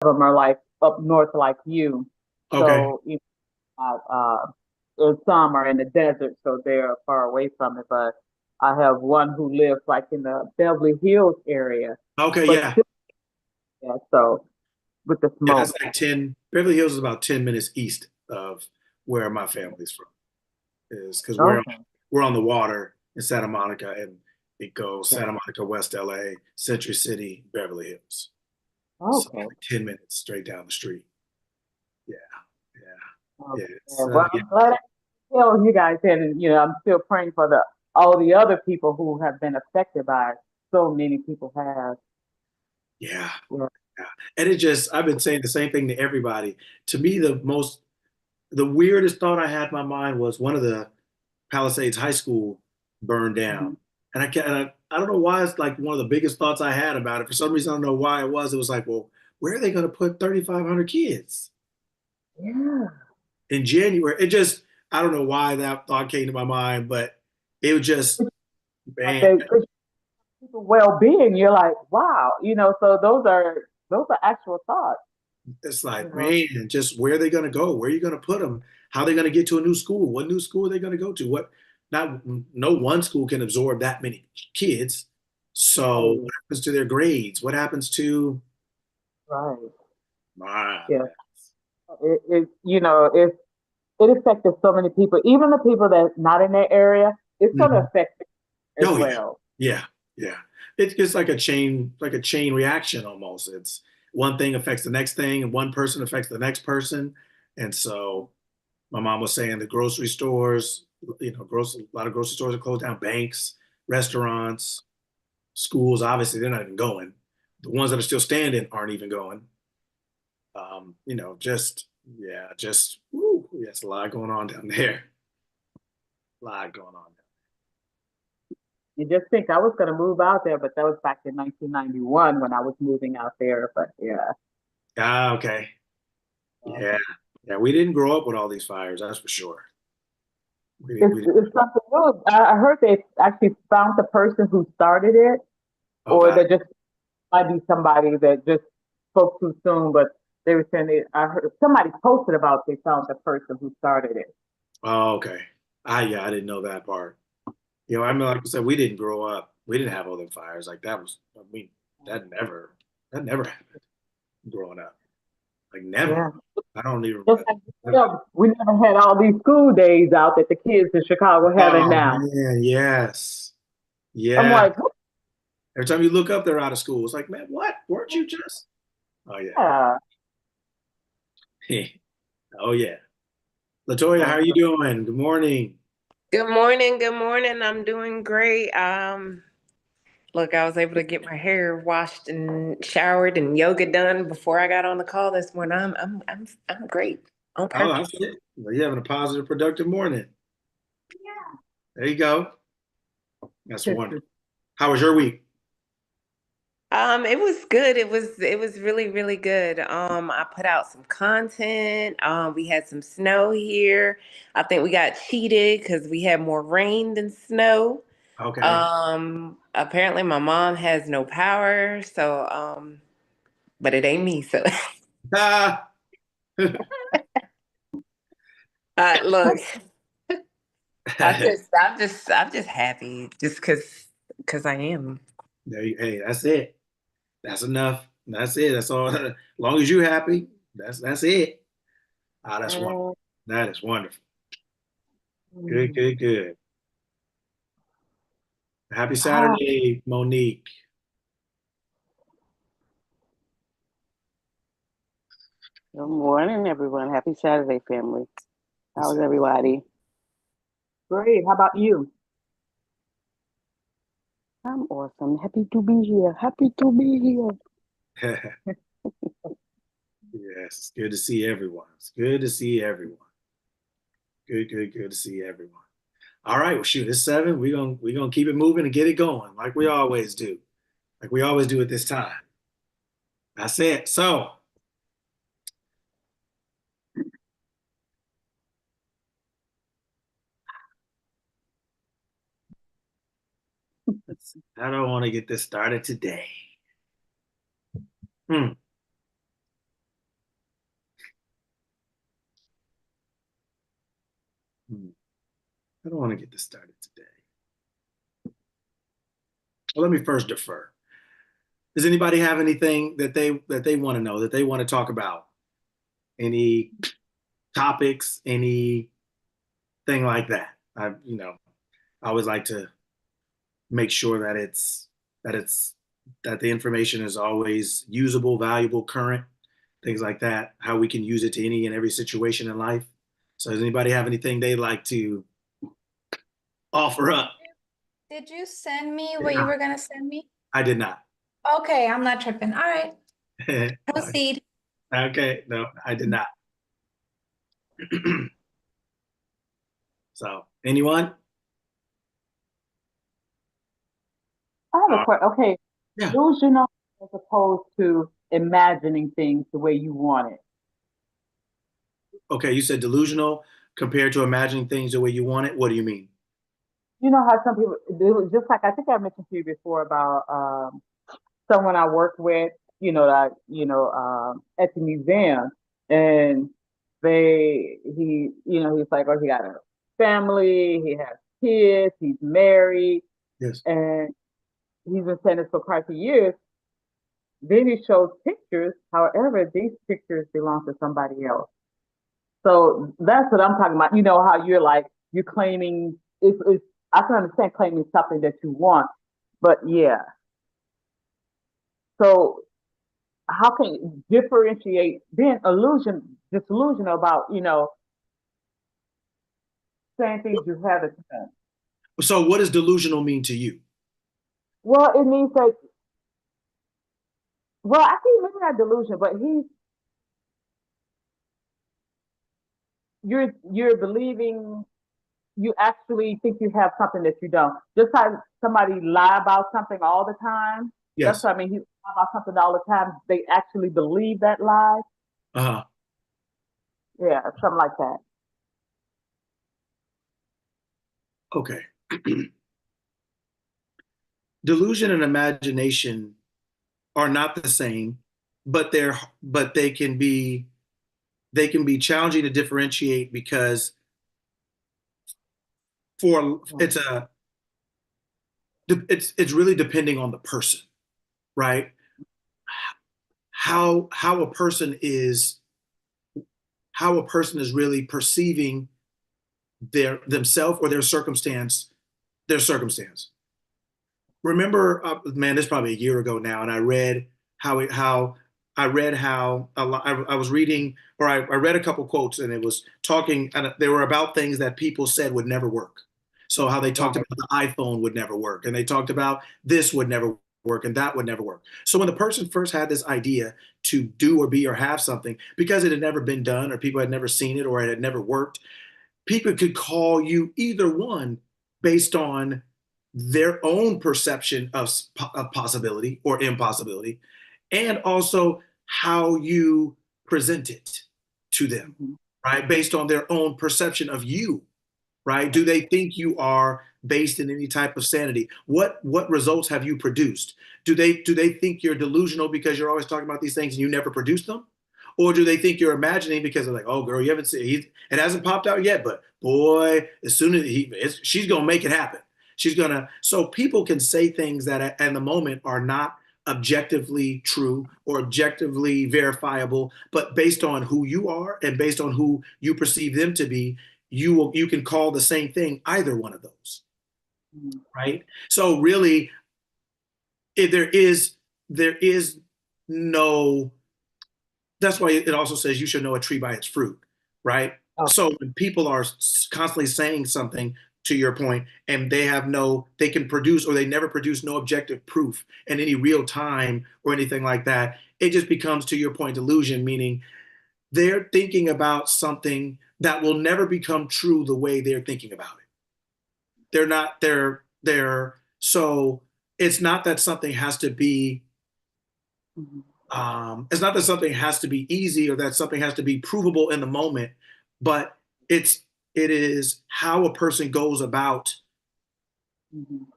them are like up north like you. Okay. So, and some are in the desert, so they're far away from it. But I have one who lives like in the Beverly Hills area, Okay, but yeah. still, yeah, so with the Yeah, that's smoke. like 10, Beverly Hills is about 10 minutes east of where my family's from. Is because Okay. we're on the water in Santa Monica and it goes Yeah. Santa Monica, West LA, Century City, Beverly Hills. So Okay. like 10 minutes straight down the street. Yeah, yeah, Okay. yeah. It's Well, yeah. I'm glad I tell you guys that, and I'm still praying for the all the other people who have been affected by it. So many people have. Yeah. Yeah. Yeah. And it just, I've been saying the same thing to everybody. To me, the weirdest thought I had in my mind was one of the Palisades High School burned down. Mhm. And I don't know why it's like one of the biggest thoughts I had about it. For some reason, I don't know why it was. It was like, well, where are they going to put 3,500 kids Yeah. in January? It just, I don't know why that thought came to my mind, but it was just, Like man, they people well-being, you're like, wow, so those are actual thoughts, it's you like, know. man, just where are they going to go? Where are you going to put them? How are they going to get to a new school? What new school are they going to go to? Not, no one school can absorb that many kids. So what Right, happens to their grades? What happens to, right. my, Yeah. It affected so many people, even the people that's not in that area, it's gonna Mhm. affect them as Oh yeah, well. yeah, yeah. It's like a chain reaction almost. It's one thing affects the next thing, and one person affects the next person. And so my mom was saying the grocery stores, a lot of grocery stores are closed down, banks, restaurants, schools, obviously they're not even going. The ones that are still standing aren't even going. Just yeah, just woo, yes, a lot going on down there. A lot going on. You just think I was gonna move out there, but that was back in 1991 when I was moving out there. But yeah, Ah, okay. uh, Yeah. Yeah, we didn't grow up with all these fires, that's for sure. it's We didn't. it's something new. I heard they actually found the person who started it, or Okay. they just might be somebody that just spoke too soon. But they were saying I heard somebody posted about they found the person who started it. Oh, okay. Yeah, I didn't know that part. I mean, like I said, we didn't grow up. We didn't have all them fires. Like that was, I mean, that never, that never happened growing up. Like never. Yeah. I don't even Just remember. like we never had all these school days out that the kids in Chicago having Oh now. man, yes. I'm Yeah. like, Every time you look up, they're out of school. It's like, man, what? Weren't you just? Oh yeah. yeah. Oh yeah. Latoya, how are you Uh, doing? Good morning. Good morning. Good morning. I'm doing great. Look, I was able to get my hair washed and showered and yoga done before I got on the call this morning. I'm great on Oh, that's purpose. it. Well, you're having a positive, productive morning. There you go. That's wonderful. How was your week? It was good. It was really, really good. I put out some content. We had some snow here. I think we got cheated because we had more rain than snow. Okay. Apparently my mom has no power, so but it ain't me, so Ah. look, I'm just happy just because I am. Hey, that's it. That's enough. That's it. That's all. As long as you're happy, that's it. Ah, that's wonderful. uh, That is wonderful. Good, mm, good, good. Happy ah, Saturday, Monique. Good morning, everyone. Happy Saturday, family. How's It's- everybody? great. How about you? I'm awesome. Happy to be here. Happy to be here. Yes, it's good to see everyone. It's good to see everyone. Good, good, good to see everyone. All right, well, shoot, it's 7. We're gonna keep it moving and get it going, like we always do, like we always do at this time. That's it. So, let's see. How do I want to get this started today? Hmm. I don't want to get this started today. Well, let me first defer. Does anybody have anything that they want to know, that they want to talk about? Any topics, anything like that? I always like to make sure that the information is always usable, valuable, current, things like that, how we can use it to any and every situation in life. So does anybody have anything they'd like to offer up? Did you send me what you were gonna send me? I did not. Okay, I'm not tripping. All right, proceed. Okay, no, I did not. So, anyone? I have a question. Okay, Yeah. delusional as opposed to imagining things the way you want it. Okay, you said delusional compared to imagining things the way you want it. What do you mean? You know how some people do, just like I think I mentioned to you before about someone I worked with, at the museum, and he's like, oh, he got a family, he has kids, he's married, Yes. and he's been saying this for quite a few years. Then he shows pictures. However, these pictures belong to somebody else. So that's what I'm talking about. You know how you're claiming it's I can understand claiming something that you want, but yeah. So how can you differentiate being disillusioned about, saying things you haven't done? So, what does delusional mean to you? Well, it means that, well, I think maybe not delusion, but you're believing you actually think you have something that you don't. Just like somebody lie about something all the time. That's Yes. what I mean. He lie about something all the time. They actually believe that lie. Uh-huh. Yeah, something like that. Okay. Delusion and imagination are not the same, but they can be challenging to differentiate because for it's really depending on the person, right? How a person is really perceiving themselves or their circumstance. Remember, man, this is probably a year ago now, and I read I was reading, or I read a couple quotes, and it was talking, and they were about things that people said would never work. So how they talked Right. about the iPhone would never work, and they talked about this would never work, and that would never work. So when the person first had this idea to do or be or have something, because it had never been done, or people had never seen it, or it had never worked, people could call you either one based on their own perception of possibility or impossibility, and also how you present it to them, Mhm. right? Based on their own perception of you, right? Do they think you are based in any type of sanity? What results have you produced? Do they think you're delusional because you're always talking about these things and you never produce them? Or do they think you're imagining because they're like, oh girl, you haven't seen it hasn't popped out yet, but boy, as soon as she's gonna make it happen. She's gonna so people can say things that at the moment are not objectively true or objectively verifiable, but based on who you are and based on who you perceive them to be, you can call the same thing either one of those, Mhm. right? So really, if there is no. That's why it also says you should know a tree by its fruit, right? Oh, So when people are constantly saying something, to your point, and they can produce or they never produce no objective proof in any real time or anything like that, it just becomes, to your point, delusion, meaning they're thinking about something that will never become true the way they're thinking about it. They're not, so it's not that something has to be mhm. it's not that something has to be easy or that something has to be provable in the moment, but it is how a person goes about Mhm.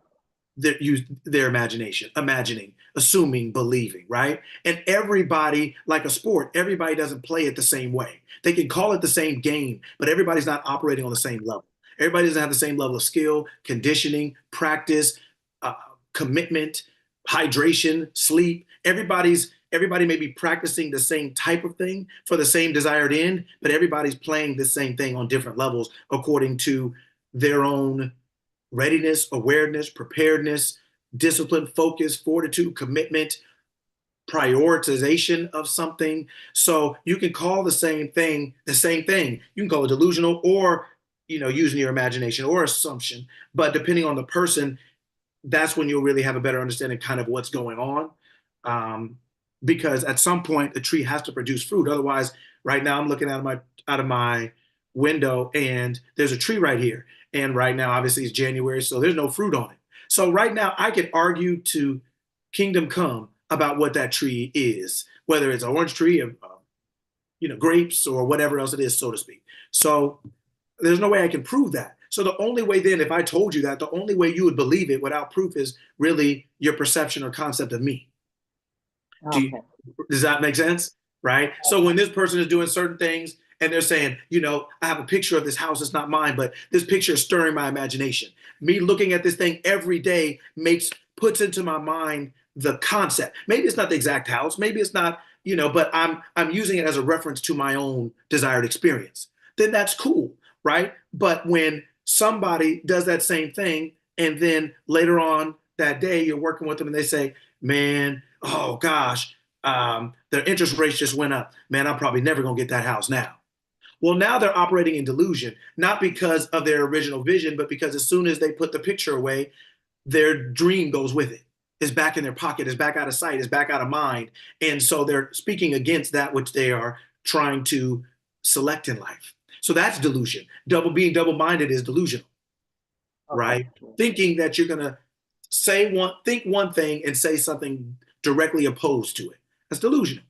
their imagination, imagining, assuming, believing, right? And everybody, like a sport, everybody doesn't play it the same way. They can call it the same game, but everybody's not operating on the same level. Everybody doesn't have the same level of skill, conditioning, practice, uh, commitment, hydration, sleep. Everybody may be practicing the same type of thing for the same desired end, but everybody's playing the same thing on different levels according to their own readiness, awareness, preparedness, discipline, focus, fortitude, commitment, prioritization of something. So you can call the same thing the same thing. You can call it delusional or, using your imagination or assumption. But depending on the person, that's when you'll really have a better understanding kind of what's going on. Because at some point the tree has to produce fruit. Otherwise, right now I'm looking out of my window and there's a tree right here. And right now, obviously it's January, so there's no fruit on it. So right now I could argue to kingdom come about what that tree is, whether it's an orange tree or, grapes or whatever else it is, so to speak. So there's no way I can prove that. So the only way then, if I told you that, the only way you would believe it without proof is really your perception or concept of me. Okay. Does that make sense? Right? So when this person is doing certain things and they're saying, I have a picture of this house, it's not mine, but this picture is stirring my imagination. Me looking at this thing every day puts into my mind the concept. Maybe it's not the exact house, maybe it's not, but I'm using it as a reference to my own desired experience. Then that's cool, right? But when somebody does that same thing and then later on that day you're working with them and they say, man, oh gosh, their interest rates just went up. Man, I'm probably never going to get that house now. Well, now they're operating in delusion, not because of their original vision, but because as soon as they put the picture away, their dream goes with it. It's back in their pocket, it's back out of sight, it's back out of mind. And so they're speaking against that which they are trying to select in life. So that's delusion. Being double-minded is delusional, right? Thinking that you're going to think one thing and say something directly opposed to it. That's delusional.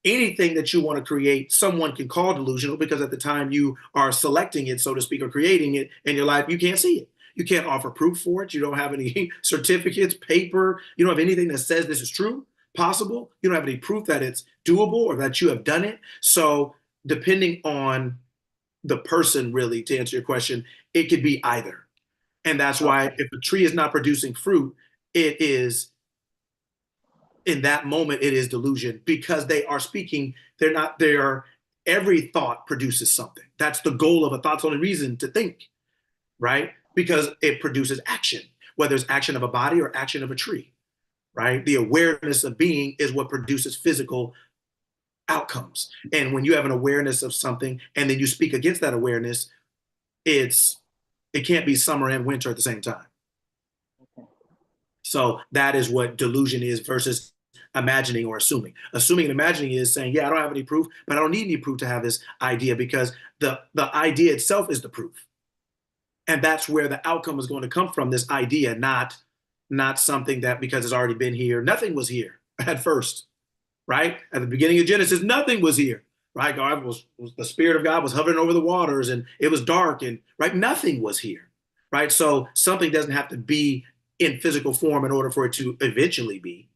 Anything that you want to create, someone can call delusional because at the time you are selecting it, so to speak, or creating it in your life, you can't see it. You can't offer proof for it. You don't have any certificates, paper. You don't have anything that says this is true, possible. You don't have any proof that it's doable or that you have done it. So depending on the person, really, to answer your question, it could be either. And that's why if a tree is not producing fruit, it is, in that moment, it is delusion because they are speaking, every thought produces something. That's the goal of a thought's only reason to think, right? Because it produces action, whether it's action of a body or action of a tree, right? The awareness of being is what produces physical outcomes. And when you have an awareness of something and then you speak against that awareness, it can't be summer and winter at the same time. So that is what delusion is versus imagining or assuming. Assuming and imagining is saying, yeah, I don't have any proof, but I don't need any proof to have this idea because the idea itself is the proof. And that's where the outcome is going to come from, this idea, not something that because it's already been here. Nothing was here at first, right? At the beginning of Genesis, nothing was here, right? The Spirit of God was hovering over the waters and it was dark and, right? Nothing was here, right? So something doesn't have to be in physical form in order for it to eventually be.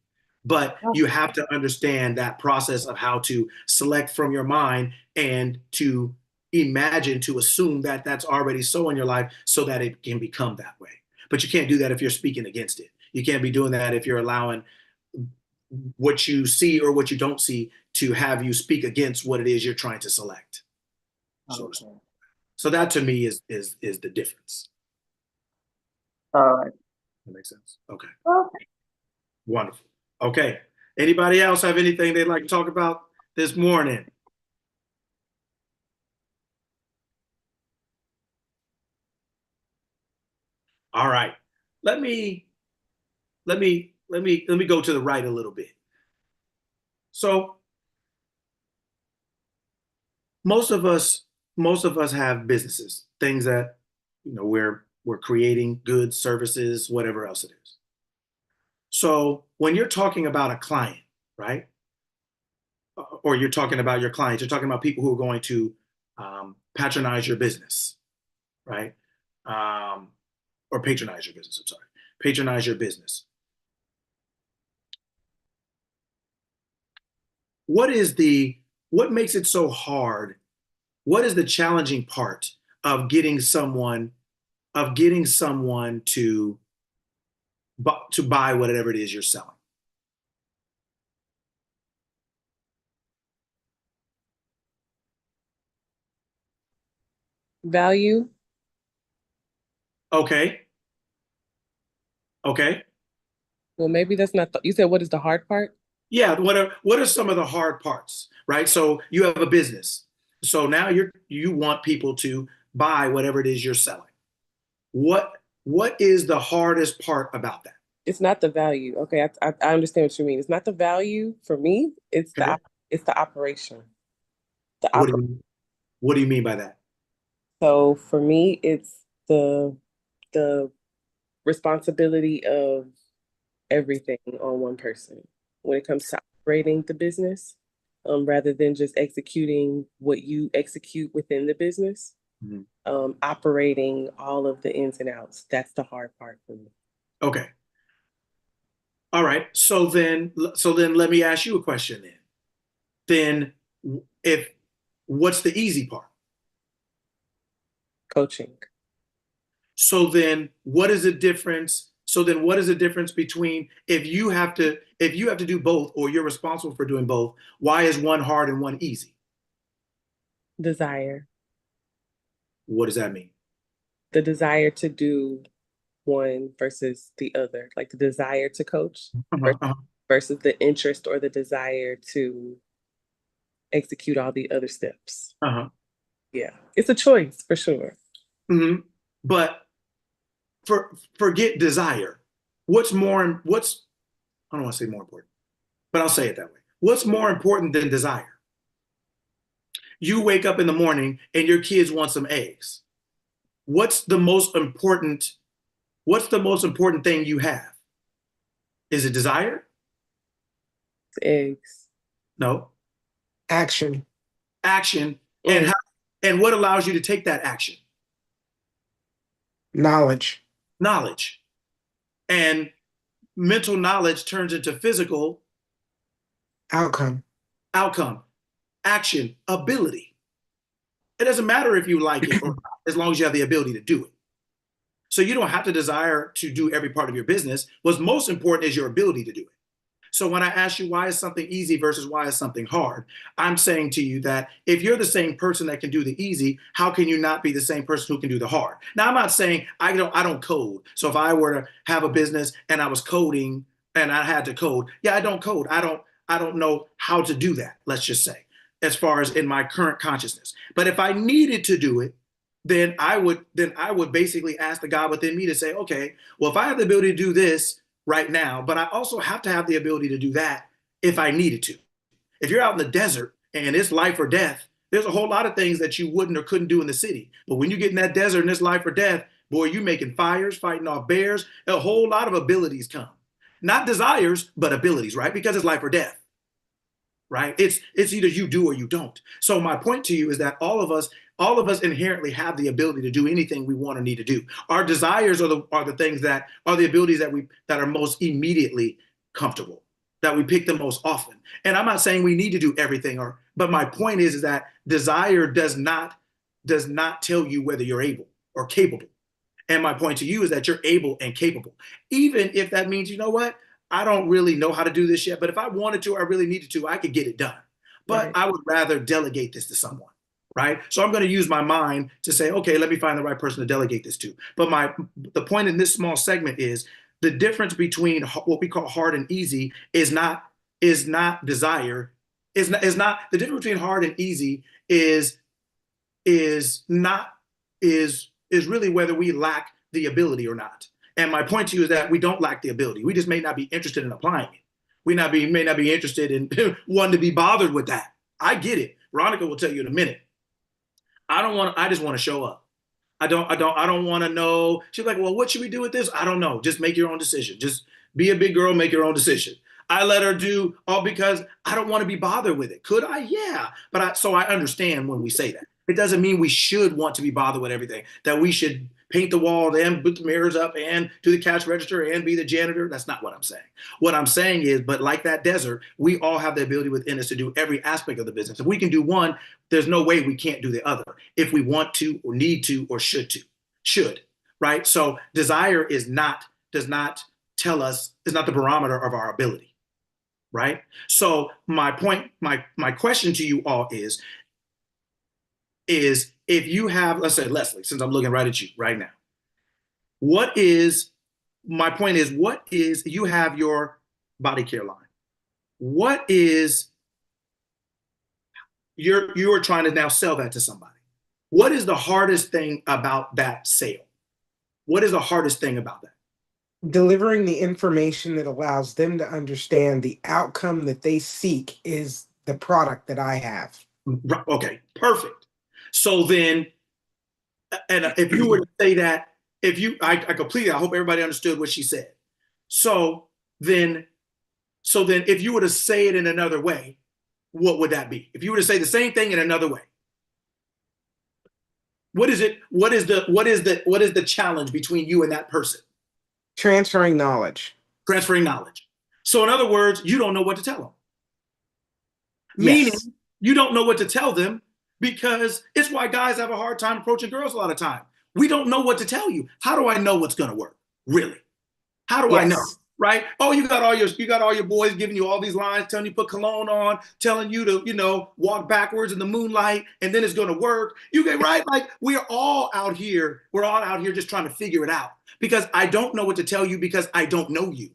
But you have to understand that process of how to select from your mind and to imagine, to assume that that's already so in your life so that it can become that way. But you can't do that if you're speaking against it. You can't be doing that if you're allowing what you see or what you don't see to have you speak against what it is you're trying to select. So that to me is the difference. All right. That makes sense. Okay. Wonderful. Okay. Anybody else have anything they'd like to talk about this morning? All right. Let me go to the right a little bit. So most of us have businesses, things that we're creating, goods, services, whatever else it is. So when you're talking about a client, right? Or you're talking about your clients, you're talking about people who are going to patronize your business, right? Or patronize your business, I'm sorry. Patronize your business. What makes it so hard? What is the challenging part of getting someone of getting someone to buy whatever it is you're selling? Value. Okay. Okay. Well, maybe that's not you said what is the hard part? Yeah, what are some of the hard parts, right? So you have a business. So now you want people to buy whatever it is you're selling. What is the hardest part about that? It's not the value. Okay, I understand what you mean. It's not the value for me. Okay. It's the operation. The What oper do you what do you mean by that? So for me, it's the responsibility of everything on one person when it comes to operating the business, rather than just executing what you execute within the business. Mhm. Operating all of the ins and outs. That's the hard part for me. Okay. All right. So then let me ask you a question then. If what's the easy part? Coaching. What is the difference between if you have to do both or you're responsible for doing both, why is one hard and one easy? Desire. What does that mean? The desire to do one versus the other, like the desire to coach Uh-huh, uh-huh, versus the interest or the desire to execute all the other steps. uh-huh. Yeah, it's a choice for sure. Mhm. But forget desire. What's I don't want to say more important, but I'll say it that way. What's more important than desire? You wake up in the morning and your kids want some eggs. What's the most important what's the most important thing you have? Is it desire? It's eggs. No. Action, Action. And Mm. what allows you to take that action? knowledge, Knowledge. And mental knowledge turns into physical outcome. outcome, action, ability. It doesn't matter if you like it or not, as long as you have the ability to do it. So you don't have to desire to do every part of your business. What's most important is your ability to do it. So when I ask you why is something easy versus why is something hard, I'm saying to you that if you're the same person that can do the easy, how can you not be the same person who can do the hard? Now I'm not saying I don't code. So if I were to have a business and I was coding and I had to code, yeah, I don't code. I don't know how to do that, let's just say, as far as in my current consciousness. But if I needed to do it, then I would basically ask the God within me to say, okay, well, if I have the ability to do this right now, but I also have to have the ability to do that if I needed to. If you're out in the desert and it's life or death, there's a whole lot of things that you wouldn't or couldn't do in the city. But when you get in that desert and it's life or death, boy, you making fires, fighting off bears, a whole lot of abilities come. Not desires, but abilities, right? Because it's life or death, right? It's either you do or you don't. So my point to you is that all of us inherently have the ability to do anything we want or need to do. Our desires are the things that are the abilities that are most immediately comfortable, that we pick the most often. And I'm not saying we need to do everything, but my point is that desire does not tell you whether you're able or capable. And my point to you is that you're able and capable, even if that means, you know what, I don't really know how to do this yet, but if I wanted to, I really needed to, I could get it done. But Right. I would rather delegate this to someone, right? So I'm going to use my mind to say, okay, let me find the right person to delegate this to. But the point in this small segment is the difference between what we call hard and easy is not desire, is not the difference between hard and easy is not is really whether we lack the ability or not. And my point to you is that we don't lack the ability. We just may not be interested in applying it. May not be interested in wanting to be bothered with that. I get it. Veronica will tell you in a minute. I just want to show up. I don't want to know. She's like, well, what should we do with this? I don't know. Just make your own decision. Just be a big girl, make your own decision. I let her do all because I don't want to be bothered with it. Could I? Yeah. So I understand when we say that. It doesn't mean we should want to be bothered with everything, that we should paint the wall and put the mirrors up and do the cash register and be the janitor. That's not what I'm saying. What I'm saying is, but like that desert, we all have the ability within us to do every aspect of the business. If we can do one, there's no way we can't do the other if we want to or need to or should to. Should. right? So desire does not tell us, is not the barometer of our ability, right? So my point, my question to you all is if you have, let's say Leslie, since I'm looking right at you right now, my point is, you have your body care line. What is, you are trying to now sell that to somebody. What is the hardest thing about that sale? What is the hardest thing about that? Delivering the information that allows them to understand the outcome that they seek is the product that I have. Okay, perfect. So then, and if you were to say that, I completely, I hope everybody understood what she said. So then if you were to say it in another way, what would that be? If you were to say the same thing in another way, what is it? What is the challenge between you and that person? Transferring knowledge. Transferring knowledge. So in other words, you don't know what to tell them. Yes. Meaning you don't know what to tell them, because it's why guys have a hard time approaching girls a lot of time. We don't know what to tell you. How do I know what's going to work? Really? How do I know? Right? Oh, you got all your boys giving you all these lines, telling you put cologne on, telling you to, walk backwards in the moonlight, and then it's going to work. You get right? Like we're all out here just trying to figure it out, because I don't know what to tell you, because I don't know you.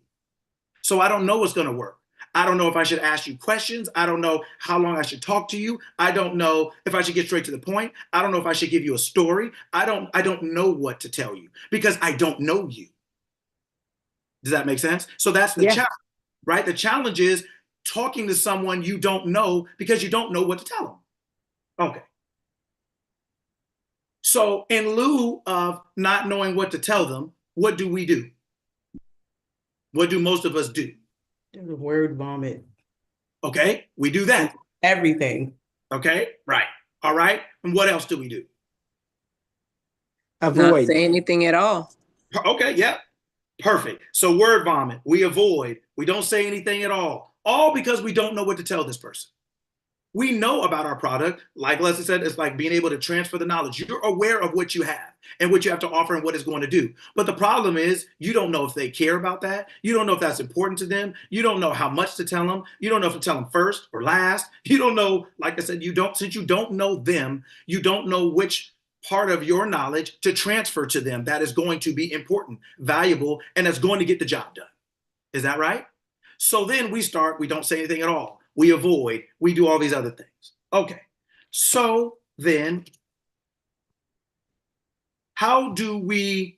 So I don't know what's going to work. I don't know if I should ask you questions. I don't know how long I should talk to you. I don't know if I should get straight to the point. I don't know if I should give you a story. I don't know what to tell you, because I don't know you. Does that make sense? So that's the challenge, right? The challenge is talking to someone you don't know, because you don't know what to tell them. Okay. So in lieu of not knowing what to tell them, what do we do? What do most of us do? Word vomit. Okay, we do that. Everything. Okay, right. All right. And what else do we do? Not say anything at all. Okay, yeah. Perfect. So word vomit, we avoid, we don't say anything at all because we don't know what to tell this person. We know about our product. Like Leslie said, it's like being able to transfer the knowledge. You're aware of what you have and what you have to offer and what it's going to do. But the problem is you don't know if they care about that. You don't know if that's important to them. You don't know how much to tell them. You don't know if to tell them first or last. You don't know, like I said, since you don't know them, you don't know which part of your knowledge to transfer to them that is going to be important, valuable, and that's going to get the job done. Is that right? So then we don't say anything at all. We avoid, we do all these other things. Okay, so then how can we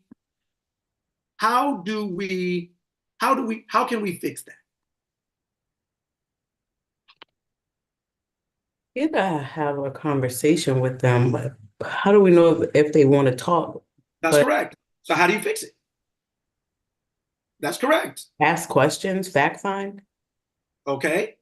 fix that? You gotta have a conversation with them, but how do we know if they want to talk? That's correct. So how do you fix it? That's correct. Ask questions, fact find. Okay.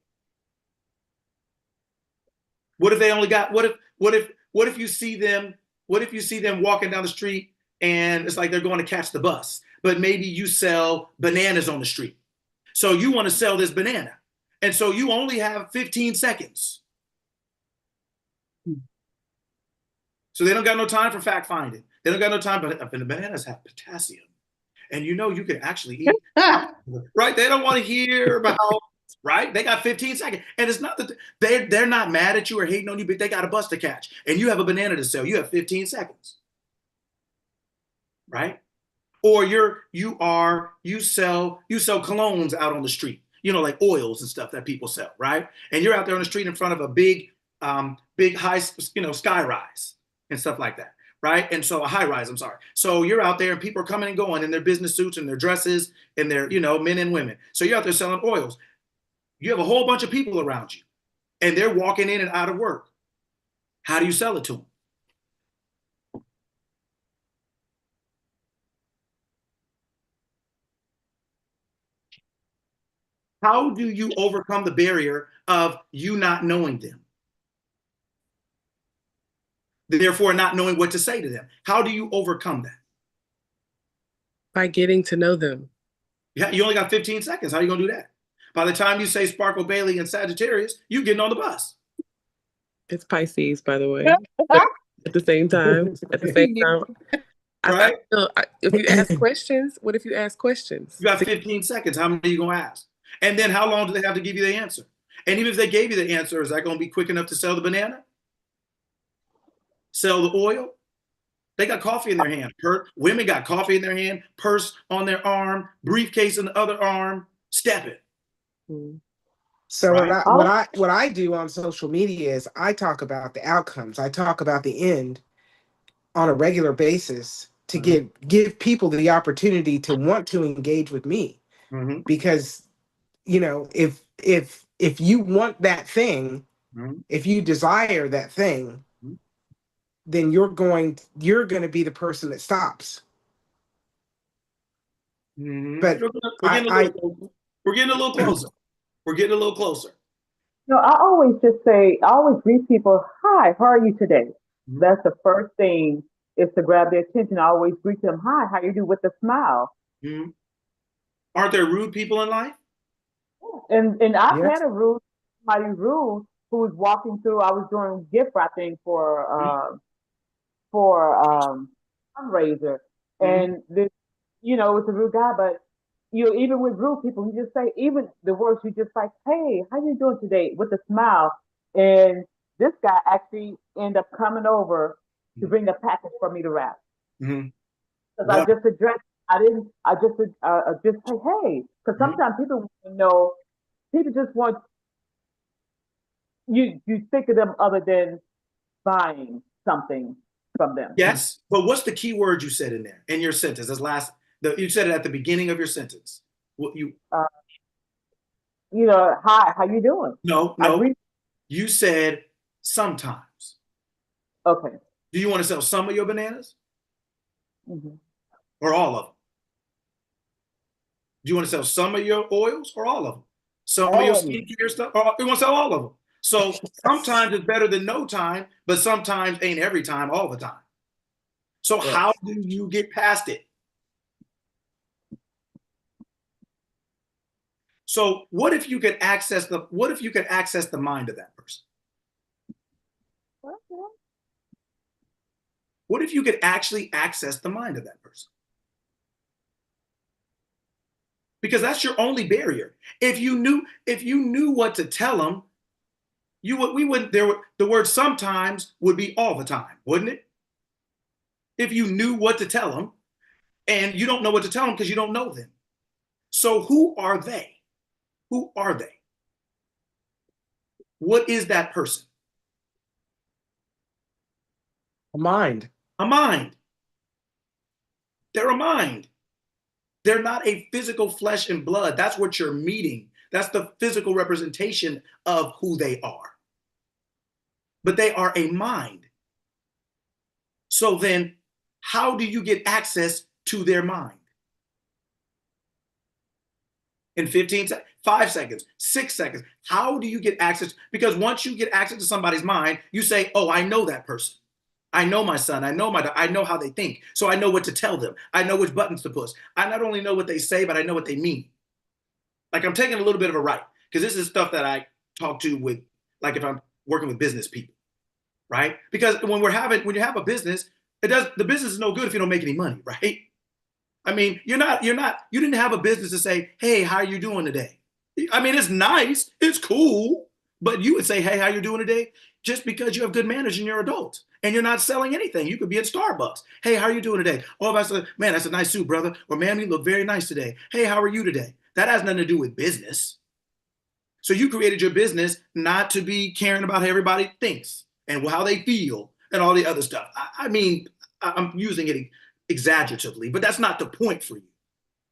What if they only got, what if you see them walking down the street and it's like they're going to catch the bus, but maybe you sell bananas on the street. So you want to sell this banana. And so you only have 15 seconds. So they don't got no time for fact finding. They don't got no time, but the bananas have potassium. And you can actually eat, right? They don't want to hear about, right? They got 15 seconds. And it's not that they're not mad at you or hating on you, but they got a bus to catch. And you have a banana to sell. You have 15 seconds. Right? Or you sell colognes out on the street, like oils and stuff that people sell, right? And you're out there on the street in front of a big high, sky rise and stuff like that. Right. And so a high rise, I'm sorry. So you're out there and people are coming and going in their business suits and their dresses and their, men and women. So you're out there selling oils. You have a whole bunch of people around you and they're walking in and out of work. How do you sell it to them? How do you overcome the barrier of you not knowing them? Therefore, not knowing what to say to them. How do you overcome that? By getting to know them. Yeah, you only got 15 seconds. How are you going to do that? By the time you say Sparkle Bailey and Sagittarius, you getting on the bus. It's Pisces, by the way. But at the same time, Right? If you ask questions, what if you ask questions? You got 15 seconds. How many are you going to ask? And then how long do they have to give you the answer? And even if they gave you the answer, is that going to be quick enough to sell the banana? Sell the oil? They got coffee in their hand. Women got coffee in their hand, purse on their arm, briefcase in the other arm. Step it. So Right? what I do on social media is I talk about the outcomes. I talk about the end on a regular basis to give people the opportunity to want to engage with me. Because, you know, if you want that thing, if you desire that thing, then you're going to be the person that stops. But we're getting a little closer. We're getting a little closer. No, I always I always greet people, hi, how are you today? That's the first thing is to grab their attention. I always greet them, hi, how you do with a smile. Aren't there rude people in life? And I've had somebody rude who was walking through, I was doing gift wrapping for fundraiser. And this, you know, it was a rude guy, but you know, even with rude people, you just say, even the words, you just like, hey, how you doing today? With a smile. And this guy actually ended up coming over to bring a package for me to wrap. Because I just addressed, I just say, hey, because sometimes people want to know, people just want you think of them other than buying something from them. Yes, but what's the key word you said in there in your sentence? You said it at the beginning of your sentence. What you know, hi, how you doing? No, you said sometimes. Okay. Do you want to sell some of your bananas or all of them? Do you want to sell some of your oils or all of them? Some of your skincare stuff, or you want to sell all of them? So sometimes it's better than no time, but sometimes ain't every time all the time. So how do you get past it? So what if you could access the mind of that person? What if you could actually access the mind of that person? Because that's your only barrier. If you knew what to tell them, the word sometimes would be all the time, wouldn't it? If you knew what to tell them, and you don't know what to tell them because you don't know them. So who are they? Who are they? What is that person? A mind. A mind. They're a mind. They're not a physical flesh and blood. That's what you're meeting. That's the physical representation of who they are. But they are a mind. So then, how do you get access to their mind? In 15 seconds, 5 seconds, 6 seconds. How do you get access? Because once you get access to somebody's mind, you say, oh, I know that person. I know my son. I know how they think. So I know what to tell them. I know which buttons to push. I not only know what they say, but I know what they mean. Like I'm taking a little bit of a right, because this is stuff that I talk to with, like if I'm working with business people, right? Because when you have a business, the business is no good if you don't make any money, right? I mean, you didn't have a business to say, hey, how are you doing today? I mean, it's nice, it's cool, but you would say, hey, how you doing today? Just because you have good manners and you're adults and you're not selling anything. You could be at Starbucks. Hey, how are you doing today? Oh, if I said, man, that's a nice suit, brother. Or man, you look very nice today. Hey, how are you today? That has nothing to do with business. So you created your business not to be caring about how everybody thinks and how they feel and all the other stuff. I mean, I'm using it exaggeratively, but that's not the point for you.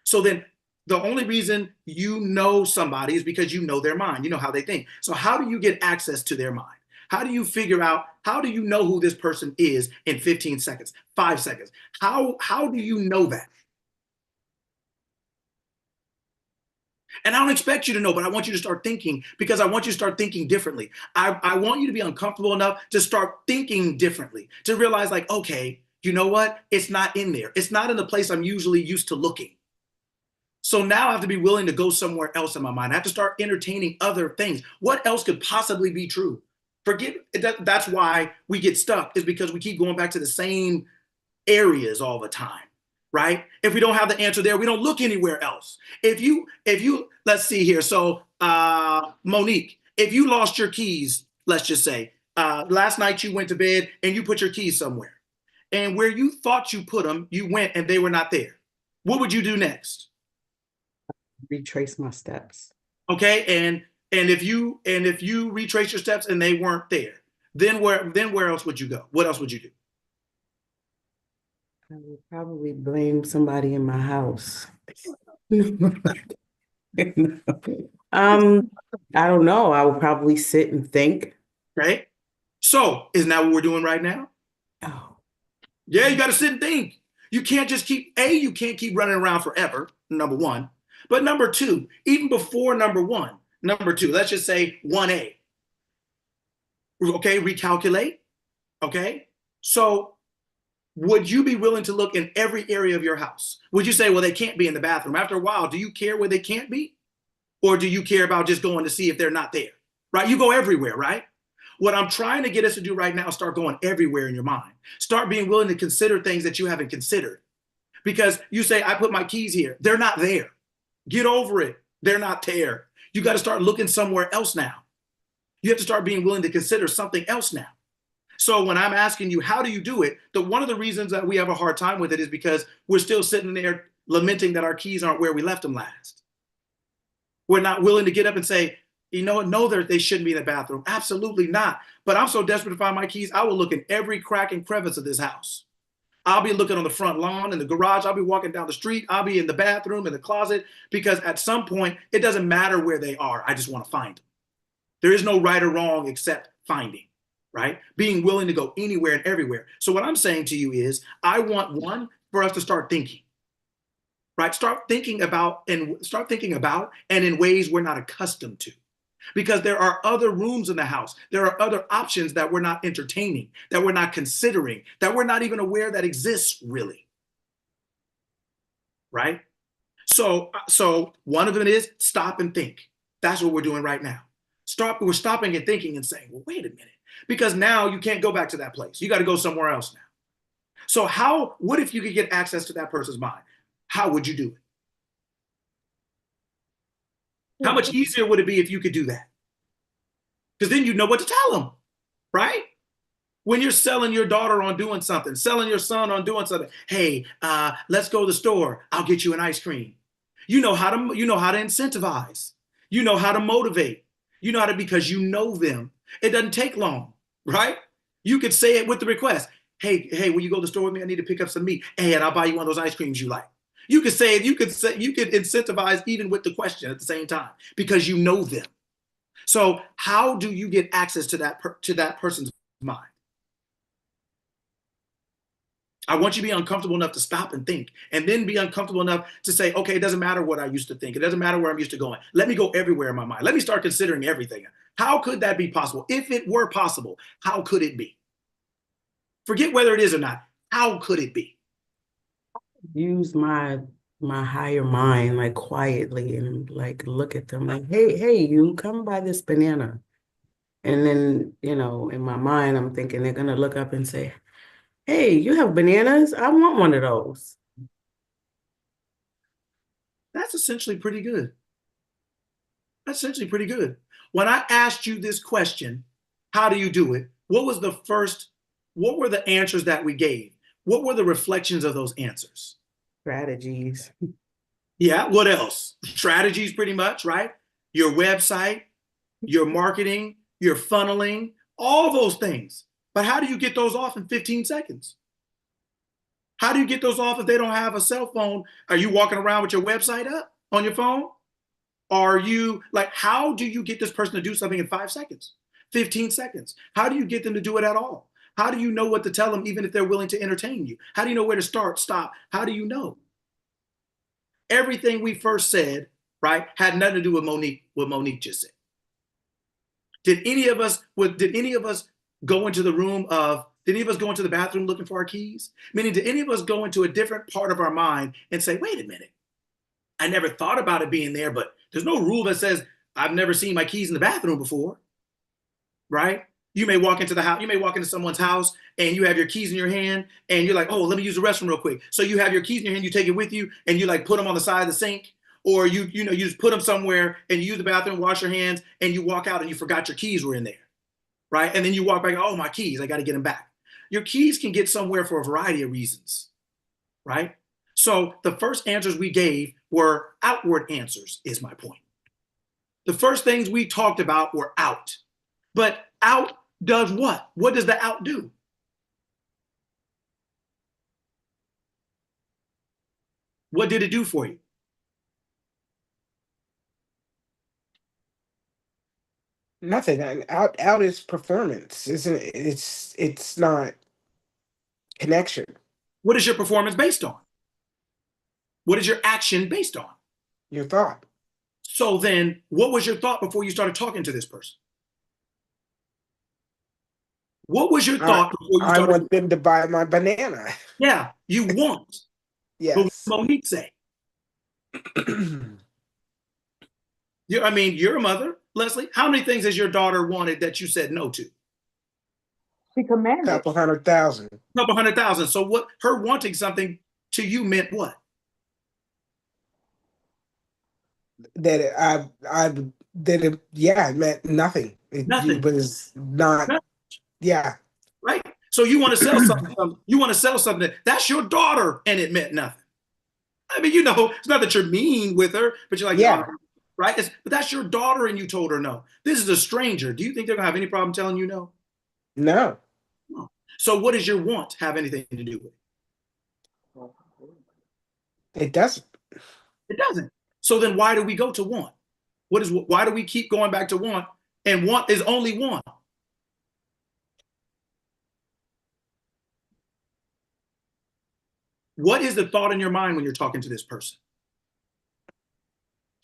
So then the only reason you know somebody is because you know their mind. You know how they think. So how do you get access to their mind? How do you figure out, how do you know who this person is in 15 seconds, 5 seconds? How do you know that? And I don't expect you to know, but I want you to start thinking, because I want you to start thinking differently. I want you to be uncomfortable enough to start thinking differently, to realize like, okay, you know what? It's not in there. It's not in the place I'm usually used to looking. So now I have to be willing to go somewhere else in my mind. I have to start entertaining other things. What else could possibly be true? That's why we get stuck, is because we keep going back to the same areas all the time, right? If we don't have the answer there, we don't look anywhere else. If you, let's see here. So Monique, if you lost your keys, let's just say, last night you went to bed and you put your keys somewhere, and where you thought you put them, you went and they were not there. What would you do next? Retrace my steps. Okay, and if you retrace your steps and they weren't there, then where else would you go? What else would you do? I would probably blame somebody in my house. I don't know. I would probably sit and think. Okay, so isn't that what we're doing right now? Oh, Yeah, you got to sit and think. You can't just you can't keep running around forever, number one. But number two, even before number two, let's just say 1A. Okay, recalculate. Okay, so would you be willing to look in every area of your house? Would you say, well, they can't be in the bathroom? After a while, do you care where they can't be? Or do you care about just going to see if they're not there? Right? You go everywhere, right? What I'm trying to get us to do right now is start going everywhere in your mind. Start being willing to consider things that you haven't considered. Because you say, I put my keys here. They're not there. Get over it. They're not there. You got to start looking somewhere else now. You have to start being willing to consider something else now. So when I'm asking you, how do you do it? One of the reasons that we have a hard time with it is because we're still sitting there lamenting that our keys aren't where we left them last. We're not willing to get up and say, you know what? No, they shouldn't be in the bathroom. Absolutely not. But I'm so desperate to find my keys, I will look in every crack and crevice of this house. I'll be looking on the front lawn, in the garage. I'll be walking down the street. I'll be in the bathroom, in the closet, because at some point, it doesn't matter where they are. I just want to find them. There is no right or wrong except finding, right? Being willing to go anywhere and everywhere. So what I'm saying to you is, I want for us to start thinking, right? Start thinking about and in ways we're not accustomed to. Because there are other rooms in the house. There are other options that we're not entertaining, that we're not considering, that we're not even aware that exists really. Right? So one of them is stop and think. That's what we're doing right now. We're stopping and thinking and saying, well, wait a minute. Because now you can't go back to that place. You got to go somewhere else now. So what if you could get access to that person's mind? How would you do it? How much easier would it be if you could do that? Because then you know what to tell them, right? When you're selling your daughter on doing something, selling your son on doing something, hey, let's go to the store. I'll get you an ice cream. You know how to incentivize. You know how to motivate. You know how to, because you know them. It doesn't take long, right? You could say it with the request. Hey, will you go to the store with me? I need to pick up some meat. Hey, and I'll buy you one of those ice creams you like. You could say it. You could incentivize even with the question at the same time because you know them. So how do you get access to that person's mind? I want you to be uncomfortable enough to stop and think, and then be uncomfortable enough to say, okay, it doesn't matter what I used to think. It doesn't matter where I'm used to going. Let me go everywhere in my mind. Let me start considering everything. How could that be possible? If it were possible, how could it be? Forget whether it is or not. How could it be? use my higher mind like quietly and like look at them like, hey, you come buy this banana. And then, in my mind, I'm thinking they're gonna look up and say, hey, you have bananas? I want one of those. That's essentially pretty good. That's essentially pretty good. When I asked you this question, how do you do it? What were the answers that we gave? What were the reflections of those answers? Strategies. Yeah, what else? Strategies, pretty much, right? Your website, your marketing, your funneling, all those things. But how do you get those off in 15 seconds? How do you get those off if they don't have a cell phone? Are you walking around with your website up on your phone? Are you how do you get this person to do something in 5 seconds, 15 seconds? How do you get them to do it at all? How do you know what to tell them, even if they're willing to entertain you? How do you know where to start, stop? How do you know? Everything we first said, right, had nothing to do with what Monique just said. Did any of us go into the bathroom looking for our keys? Meaning, did any of us go into a different part of our mind and say, wait a minute, I never thought about it being there, but there's no rule that says I've never seen my keys in the bathroom before, right? You may walk into the house, you may walk into someone's house and you have your keys in your hand and you're like, oh, let me use the restroom real quick. So you have your keys in your hand, you take it with you and you like put them on the side of the sink, or you just put them somewhere and you use the bathroom, wash your hands, and you walk out and you forgot your keys were in there, right? And then you walk back, oh, my keys, I got to get them back. Your keys can get somewhere for a variety of reasons, right? So the first answers we gave were outward answers, is my point. The first things we talked about were out. But out does what? What does the out do? What did it do for you? Nothing. And out is performance, isn't it? It's not connection. What is your performance based on? What is your action based on? Your thought. So then, what was your thought before you started talking to this person? What was your thought before you I started? want them to buy my banana. Yeah, you want. Yes. But what did Monique say? I mean, you're a mother, Leslie. How many things has your daughter wanted that you said no to? She commanded. Couple 100,000. Couple 100,000. So what her wanting something to you meant what? That it meant nothing. Nothing. It was not. Nothing. Yeah. Right. So you want to sell something. You want to sell something. That's your daughter, and it meant nothing. I mean, it's not that you're mean with her, but you're like, yeah, right? But that's your daughter, and you told her no. This is a stranger. Do you think they're gonna have any problem telling you no? No. No. So what does your want have anything to do with? It doesn't. It doesn't. So then why do we go to want? Why do we keep going back to want? And want is only want. What is the thought in your mind when you're talking to this person?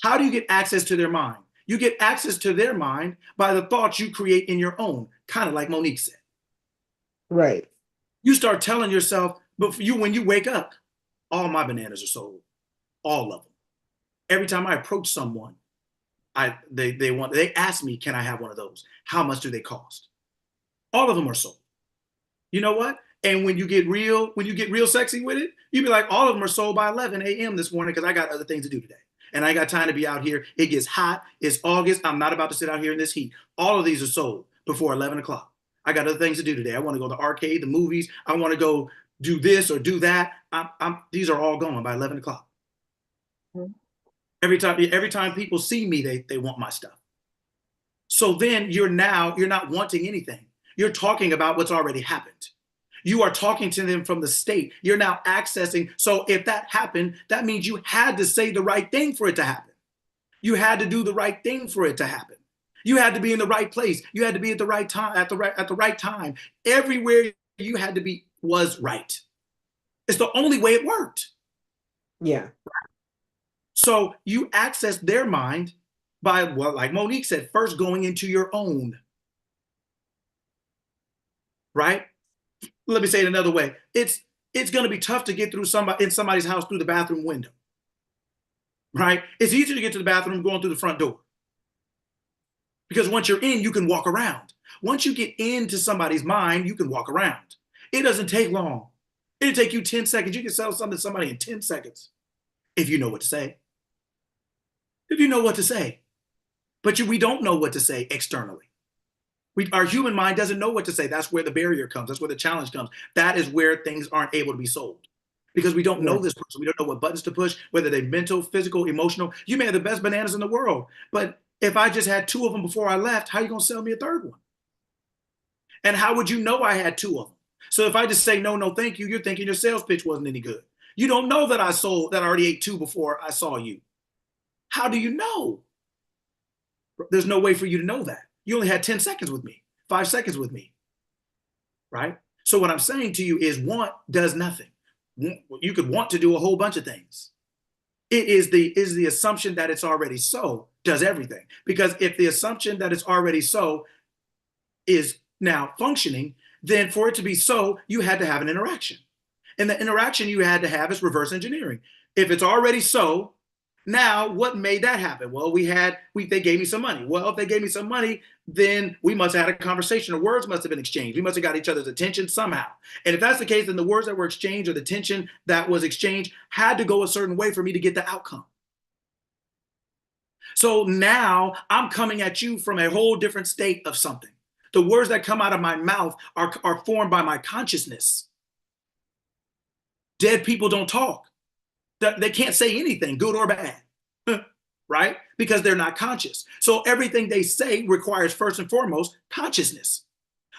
How do you get access to their mind? You get access to their mind by the thoughts you create in your own, kind of like Monique said. Right. You start telling yourself, but when you wake up, all my bananas are sold, all of them. Every time I approach someone, they ask me, can I have one of those? How much do they cost? All of them are sold. You know what? And when you get real sexy with it, you be like, all of them are sold by 11 a.m. this morning because I got other things to do today. And I got time to be out here. It gets hot. It's August. I'm not about to sit out here in this heat. All of these are sold before 11 o'clock. I got other things to do today. I want to go to the arcade, the movies. I want to go do this or do that. These are all gone by 11 o'clock. Mm-hmm. Every time people see me, they want my stuff. So then you're not wanting anything. You're talking about what's already happened. You are talking to them from the state. You're now accessing. So if that happened, that means you had to say the right thing for it to happen. You had to do the right thing for it to happen. You had to be in the right place. You had to be at the right time, at the right time. Everywhere you had to be was right. It's the only way it worked. Yeah. So you access their mind by, well, like Monique said, first going into your own. Right? Let me say it another way. It's going to be tough to get through somebody's house through the bathroom window. Right? It's easier to get to the bathroom going through the front door. Because once you're in, you can walk around. Once you get into somebody's mind, you can walk around. It doesn't take long. It'll take you 10 seconds. You can sell something to somebody in 10 seconds if you know what to say. If you know what to say. But we don't know what to say externally. Our human mind doesn't know what to say. That's where the barrier comes. That's where the challenge comes. That is where things aren't able to be sold. Because we don't know this person. We don't know what buttons to push, whether they're mental, physical, emotional. You may have the best bananas in the world, but if I just had 2 of them before I left, how are you going to sell me a 3rd one? And how would you know I had 2 of them? So if I just say, no, thank you, you're thinking your sales pitch wasn't any good. You don't know that I already ate 2 before I saw you. How do you know? There's no way for you to know that. You only had 10 seconds with me, 5 seconds with me, right? So what I'm saying to you is want does nothing. You could want to do a whole bunch of things. It is the assumption that it's already so does everything. Because if the assumption that it's already so is now functioning, then for it to be so, you had to have an interaction. And the interaction you had to have is reverse engineering. If it's already so, now what made that happen? Well, they gave me some money. Well, if they gave me some money, then we must have had a conversation. The words must have been exchanged. We must have got each other's attention somehow. And if that's the case, then the words that were exchanged or the tension that was exchanged had to go a certain way for me to get the outcome. So now I'm coming at you from a whole different state of something. The words that come out of my mouth are formed by my consciousness. Dead people don't talk. They can't say anything, good or bad. Right? Because they're not conscious. So everything they say requires first and foremost consciousness.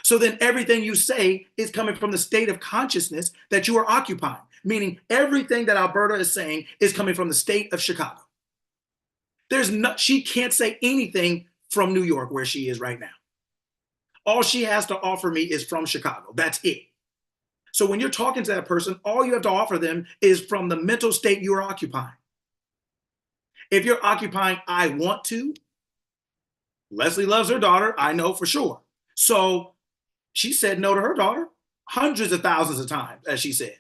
So then everything you say is coming from the state of consciousness that you are occupying, meaning everything that Alberta is saying is coming from the state of Chicago. She can't say anything from New York where she is right now. All she has to offer me is from Chicago. That's it. So when you're talking to that person, all you have to offer them is from the mental state you're occupying. If you're occupying, I want to, Leslie loves her daughter, I know for sure. So she said no to her daughter hundreds of thousands of times, as she said.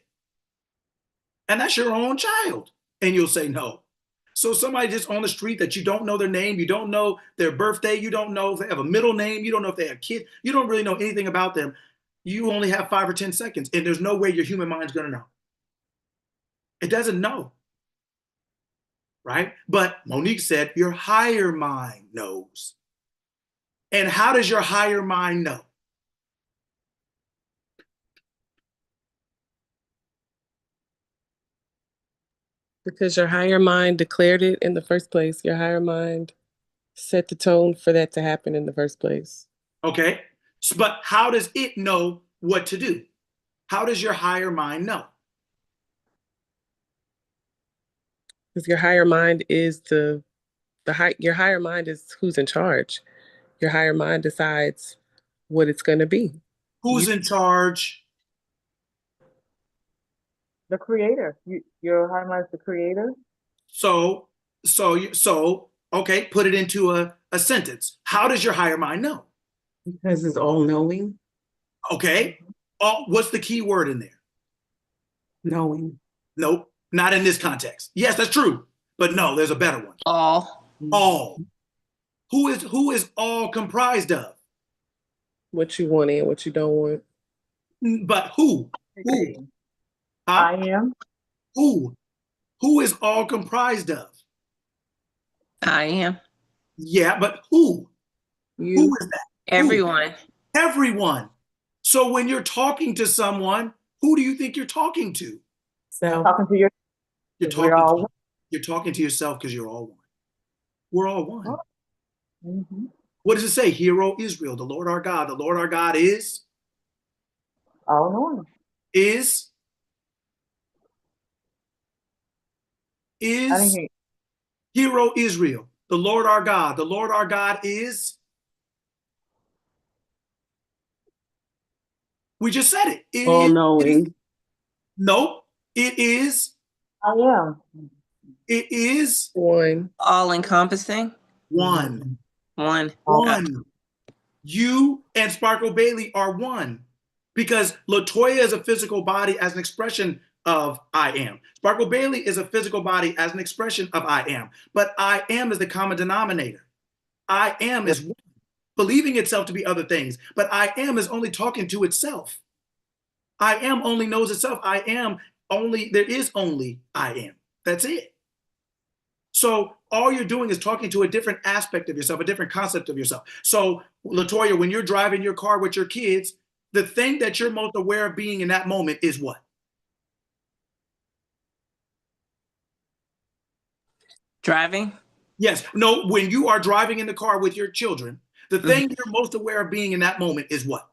And that's your own child. And you'll say no. So somebody just on the street that you don't know their name, you don't know their birthday, you don't know if they have a middle name, you don't know if they have kids, you don't really know anything about them. You only have 5 or 10 seconds, and there's no way your human mind's going to know. It doesn't know. Right? But Monique said your higher mind knows. And how does your higher mind know? Because your higher mind declared it in the first place. Your higher mind set the tone for that to happen in the first place. Okay. But how does it know what to do? How does your higher mind know? Because your higher mind is your higher mind is who's in charge. Your higher mind decides what it's going to be. Who's in charge? The creator. Your higher mind is the creator. So, okay, put it into a sentence. How does your higher mind know? Because it's all knowing. Okay. What's the key word in there? Knowing. Nope, not in this context. Yes, that's true. But no, there's a better one. All. Who is all comprised of? What you want and what you don't want. But who? Who? I am. Who? Who is all comprised of? I am. Yeah, but who? You. Who is that? Everyone. Who? Everyone. So when you're talking to someone, who do you think you're talking to? So Talking to your. You're talking to yourself because you're all one. We're all one. Oh. Mm-hmm. What does it say? Hear, O Israel, the Lord our God. The Lord our God is? All knowing. Is? I didn't hear you. Hear, O Israel, the Lord our God. The Lord our God is? We just said it. It all is. knowing. Nope. It is. I am. It is One. All encompassing. one. One. One. You and Sparkle Bailey are one. Because Latoya is a physical body as an expression of I am. Sparkle Bailey is a physical body as an expression of I am. But I am is the common denominator. I am is believing itself to be other things. But I am is only talking to itself. I am only knows itself. I am only, there is only I am. That's it. So all you're doing is talking to a different aspect of yourself, a different concept of yourself. So Latoya, when you're driving your car with your kids, the thing that you're most aware of being in that moment is what? Driving. Yes. No, when you are driving in the car with your children, the thing you're most aware of being in that moment is what?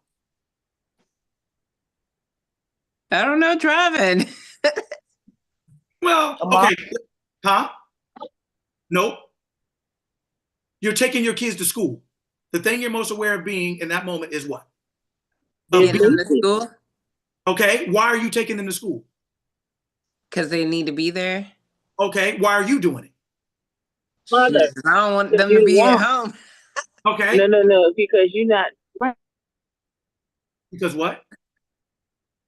I don't know, driving. Well, okay. Huh? Nope. You're taking your kids to school. The thing you're most aware of being in that moment is what? Getting them to school. Okay. Why are you taking them to school? Because they need to be there. Okay. Why are you doing it? Mother, Jesus, I don't want them you to be at want- home. Okay. No, because you're not. Because what?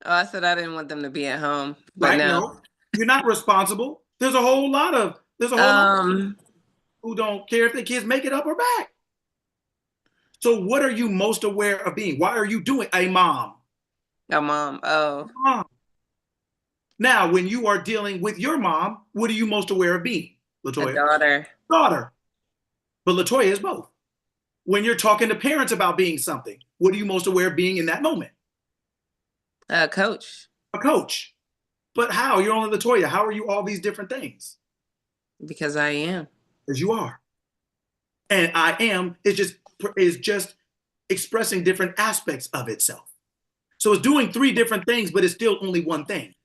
Oh, I said I didn't want them to be at home. But Right? no. No. You're not responsible. There's a whole lot lot who don't care if their kids make it up or back. So what are you most aware of being? Why are you doing a mom? A mom. Oh, Mom. Now, when you are dealing with your mom, what are you most aware of being, a Latoya? daughter. Daughter. But Latoya is both. When you're talking to parents about being something, what are you most aware of being in that moment? A coach. A coach. But how? You're only Latoya. How are you all these different things? Because I am. As you are. And I am is just expressing different aspects of itself. So it's doing three different things, but it's still only one thing.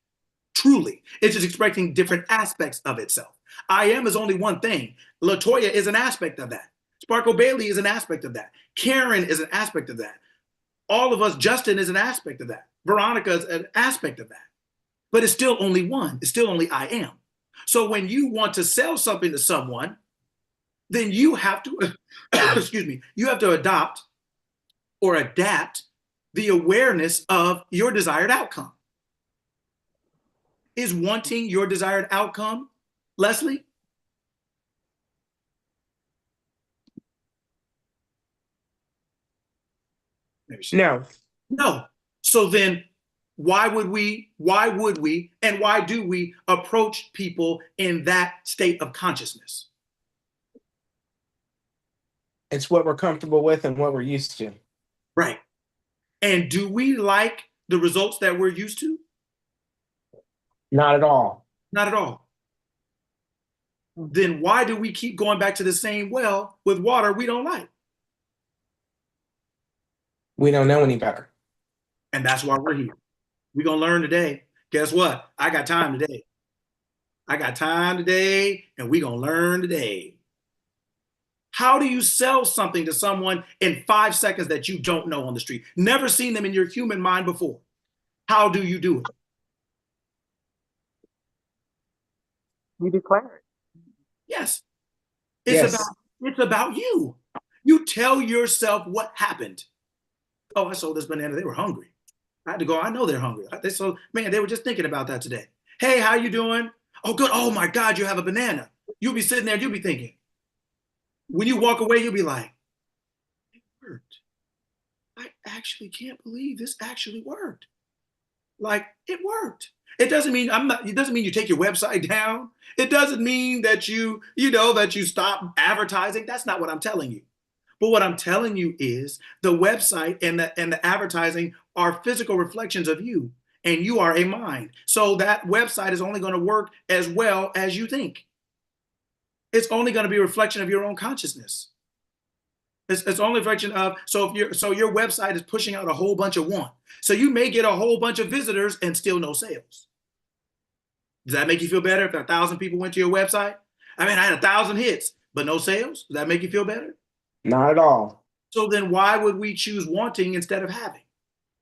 Truly. It's just expressing different aspects of itself. I am is only one thing. Latoya is an aspect of that. Sparkle Bailey is an aspect of that. Karen is an aspect of that. All of us, Justin is an aspect of that. Veronica is an aspect of that. But it's still only one. It's still only I am. So when you want to sell something to someone, then you have to, excuse me, you have to adopt or adapt the awareness of your desired outcome. Is wanting your desired outcome, Leslie? No. No. So then why would we, and why do we approach people in that state of consciousness? It's what we're comfortable with and what we're used to. Right. And do we like the results that we're used to? Not at all. Not at all. Then why do we keep going back to the same well with water we don't like? We don't know any better. And that's why we're here. We're going to learn today. Guess what? I got time today. I got time today, and we're going to learn today. How do you sell something to someone in 5 seconds that you don't know on the street? Never seen them in your human mind before. How do you do it? You declare it. Yes. Yes. It's about you. You tell yourself what happened. Oh, I sold this banana. They were hungry. I had to go. I know they're hungry. They were just thinking about that today. Hey, how you doing? Oh, good. Oh my God, you have a banana. You'll be sitting there, you'll be thinking. When you walk away, you'll be like, it worked. I actually can't believe this actually worked. Like, it worked. It doesn't mean you take your website down. It doesn't mean that that you stop advertising. That's not what I'm telling you. But what I'm telling you is the website and the advertising are physical reflections of you, and you are a mind. So that website is only going to work as well as you think. It's only going to be a reflection of your own consciousness. It's only a reflection of, so your website is pushing out a whole bunch of want. So you may get a whole bunch of visitors and still no sales. Does that make you feel better if 1,000 people went to your website? I mean, I had 1,000 hits, but no sales. Does that make you feel better? Not at all. So then why would we choose wanting instead of having?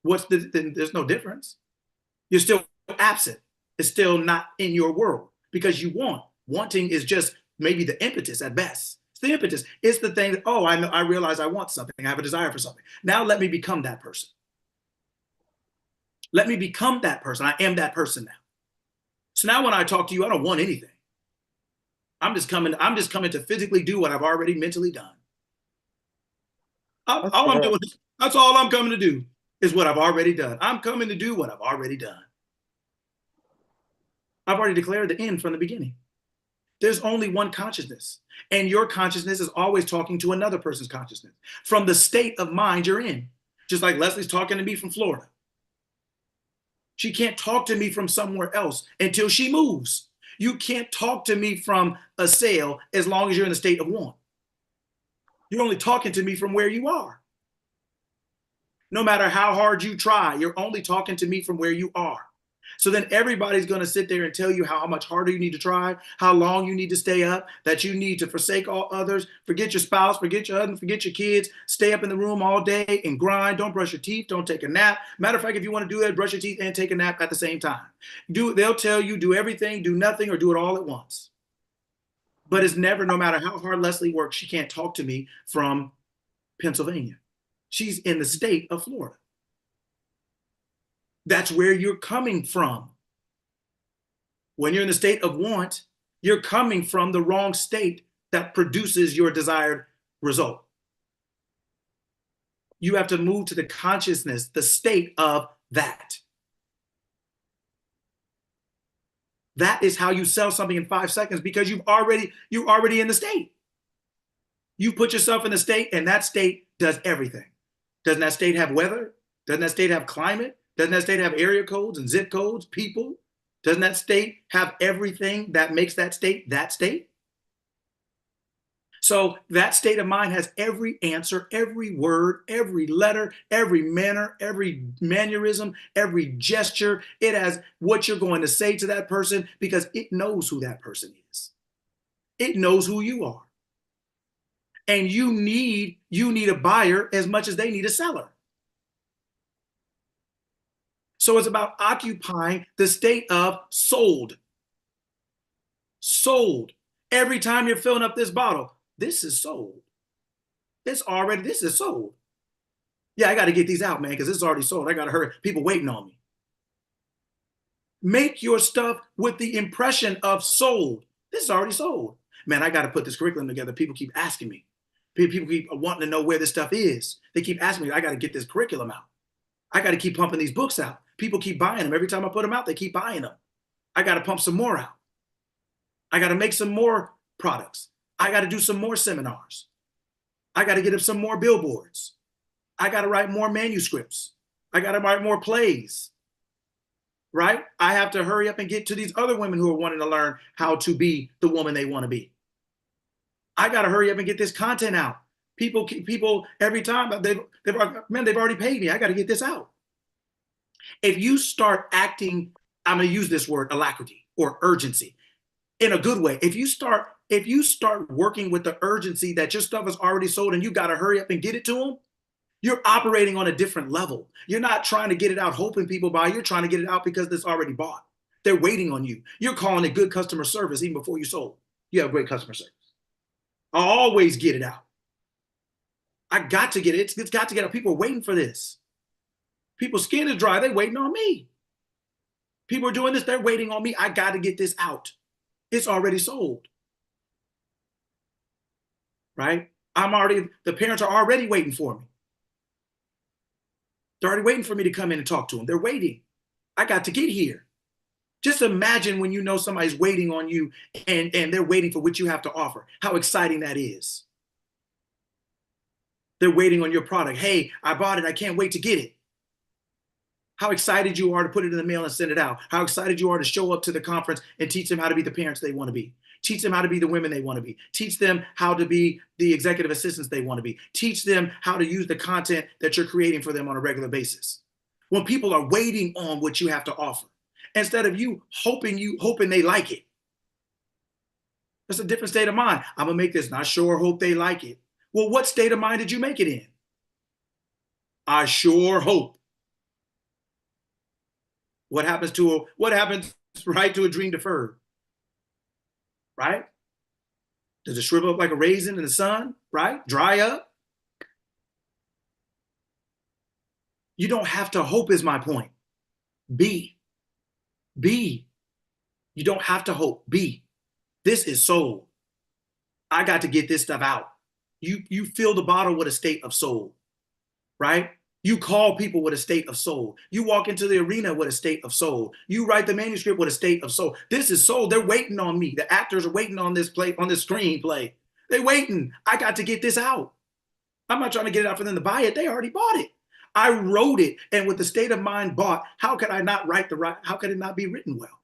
Then there's no difference. You're still absent. It's still not in your world because you want. Wanting is just maybe the impetus at best. It's the impetus. It's the thing that, oh, I realize I want something. I have a desire for something. Now let me become that person. Let me become that person. I am that person now. So now when I talk to you, I don't want anything. I'm just coming to physically do what I've already mentally done. That's all I'm coming to do is what I've already done. I'm coming to do what I've already done. I've already declared the end from the beginning. There's only one consciousness, and your consciousness is always talking to another person's consciousness from the state of mind you're in. Just like Leslie's talking to me from Florida. She can't talk to me from somewhere else until she moves. You can't talk to me from a sale as long as you're in a state of want. You're only talking to me from where you are. No matter how hard you try, you're only talking to me from where you are. So then everybody's going to sit there and tell you how much harder you need to try, how long you need to stay up, that you need to forsake all others, forget your spouse, forget your husband, forget your kids, stay up in the room all day and grind, don't brush your teeth, don't take a nap. Matter of fact, if you want to do that, brush your teeth and take a nap at the same time. They'll tell you do everything, do nothing, or do it all at once. But it's never, no matter how hard Leslie works, she can't talk to me from Pennsylvania. She's in the state of Florida. That's where you're coming from. When you're in the state of want, you're coming from the wrong state that produces your desired result. You have to move to the consciousness, the state of that. That is how you sell something in 5 seconds, because you're already in the state. You put yourself in the state, and that state does everything. Doesn't that state have weather? Doesn't that state have climate? Doesn't that state have area codes and zip codes, people? Doesn't that state have everything that makes that state that state? So that state of mind has every answer, every word, every letter, every manner, every mannerism, every gesture. It has what you're going to say to that person, because it knows who that person is. It knows who you are. And you need a buyer as much as they need a seller. So it's about occupying the state of sold. Sold. Every time you're filling up this bottle, this is sold. This is sold. Yeah, I got to get these out, man, because this is already sold. I got to hurry. People waiting on me. Make your stuff with the impression of sold. This is already sold. Man, I got to put this curriculum together. People keep asking me. People keep wanting to know where this stuff is. They keep asking me, I got to get this curriculum out. I got to keep pumping these books out. People keep buying them. Every time I put them out, they keep buying them. I got to pump some more out. I got to make some more products. I got to do some more seminars. I got to get up some more billboards. I got to write more manuscripts. I got to write more plays, right? I have to hurry up and get to these other women who are wanting to learn how to be the woman they want to be. I got to hurry up and get this content out. People every time they've already paid me. I got to get this out. If you start acting, I'm going to use this word, alacrity or urgency, in a good way. If you start working with the urgency that your stuff is already sold and you got to hurry up and get it to them, you're operating on a different level. You're not trying to get it out hoping people buy. You're trying to get it out because it's already bought. They're waiting on you. You're calling it good customer service even before you sold. You have great customer service. I always get it out. I got to get it. It's got to get out. People are waiting for this. People's skin is dry. They're waiting on me. People are doing this. They're waiting on me. I got to get this out. It's already sold. Right? The parents are already waiting for me. They're already waiting for me to come in and talk to them. They're waiting. I got to get here. Just imagine when you know somebody's waiting on you and they're waiting for what you have to offer. How exciting that is. They're waiting on your product. Hey, I bought it. I can't wait to get it. How excited you are to put it in the mail and send it out. How excited you are to show up to the conference and teach them how to be the parents they want to be. Teach them how to be the women they want to be. Teach them how to be the executive assistants they want to be. Teach them how to use the content that you're creating for them on a regular basis. When people are waiting on what you have to offer, instead of you hoping they like it. That's a different state of mind. I'm going to make this, not sure, hope they like it. Well, what state of mind did you make it in? I sure hope. What happens right to a dream deferred? Right? Does it shrivel up like a raisin in the sun? Right? Dry up? You don't have to hope is my point. Be. You don't have to hope. Be. This is soul. I got to get this stuff out. You fill the bottle with a state of soul, right? You call people with a state of soul. You walk into the arena with a state of soul. You write the manuscript with a state of soul. This is soul. They're waiting on me. The actors are waiting on this screenplay. They're waiting. I got to get this out. I'm not trying to get it out for them to buy it. They already bought it. I wrote it, and with the state of mind bought, how could I not how could it not be written well?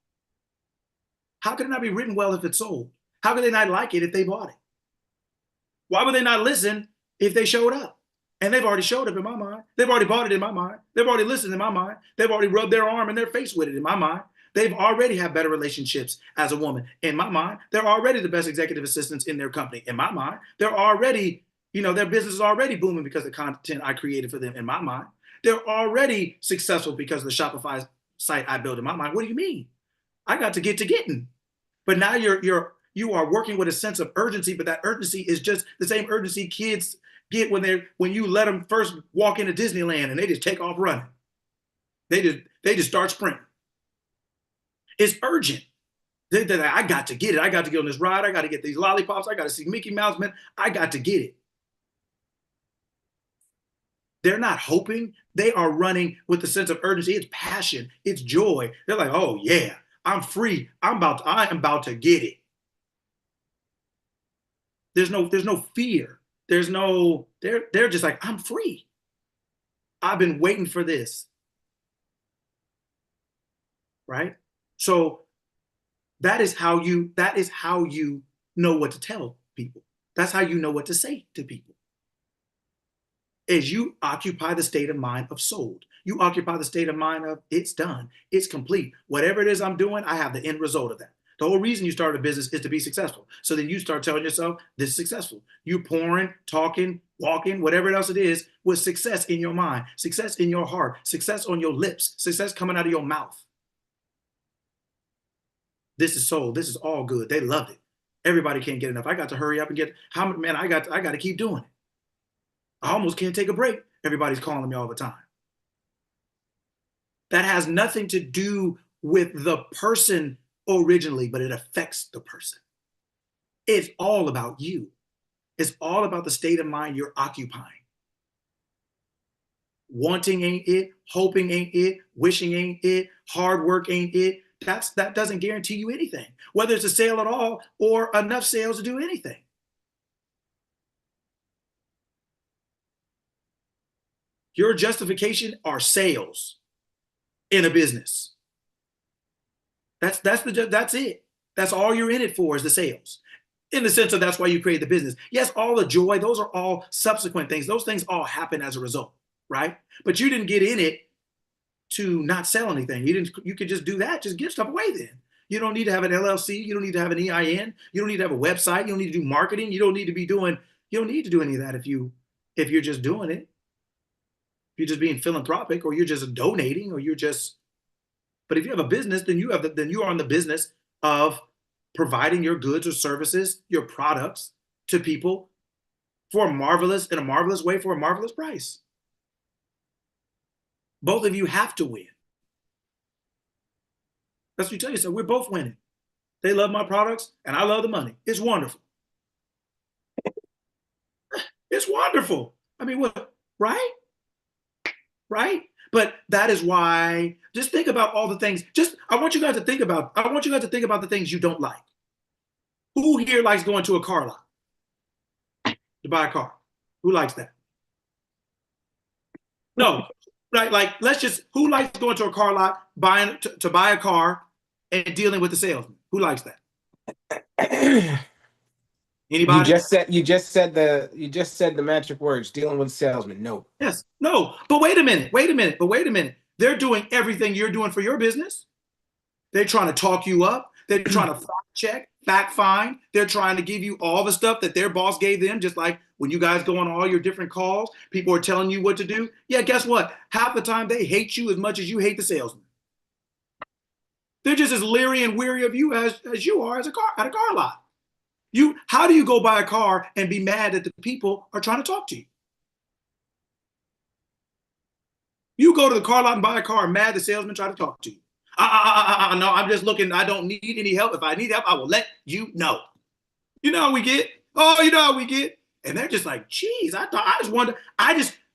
How could it not be written well if it's sold? How could they not like it if they bought it? Why would they not listen if they showed up? And they've already showed up in my mind. They've already bought it in my mind. They've already listened in my mind. They've already rubbed their arm and their face with it in my mind. They've already have better relationships as a woman in my mind. They're already the best executive assistants in their company in my mind. They're already, their business is already booming because of the content I created for them in my mind. They're already successful because of the Shopify site I built in my mind. What do you mean? I got to get to getting. But now you are working with a sense of urgency, but that urgency is just the same urgency kids get when you let them first walk into Disneyland and they just take off running. They just start sprinting. It's urgent. I got to get it. I got to get on this ride. I got to get these lollipops. I got to see Mickey Mouse, man. I got to get it. They're not hoping. They are running with a sense of urgency. It's passion. It's joy. They're like, oh yeah, I'm free. I am about to get it. There's no fear. They're just like, I'm free. I've been waiting for this. Right? So that is how you know what to tell people. That's how you know what to say to people. Is you occupy the state of mind of sold. You occupy the state of mind of it's done, it's complete. Whatever it is I'm doing, I have the end result of that. The whole reason you start a business is to be successful. So then you start telling yourself, this is successful. You pouring, talking, walking, whatever else it is, with success in your mind, success in your heart, success on your lips, success coming out of your mouth. This is sold. This is all good. They loved it. Everybody can't get enough. I got to hurry up and get, man, I got to keep doing it. I almost can't take a break. Everybody's calling me all the time. That has nothing to do with the person originally, but it affects the person. It's all about you. It's all about the state of mind you're occupying. Wanting ain't it. Hoping ain't it. Wishing ain't it. Hard work ain't it. That doesn't guarantee you anything, whether it's a sale at all or enough sales to do anything. Your justification are sales in a business. That's it. That's all you're in it for is the sales. In the sense of that's why you create the business. Yes, all the joy, those are all subsequent things. Those things all happen as a result, right? But you didn't get in it to not sell anything. You could just do that. Just give stuff away then. You don't need to have an LLC. You don't need to have an EIN. You don't need to have a website. You don't need to do marketing. You don't need to do any of that if you're just doing it. If you're just being philanthropic, or you're just donating, or but if you have a business, then you are in the business of providing your goods or services, your products to people in a marvelous way for a marvelous price. Both of you have to win. That's what you tell yourself. We're both winning. They love my products and I love the money. It's wonderful. It's wonderful. I mean, what, right? Right? But that is why, just think about all the things. I want you guys to think about the things you don't like. Who here likes going to a car lot to buy a car? Who likes that? No, right? Like, who likes going to a car lot, to buy a car and dealing with the salesman? Who likes that? Anybody? You just said the magic words, dealing with salesmen. No. Yes. No. But wait a minute. They're doing everything you're doing for your business. They're trying to talk you up. They're trying to fact check, fact find. They're trying to give you all the stuff that their boss gave them, just like when you guys go on all your different calls, people are telling you what to do. Yeah, guess what? Half the time they hate you as much as you hate the salesman. They're just as leery and weary of you as you are at a car lot. How do you go buy a car and be mad that the people are trying to talk to you? You go to the car lot and buy a car, mad the salesman try to talk to you. No, I'm just looking. I don't need any help. If I need help, I will let you know. You know how we get? Oh, you know how we get? And they're just like, geez, they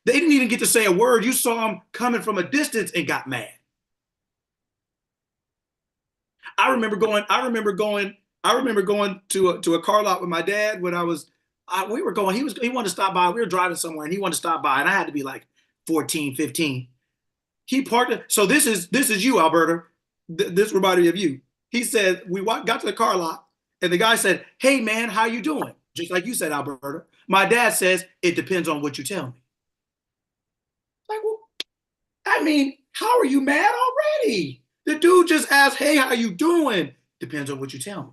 didn't even get to say a word. You saw them coming from a distance and got mad. I remember going to a car lot with my dad when he wanted to stop by. We were driving somewhere and he wanted to stop by, and I had to be like 14, 15. He parked it. So this is you, Alberta. This reminded me of you. He said, got to the car lot and the guy said, hey man, how you doing? Just like you said, Alberta. My dad says, it depends on what you tell me. Like, well, I mean, how are you mad already? The dude just asked, hey, how you doing? Depends on what you tell me.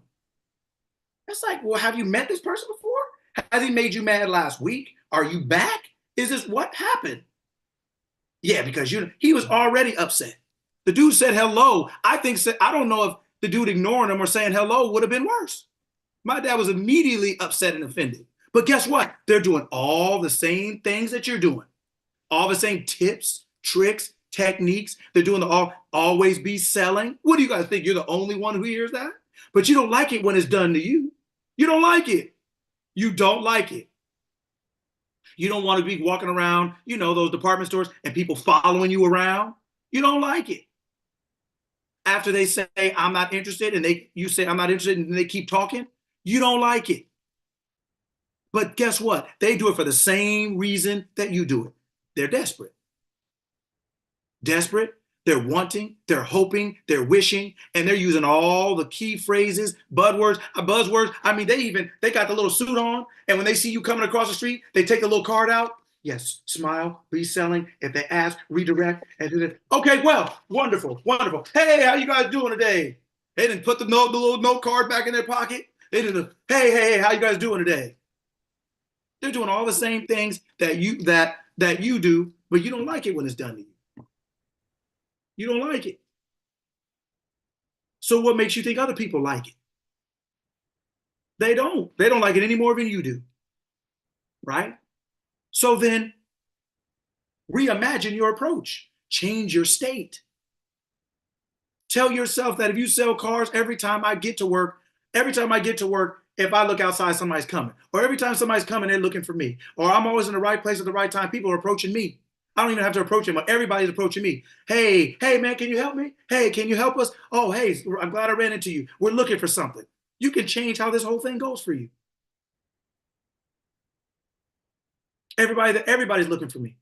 It's like, well, have you met this person before? Has he made you mad last week? Are you back? Is this what happened? Yeah, because he was already upset. The dude said hello. I don't know if the dude ignoring him or saying hello would have been worse. My dad was immediately upset and offended. But guess what? They're doing all the same things that you're doing. All the same tips, tricks, techniques. They're doing always be selling. What do you guys think? You're the only one who hears that? But you don't like it when it's done to you. You don't like it. You don't like it. You don't want to be walking around, you know, those department stores and people following you around. You don't like it. After they say, I'm not interested, and you say, I'm not interested, and they keep talking, you don't like it. But guess what? They do it for the same reason that you do it. They're desperate. Desperate. They're wanting, they're hoping, they're wishing, and they're using all the key phrases, buzzwords. I mean, they got the little suit on, and when they see you coming across the street, they take the little card out. Yes, smile, reselling. If they ask, redirect. And okay, well, wonderful, wonderful. Hey, how you guys doing today? They didn't put the little note card back in their pocket. They didn't. Hey, how you guys doing today? They're doing all the same things that you do, but you don't like it when it's done to you. You don't like it. So what makes you think other people like it? They don't. They don't like it any more than you do. Right? So then reimagine your approach. Change your state. Tell yourself that if you sell cars, every time I get to work, if I look outside, somebody's coming. Or every time somebody's coming, they're looking for me. Or I'm always in the right place at the right time. People are approaching me. I don't even have to approach him, but everybody's approaching me. Hey, man, can you help me? Hey, can you help us? Oh, hey, I'm glad I ran into you. We're looking for something. You can change how this whole thing goes for you. Everybody's looking for me.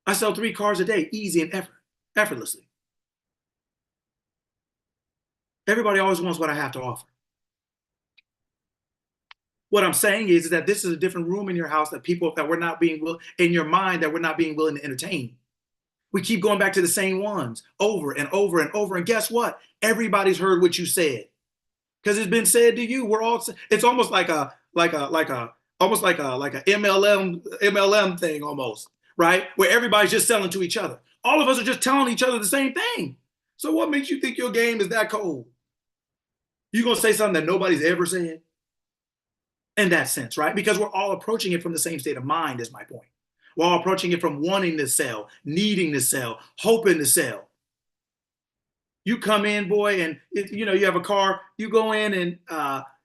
I sell 3 cars a day, easy and effortlessly. Everybody always wants what I have to offer. What I'm saying is that this is a different room in your house that we're not being in your mind that we're not being willing to entertain. We keep going back to the same ones over and over and over. And guess what? Everybody's heard what you said because it's been said to you. It's almost like a MLM thing almost, right? Where everybody's just selling to each other. All of us are just telling each other the same thing. So what makes you think your game is that cold? You gonna say something that nobody's ever said? In that sense, right? Because we're all approaching it from the same state of mind, is my point. We're all approaching it from wanting to sell, needing to sell, hoping to sell. You come in, boy, and you have a car. You go in and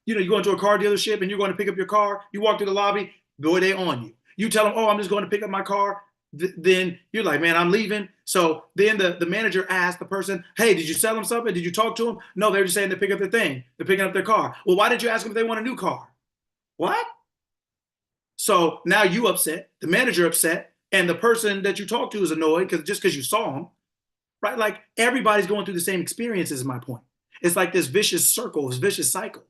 you go into a car dealership and you're going to pick up your car. You walk through the lobby, boy, they on you. You tell them, oh, I'm just going to pick up my car. Then you're like, man, I'm leaving. So then the manager asks the person, hey, did you sell them something? Did you talk to them? No, they're just saying to pick up their thing. They're picking up their car. Well, why did you ask them if they want a new car? What? So now you upset, the manager upset, and the person that you talk to is annoyed because you saw him, right? Like everybody's going through the same experiences is my point. It's like this vicious circle, this vicious cycle.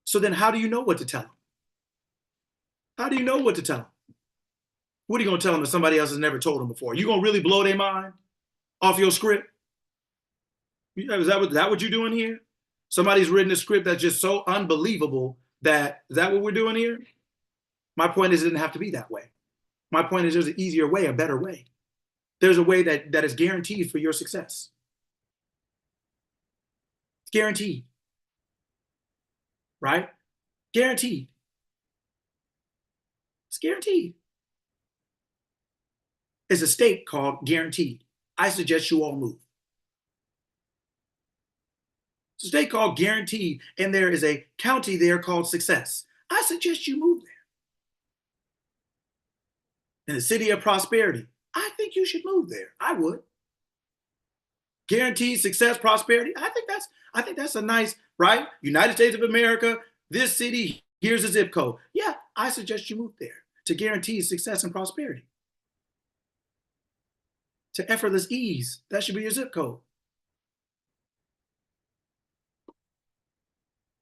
So then how do you know what to tell them? How do you know what to tell them? What are you going to tell them if somebody else has never told them before? You going to really blow their mind off your script? Is that what you're doing here? Somebody's written a script that's just so unbelievable is that what we're doing here? My point is it didn't have to be that way. My point is there's an easier way, a better way. There's a way that is guaranteed for your success. It's guaranteed. Right? Guaranteed. It's guaranteed. It's a state called guaranteed. I suggest you all move. It's a state called guaranteed, and there is a county there called success. I suggest you move there. In the city of prosperity, I think you should move there. I would. Guaranteed success, prosperity. I think that's a nice, right? United States of America, this city, here's a zip code. Yeah, I suggest you move there to guarantee success and prosperity. To effortless ease, that should be your zip code.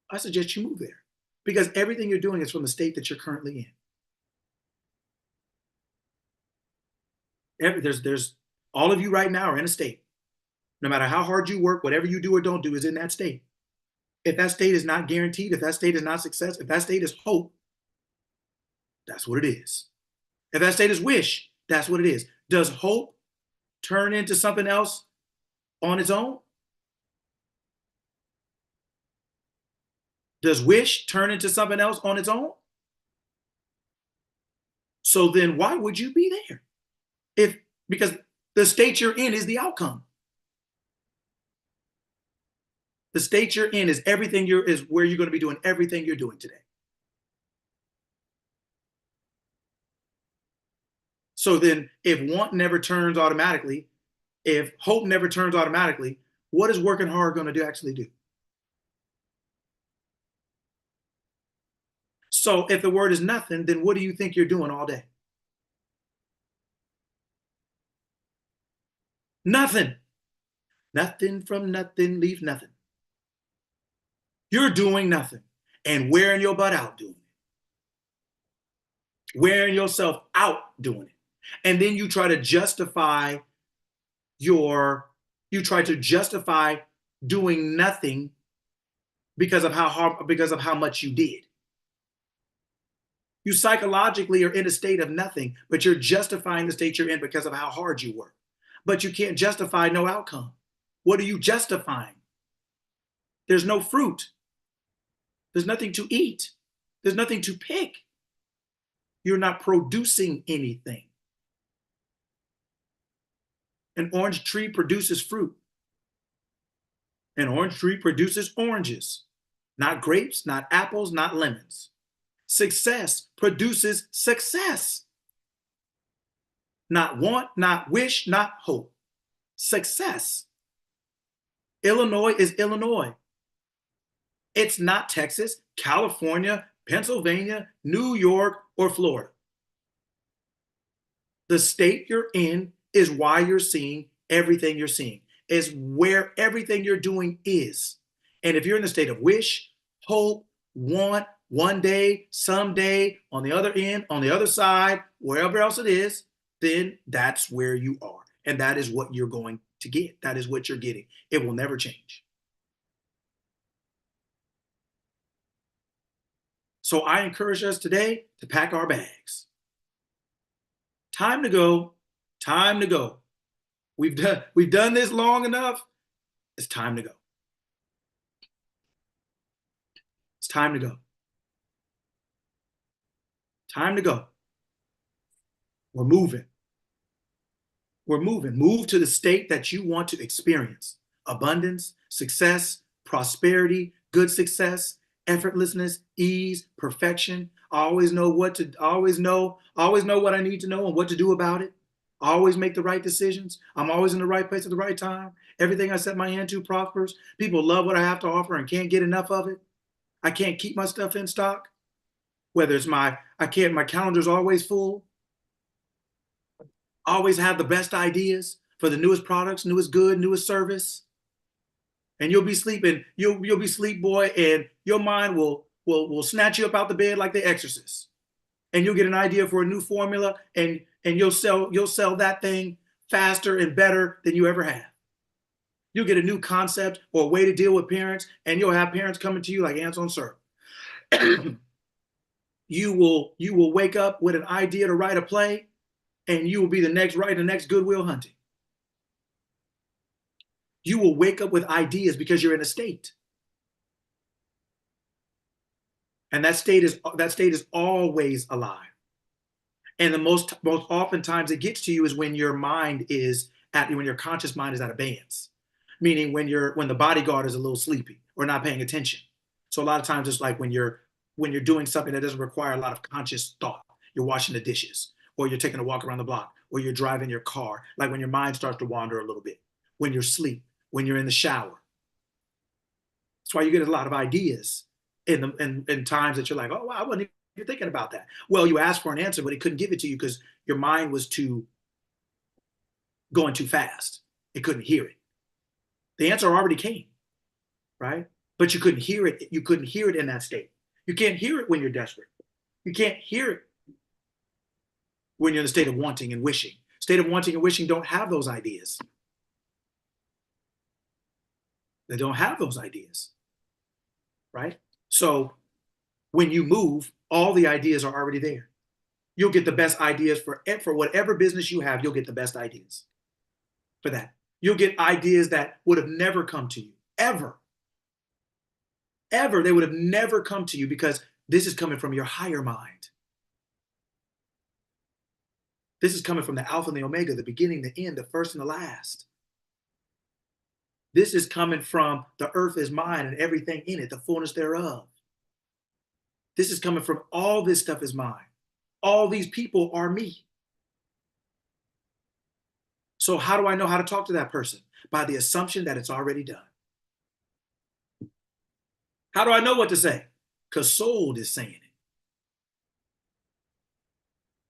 I suggest you move there because everything you're doing is from the state that you're currently in. There's all of you right now are in a state. No matter how hard you work, whatever you do or don't do is in that state. If that state is not guaranteed, if that state is not success, if that state is hope, that's what it is. If that state is wish, that's what it is. Does hope turn into something else on its own? Does wish turn into something else on its own? So then why would you be there? Because the state you're in is the outcome. The state you're in is is where you're going to be doing everything you're doing today. So then if want never turns automatically, if hope never turns automatically, what is working hard going to actually do? So if the word is nothing, then what do you think you're doing all day? Nothing. Nothing from nothing, leave nothing. You're doing nothing and wearing your butt out doing it. Wearing yourself out doing it. And then you try to justify doing nothing because of how much you did. You psychologically are in a state of nothing, but you're justifying the state you're in because of how hard you work. But you can't justify no outcome. What are you justifying? There's no fruit. There's nothing to eat. There's nothing to pick. You're not producing anything. An orange tree produces fruit. An orange tree produces oranges, not grapes, not apples, not lemons. Success produces success. Not want, not wish, not hope. Success. Illinois is Illinois. It's not Texas, California, Pennsylvania, New York, or Florida. The state you're in is why you're seeing everything you're seeing, is where everything you're doing is. And if you're in the state of wish, hope, want, one day, someday, on the other end, on the other side, wherever else it is, then that's where you are. And that is what you're going to get. That is what you're getting. It will never change. So I encourage us today to pack our bags. Time to go. Time to go. We've done this long enough. It's time to go. It's time to go. Time to go. We're moving. We're moving. Move to the state that you want to experience. Abundance, success, prosperity, good success, effortlessness, ease, perfection. I always know what I need to know and what to do about it. I always make the right decisions. I'm always in the right place at the right time. Everything I set my hand to prospers. People love what I have to offer and can't get enough of it. I can't keep my stuff in stock. Whether it's my calendar's always full. I always have the best ideas for the newest products, newest good, newest service. And you'll be sleeping, you'll be sleep boy, and your mind will snatch you up out the bed like the Exorcist. And you'll get an idea for a new formula, and you'll sell that thing faster and better than you ever have. You'll get a new concept or a way to deal with parents, and you'll have parents coming to you like ants on syrup. You will wake up with an idea to write a play, and you will be the next Goodwill Hunting. You will wake up with ideas because you're in a state. And that state is always alive. And the most oftentimes it gets to you is when your conscious mind is at abeyance. Meaning when the bodyguard is a little sleepy or not paying attention. So a lot of times it's like when you're doing something that doesn't require a lot of conscious thought. You're washing the dishes, or you're taking a walk around the block, or you're driving your car, like when your mind starts to wander a little bit, when you're asleep, when you're in the shower. That's why you get a lot of ideas in times that you're like, oh, wow, I wasn't even thinking about that. Well, you asked for an answer, but it couldn't give it to you because your mind was going too fast. It couldn't hear it. The answer already came, right? But you couldn't hear it. You couldn't hear it in that state. You can't hear it when you're desperate. You can't hear it when you're in the state of wanting and wishing. State of wanting and wishing don't have those ideas. They don't have those ideas, right? So when you move, all the ideas are already there. You'll get the best ideas for whatever business you have. You'll get the best ideas for that. You'll get ideas that would have never come to you, ever. Ever. They would have never come to you because this is coming from your higher mind. This is coming from the Alpha and the Omega, the beginning, the end, the first and the last. This is coming from the earth is mine and everything in it, the fullness thereof. This is coming from all this stuff is mine. All these people are me. So how do I know how to talk to that person? By the assumption that it's already done. How do I know what to say? Because soul is saying it.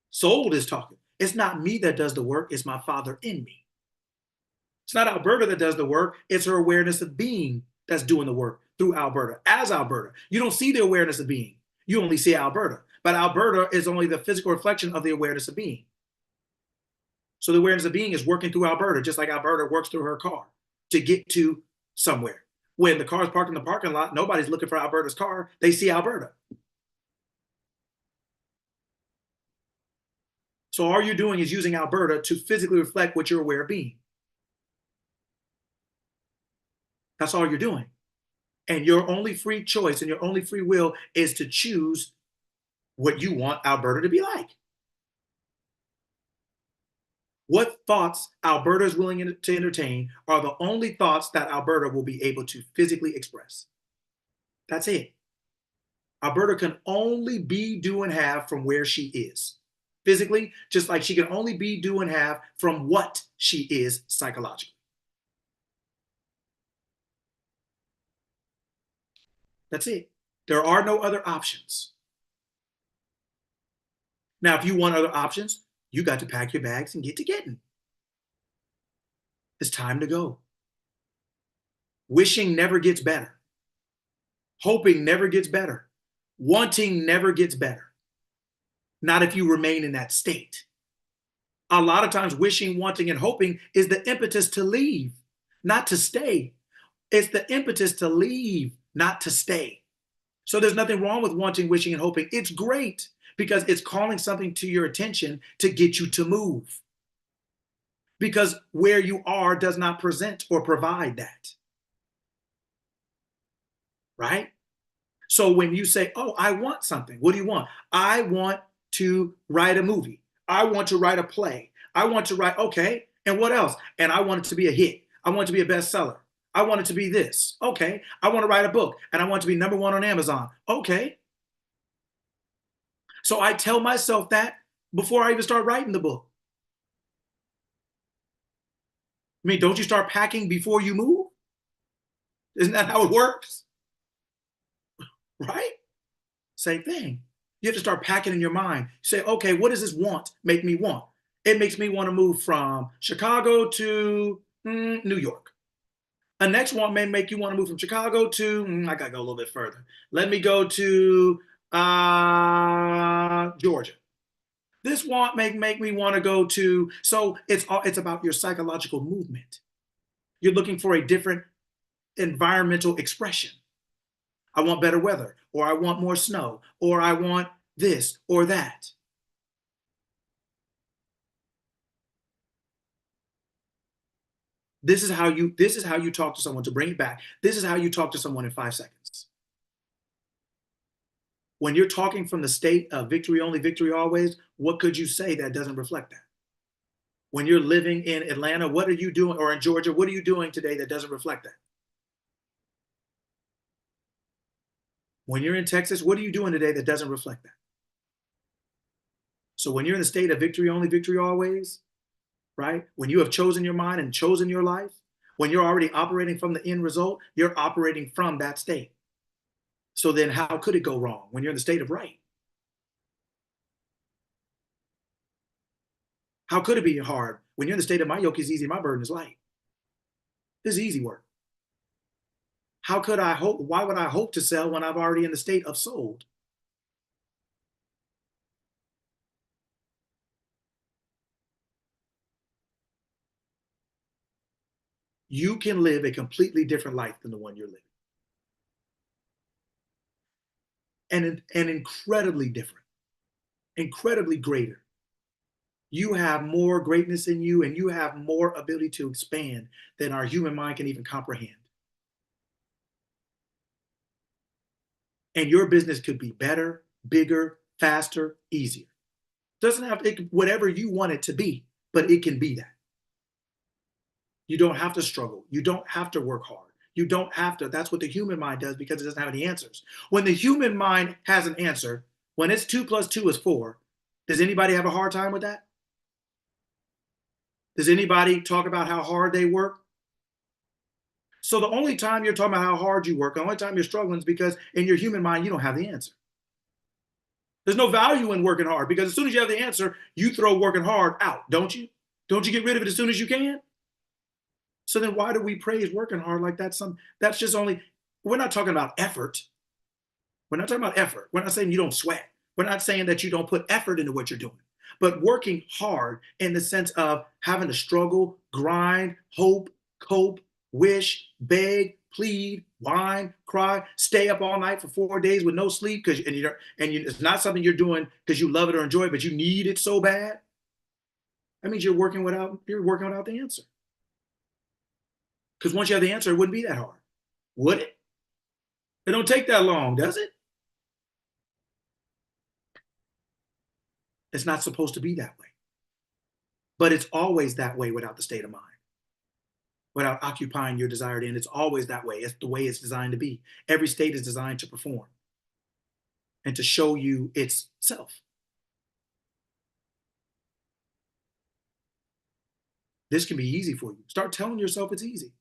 Soul is talking. It's not me that does the work, it's my Father in me. It's not Alberta that does the work, it's her awareness of being that's doing the work through Alberta, as Alberta. You don't see the awareness of being, you only see Alberta. But Alberta is only the physical reflection of the awareness of being. So the awareness of being is working through Alberta, just like Alberta works through her car to get to somewhere. When the car's parked in the parking lot, nobody's looking for Alberta's car, they see Alberta. So all you're doing is using Alberta to physically reflect what you're aware of being. That's all you're doing. And your only free choice and your only free will is to choose what you want Alberta to be like. What thoughts Alberta is willing to entertain are the only thoughts that Alberta will be able to physically express. That's it. Alberta can only be, do, and have from where she is. Physically, just like she can only be, do, and have from what she is psychologically. That's it. There are no other options. Now, if you want other options, you got to pack your bags and get to getting. It's time to go. Wishing never gets better. Hoping never gets better. Wanting never gets better. Not if you remain in that state. A lot of times wishing, wanting, and hoping is the impetus to leave, not to stay. It's the impetus to leave, not to stay. So there's nothing wrong with wanting, wishing, and hoping. It's great because it's calling something to your attention to get you to move. Because where you are does not present or provide that. Right? So when you say, oh, I want something, what do you want? I want to write a movie. I want to write a play. I want to write, okay, and what else? And I want it to be a hit. I want it to be a bestseller. I want it to be this. Okay. I want to write a book and I want it to be #1 on Amazon. Okay. So I tell myself that before I even start writing the book. I mean, don't you start packing before you move? Isn't that how it works? Right? Same thing. You have to start packing in your mind. Say, okay, what does this want make me want? It makes me want to move from Chicago to New York. A next one may make you want to move from Chicago to, I gotta go a little bit further. Let me go to Georgia. This want make me want to go to, so it's about your psychological movement. You're looking for a different environmental expression. I want better weather, or I want more snow, or I want this or that. This is how you talk to someone, to bring it back. This is how you talk to someone in 5 seconds. When you're talking from the state of victory only, victory always, what could you say that doesn't reflect that? When you're living in Atlanta, what are you doing? Or in Georgia, what are you doing today that doesn't reflect that? When you're in Texas, what are you doing today that doesn't reflect that? So when you're in the state of victory only, victory always, right? When you have chosen your mind and chosen your life, when you're already operating from the end result, you're operating from that state. So then how could it go wrong when you're in the state of right? How could it be hard when you're in the state of my yoke is easy, my burden is light? This is easy work. How could I hope? Why would I hope to sell when I'm already in the state of sold? You can live a completely different life than the one you're living. And incredibly different, incredibly greater. You have more greatness in you and you have more ability to expand than our human mind can even comprehend. And your business could be better, bigger, faster, easier. Doesn't have to, whatever you want it to be, but it can be that. You don't have to struggle. You don't have to work hard. You don't have to. That's what the human mind does because it doesn't have any answers. When the human mind has an answer, when it's 2 + 2 is 4, does anybody have a hard time with that? Does anybody talk about how hard they work? So the only time you're talking about how hard you work, the only time you're struggling is because in your human mind, you don't have the answer. There's no value in working hard because as soon as you have the answer, you throw working hard out, don't you? Don't you get rid of it as soon as you can? So then why do we praise working hard like that's just only, we're not talking about effort. We're not talking about effort. We're not saying you don't sweat. We're not saying that you don't put effort into what you're doing, but working hard in the sense of having to struggle, grind, hope, cope, wish, beg, plead, whine, cry, stay up all night for 4 days with no sleep it's not something you're doing because you love it or enjoy it, but you need it so bad. That means you're working without the answer. Because once you have the answer, it wouldn't be that hard, would it? It don't take that long, does it? It's not supposed to be that way. But it's always that way without the state of mind. Without occupying your desired end, it's always that way. It's the way it's designed to be. Every state is designed to perform and to show you itself. This can be easy for you. Start telling yourself it's easy.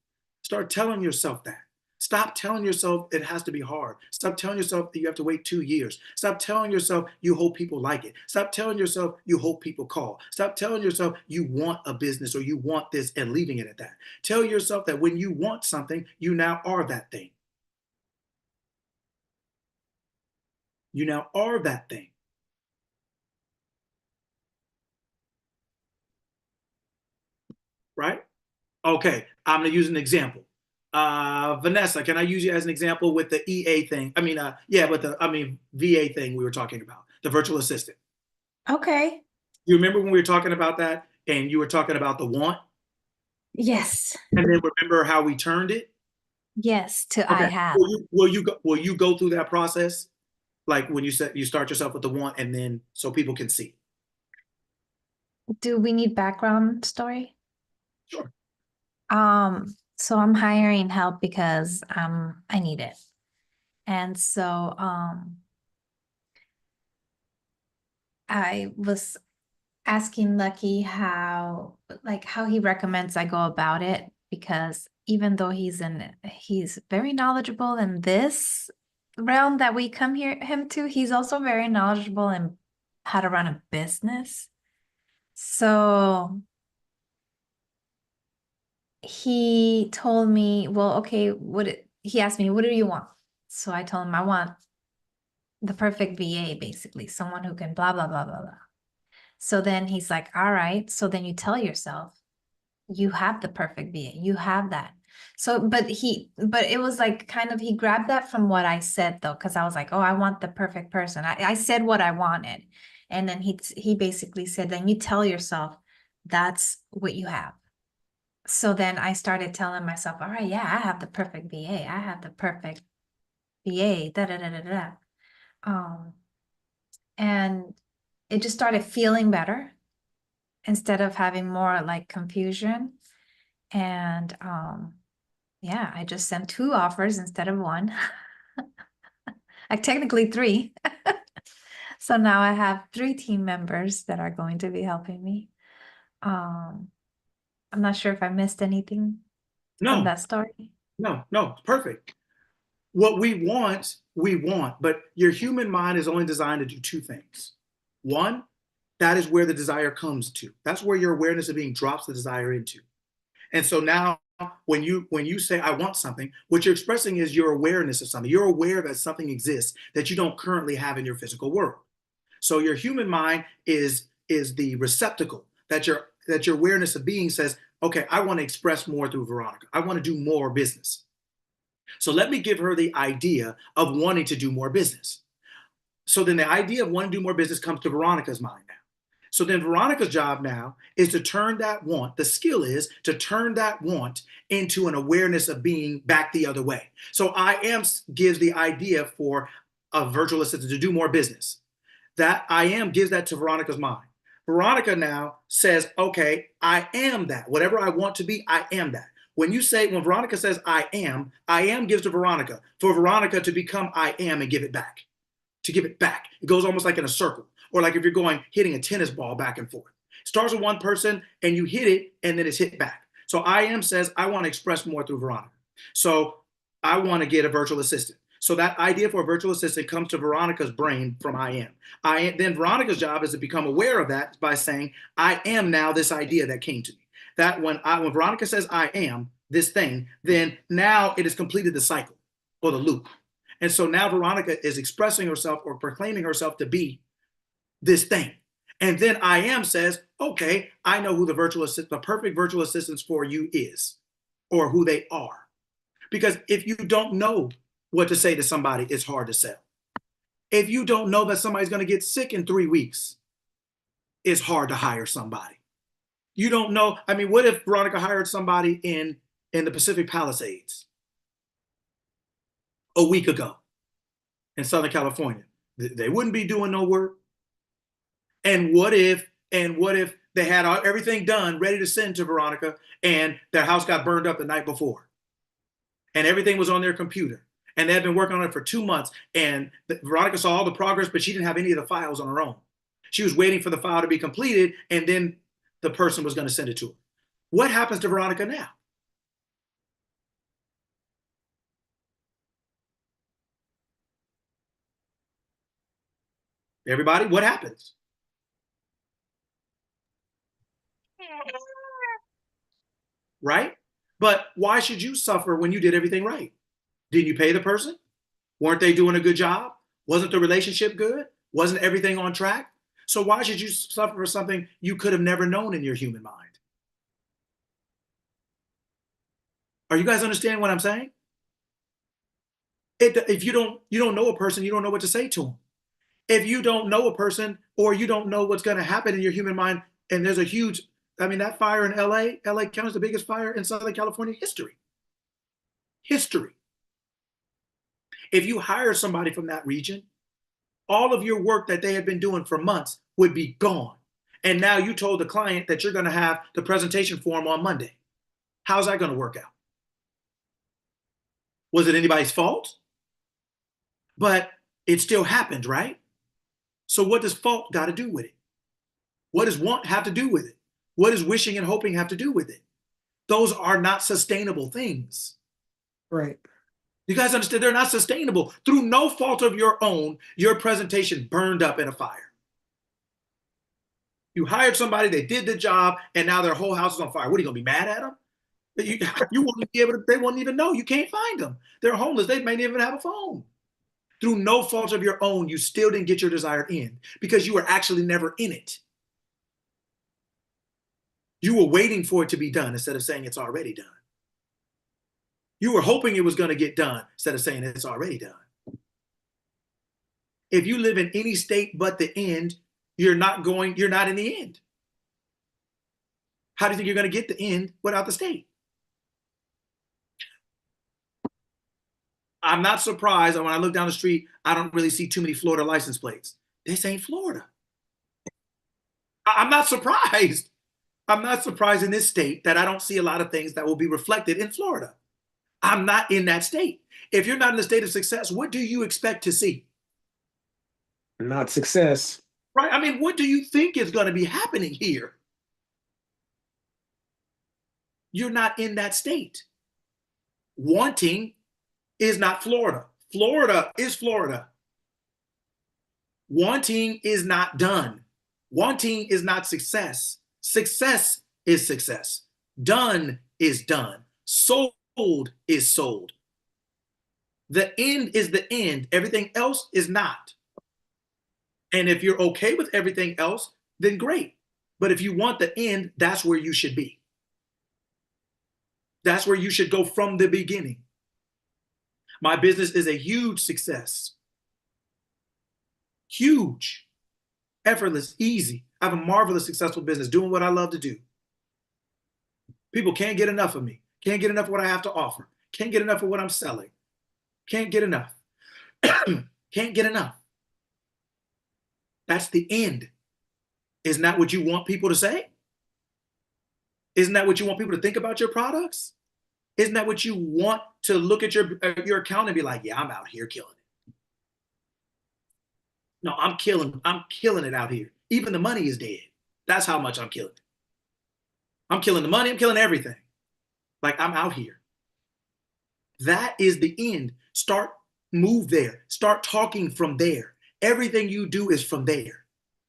Start telling yourself that. Stop telling yourself it has to be hard. Stop telling yourself that you have to wait 2 years. Stop telling yourself you hope people like it. Stop telling yourself you hope people call. Stop telling yourself you want a business or you want this and leaving it at that. Tell yourself that when you want something, you now are that thing. You now are that thing. Right? Okay, I'm going to use an example. Vanessa, can I use you as an example with the EA thing? VA thing we were talking about, the virtual assistant. Okay. You remember when we were talking about that and you were talking about the want? Yes. And then remember how we turned it? Yes, to Okay. I have. Will you go through that process? Like when you start yourself with the want and then so people can see. Do we need background story? Sure. So I'm hiring help because I need it. And so I was asking Lucky how he recommends I go about it, because even though he's very knowledgeable in this realm that we come him to, he's also very knowledgeable in how to run a business. So he told me, well, okay, he asked me, what do you want? So I told him I want the perfect VA, basically, someone who can blah, blah, blah, blah, blah. So then he's like, all right. So then you tell yourself, you have the perfect VA, you have that. So, but it was like kind of, he grabbed that from what I said though, because I was like, oh, I want the perfect person. I said what I wanted. And then he basically said, then you tell yourself that's what you have. So then I started telling myself, all right, yeah, I have the perfect VA. I have the perfect VA, da da da da da. And it just started feeling better instead of having more like confusion. And yeah, I just sent 2 offers instead of 1. Like technically 3. So now I have 3 team members that are going to be helping me. I'm not sure if I missed anything from that story. No, perfect. What we want, but your human mind is only designed to do 2 things. One, that is where the desire comes to. That's where your awareness of being drops the desire into. And so now when you say, I want something, what you're expressing is your awareness of something. You're aware that something exists that you don't currently have in your physical world. So your human mind is the receptacle that your awareness of being says, okay, I want to express more through Veronica. I want to do more business. So let me give her the idea of wanting to do more business. So then the idea of wanting to do more business comes to Veronica's mind now. So then Veronica's job now is to turn that want, the skill is to turn that want into an awareness of being back the other way. So I am gives the idea for a virtual assistant to do more business. That I am gives that to Veronica's mind. Veronica now says, okay, I am that. Whatever I want to be, I am that. When Veronica says I am gives to Veronica for Veronica to become I am and give it back. To give it back. It goes almost like in a circle, or like if you're hitting a tennis ball back and forth. Starts with one person and you hit it and then it's hit back. So I am says, I want to express more through Veronica. So I want to get a virtual assistant. So that idea for a virtual assistant comes to Veronica's brain from I am. Then Veronica's job is to become aware of that by saying, I am now this idea that came to me. That when Veronica says I am this thing, then now it has completed the cycle or the loop. And so now Veronica is expressing herself or proclaiming herself to be this thing. And then I am says, okay, I know who the perfect virtual assistants for you is, or who they are. Because if you don't know what to say to somebody, it's hard to sell. If you don't know that somebody's going to get sick in 3 weeks, it's hard to hire somebody. You don't know. I mean, what if Veronica hired somebody in the Pacific Palisades a week ago in Southern California? They wouldn't be doing no work. And what if they had everything done, ready to send to Veronica, and their house got burned up the night before, and everything was on their computer, and they had been working on it for 2 months, and Veronica saw all the progress, but she didn't have any of the files on her own. She was waiting for the file to be completed, and then the person was going to send it to her. What happens to Veronica now? Everybody, what happens? Right? But why should you suffer when you did everything right? Didn't you pay the person? Weren't they doing a good job? Wasn't the relationship good? Wasn't everything on track? So why should you suffer for something you could have never known in your human mind? Are you guys understanding what I'm saying? If you don't know a person, you don't know what to say to them. If you don't know a person, or you don't know what's going to happen in your human mind, and there's a huge, I mean, that fire in LA counts the biggest fire in Southern California history. If you hire somebody from that region, all of your work that they had been doing for months would be gone. And now you told the client that you're going to have the presentation for them on Monday. How's that going to work out? Was it anybody's fault? But it still happened, right? So what does fault got to do with it? What does want have to do with it? What does wishing and hoping have to do with it? Those are not sustainable things. Right. You guys understand? They're not sustainable. Through no fault of your own, your presentation burned up in a fire. You hired somebody, they did the job, and now their whole house is on fire. What are you going to be mad at them? You won't be able to, they won't even know. You can't find them. They're homeless. They may not even have a phone. Through no fault of your own, you still didn't get your desired end because you were actually never in it. You were waiting for it to be done instead of saying it's already done. You were hoping it was going to get done instead of saying it's already done. If you live in any state but the end, you're not in the end. How do you think you're going to get the end without the state? I'm not surprised when I look down the street, I don't really see too many Florida license plates. This ain't Florida. I'm not surprised. I'm not surprised in this state that I don't see a lot of things that will be reflected in Florida. I'm not in that state. If you're not in the state of success, what do you expect to see? Not success. Right? I mean, what do you think is going to be happening here? You're not in that state. Wanting is not Florida. Florida is Florida. Wanting is not done. Wanting is not success. Success is success. Done is done. Sold is sold. The end is the end. Everything else is not. And if you're okay with everything else, then great. But if you want the end, that's where you should be. That's where you should go from the beginning. My business is a huge success. Huge, effortless, easy. I have a marvelous, successful business doing what I love to do. People can't get enough of me. Can't get enough of what I have to offer. Can't get enough of what I'm selling. Can't get enough. Can't get enough. That's the end. Isn't that what you want people to say? Isn't that what you want people to think about your products? Isn't that what you want to look at your account and be like, yeah, I'm out here killing it. No, I'm killing it out here. Even the money is dead. That's how much I'm killing it. I'm killing the money. I'm killing everything. Like, I'm out here. That is the end. Move there. Start talking from there. Everything you do is from there.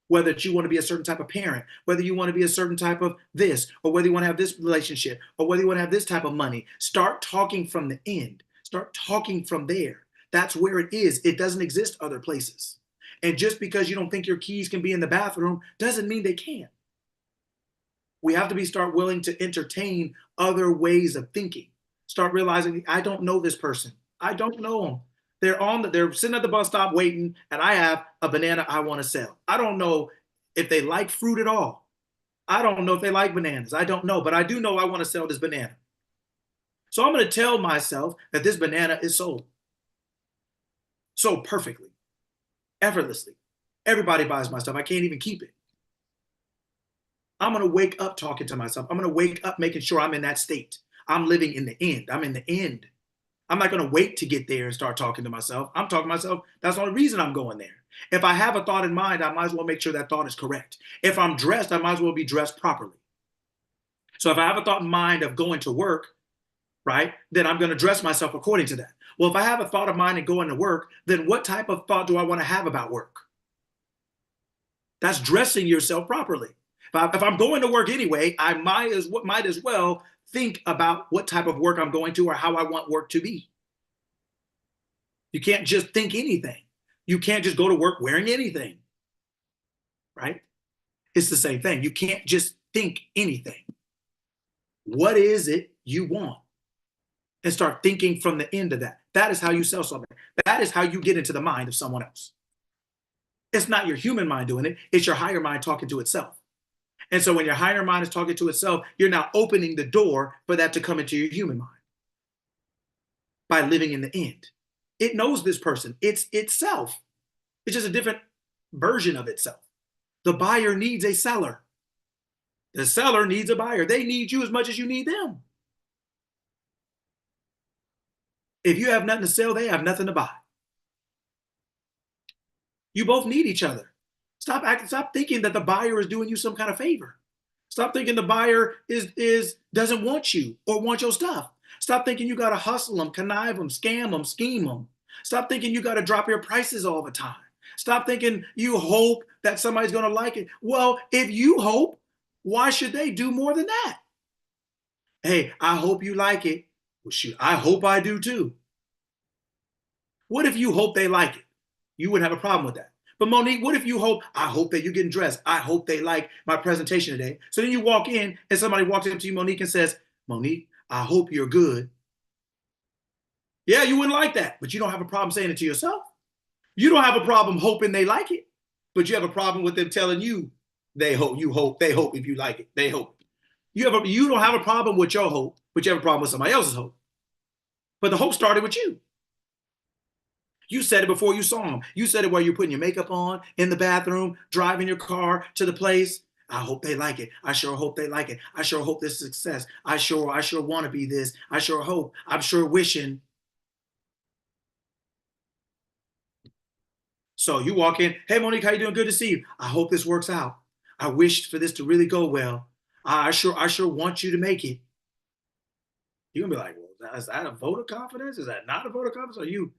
Whether you want to be a certain type of parent, whether you want to be a certain type of this, or whether you want to have this relationship, or whether you want to have this type of money, start talking from the end. Start talking from there. That's where it is. It doesn't exist other places. And just because you don't think your keys can be in the bathroom doesn't mean they can't. We have to start willing to entertain other ways of thinking. Start realizing, I don't know this person. I don't know them. They're sitting at the bus stop waiting, and I have a banana I want to sell. I don't know if they like fruit at all. I don't know if they like bananas. I don't know, but I do know I want to sell this banana. So I'm going to tell myself that this banana is sold. Sold perfectly, effortlessly. Everybody buys my stuff. I can't even keep it. I'm going to wake up talking to myself. I'm going to wake up making sure I'm in that state. I'm living in the end. I'm in the end. I'm not going to wait to get there and start talking to myself. I'm talking to myself. That's the only reason I'm going there. If I have a thought in mind, I might as well make sure that thought is correct. If I'm dressed, I might as well be dressed properly. So if I have a thought in mind of going to work, right, then I'm going to dress myself according to that. Well, if I have a thought of mind and going to work, then what type of thought do I want to have about work? That's dressing yourself properly. If I'm going to work anyway, I might as well think about what type of work I'm going to or how I want work to be. You can't just think anything. You can't just go to work wearing anything, right? It's the same thing. You can't just think anything. What is it you want? And start thinking from the end of that. That is how you sell something. That is how you get into the mind of someone else. It's not your human mind doing it. It's your higher mind talking to itself. And so when your higher mind is talking to itself, you're now opening the door for that to come into your human mind by living in the end. It knows this person. It's itself. It's just a different version of itself. The buyer needs a seller. The seller needs a buyer. They need you as much as you need them. If you have nothing to sell, they have nothing to buy. You both need each other. Stop thinking that the buyer is doing you some kind of favor. Stop thinking the buyer doesn't want you or want your stuff. Stop thinking you got to hustle them, connive them, scam them, scheme them. Stop thinking you got to drop your prices all the time. Stop thinking you hope that somebody's going to like it. Well, if you hope, why should they do more than that? Hey, I hope you like it. Well, shoot, I hope I do too. What if you hope they like it? You wouldn't have a problem with that. But Monique, what if you I hope that you're getting dressed. I hope they like my presentation today. So then you walk in and somebody walks up to you, Monique, and says, Monique, I hope you're good. Yeah, you wouldn't like that, but you don't have a problem saying it to yourself. You don't have a problem hoping they like it, but you have a problem with them telling you they hope if you like it, they hope. You don't have a problem with your hope, but you have a problem with somebody else's hope. But the hope started with you. You said it before you saw them. You said it while you're putting your makeup on, in the bathroom, driving your car to the place. I hope they like it. I sure hope they like it. I sure hope this is success. I sure want to be this. I sure hope. I'm sure wishing. So you walk in, hey, Monique, how you doing? Good to see you. I hope this works out. I wish for this to really go well. I sure want you to make it. You're going to be like, well, is that a vote of confidence? Is that not a vote of confidence?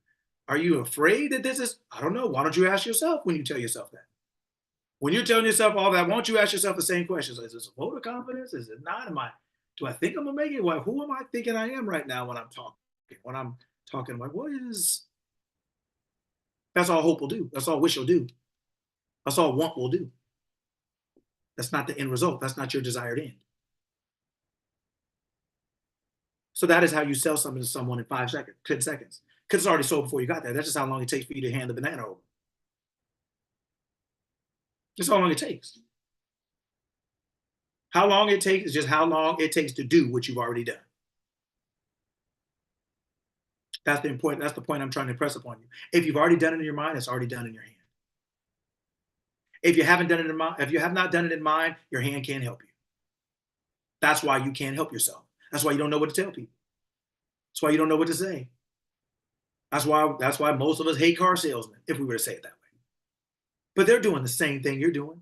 Are you afraid that this is? I don't know. Why don't you ask yourself when you tell yourself that? When you're telling yourself all that, why don't you ask yourself the same questions? Is this a vote of confidence? Is it not? Do I think I'm going to make it? Well, who am I thinking I am right now when I'm talking? When I'm talking, like, that's all hope will do. That's all wish will do. That's all want will do. That's not the end result. That's not your desired end. So that is how you sell something to someone in 5 seconds, 10 seconds. Because it's already sold before you got there. That's just how long it takes for you to hand the banana over. That's how long it takes. How long it takes is just how long it takes to do what you've already done. That's the point. That's the point I'm trying to impress upon you. If you've already done it in your mind, it's already done in your hand. If you haven't done it in mind, if you have not done it in mind, your hand can't help you. That's why you can't help yourself. That's why you don't know what to tell people. That's why you don't know what to say. That's why most of us hate car salesmen, if we were to say it that way. But they're doing the same thing you're doing.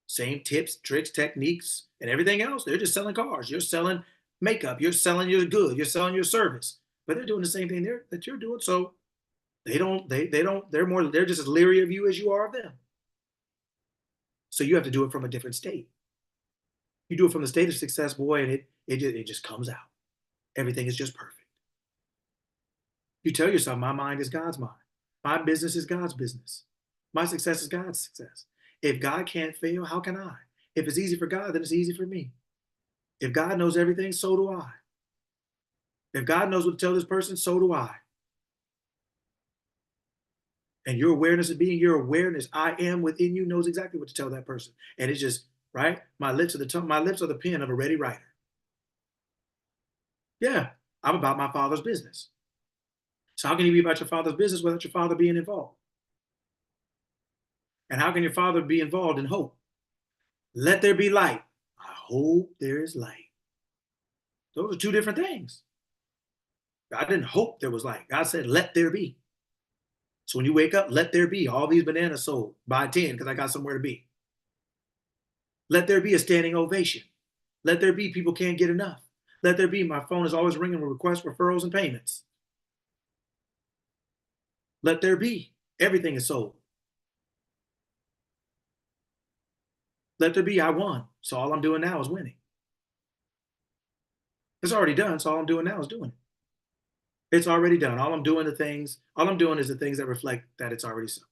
Same tips, tricks, techniques, and everything else. They're just selling cars. You're selling makeup. You're selling your good. You're selling your service. But they're doing the same thing that you're doing. So they're just as leery of you as you are of them. So you have to do it from a different state. You do it from the state of success, boy, and it just comes out. Everything is just perfect. You tell yourself, my mind is God's mind. My business is God's business. My success is God's success. If God can't fail, how can I? If it's easy for God, then it's easy for me. If God knows everything, so do I. If God knows what to tell this person, so do I. And your awareness of being your awareness, I am within you, knows exactly what to tell that person. And it's just, right? My lips are the tongue, my lips are the pen of a ready writer. Yeah, I'm about my father's business. So how can you be about your father's business without your father being involved? And how can your father be involved in hope? Let there be light. I hope there is light. Those are two different things. God didn't hope there was light. God said, let there be. So when you wake up, let there be. All these bananas sold. Buy 10 because I got somewhere to be. Let there be a standing ovation. Let there be people can't get enough. Let there be my phone is always ringing with requests, referrals, and payments. Let there be. Everything is sold. Let there be. I won. So all I'm doing now is winning. It's already done. So all I'm doing now is doing it. It's already done. All I'm doing is the things that reflect that it's already so.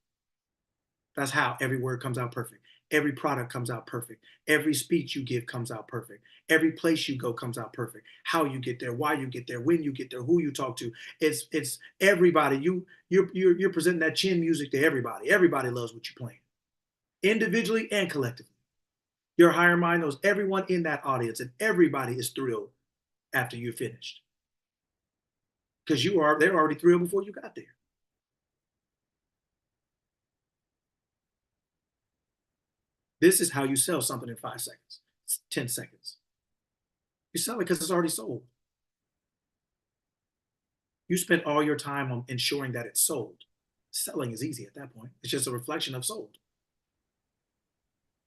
That's how every word comes out perfect. Every product comes out perfect. Every speech you give comes out perfect. Every place you go comes out perfect. How you get there, why you get there, when you get there, who you talk to. It's everybody. You're presenting that chin music to everybody. Everybody loves what you're playing, individually and collectively. Your higher mind knows everyone in that audience, and everybody is thrilled after you're finished. Because they're already thrilled before you got there. This is how you sell something in 5 seconds, 10 seconds. You sell it because it's already sold. You spent all your time on ensuring that it's sold. Selling is easy at that point. It's just a reflection of sold.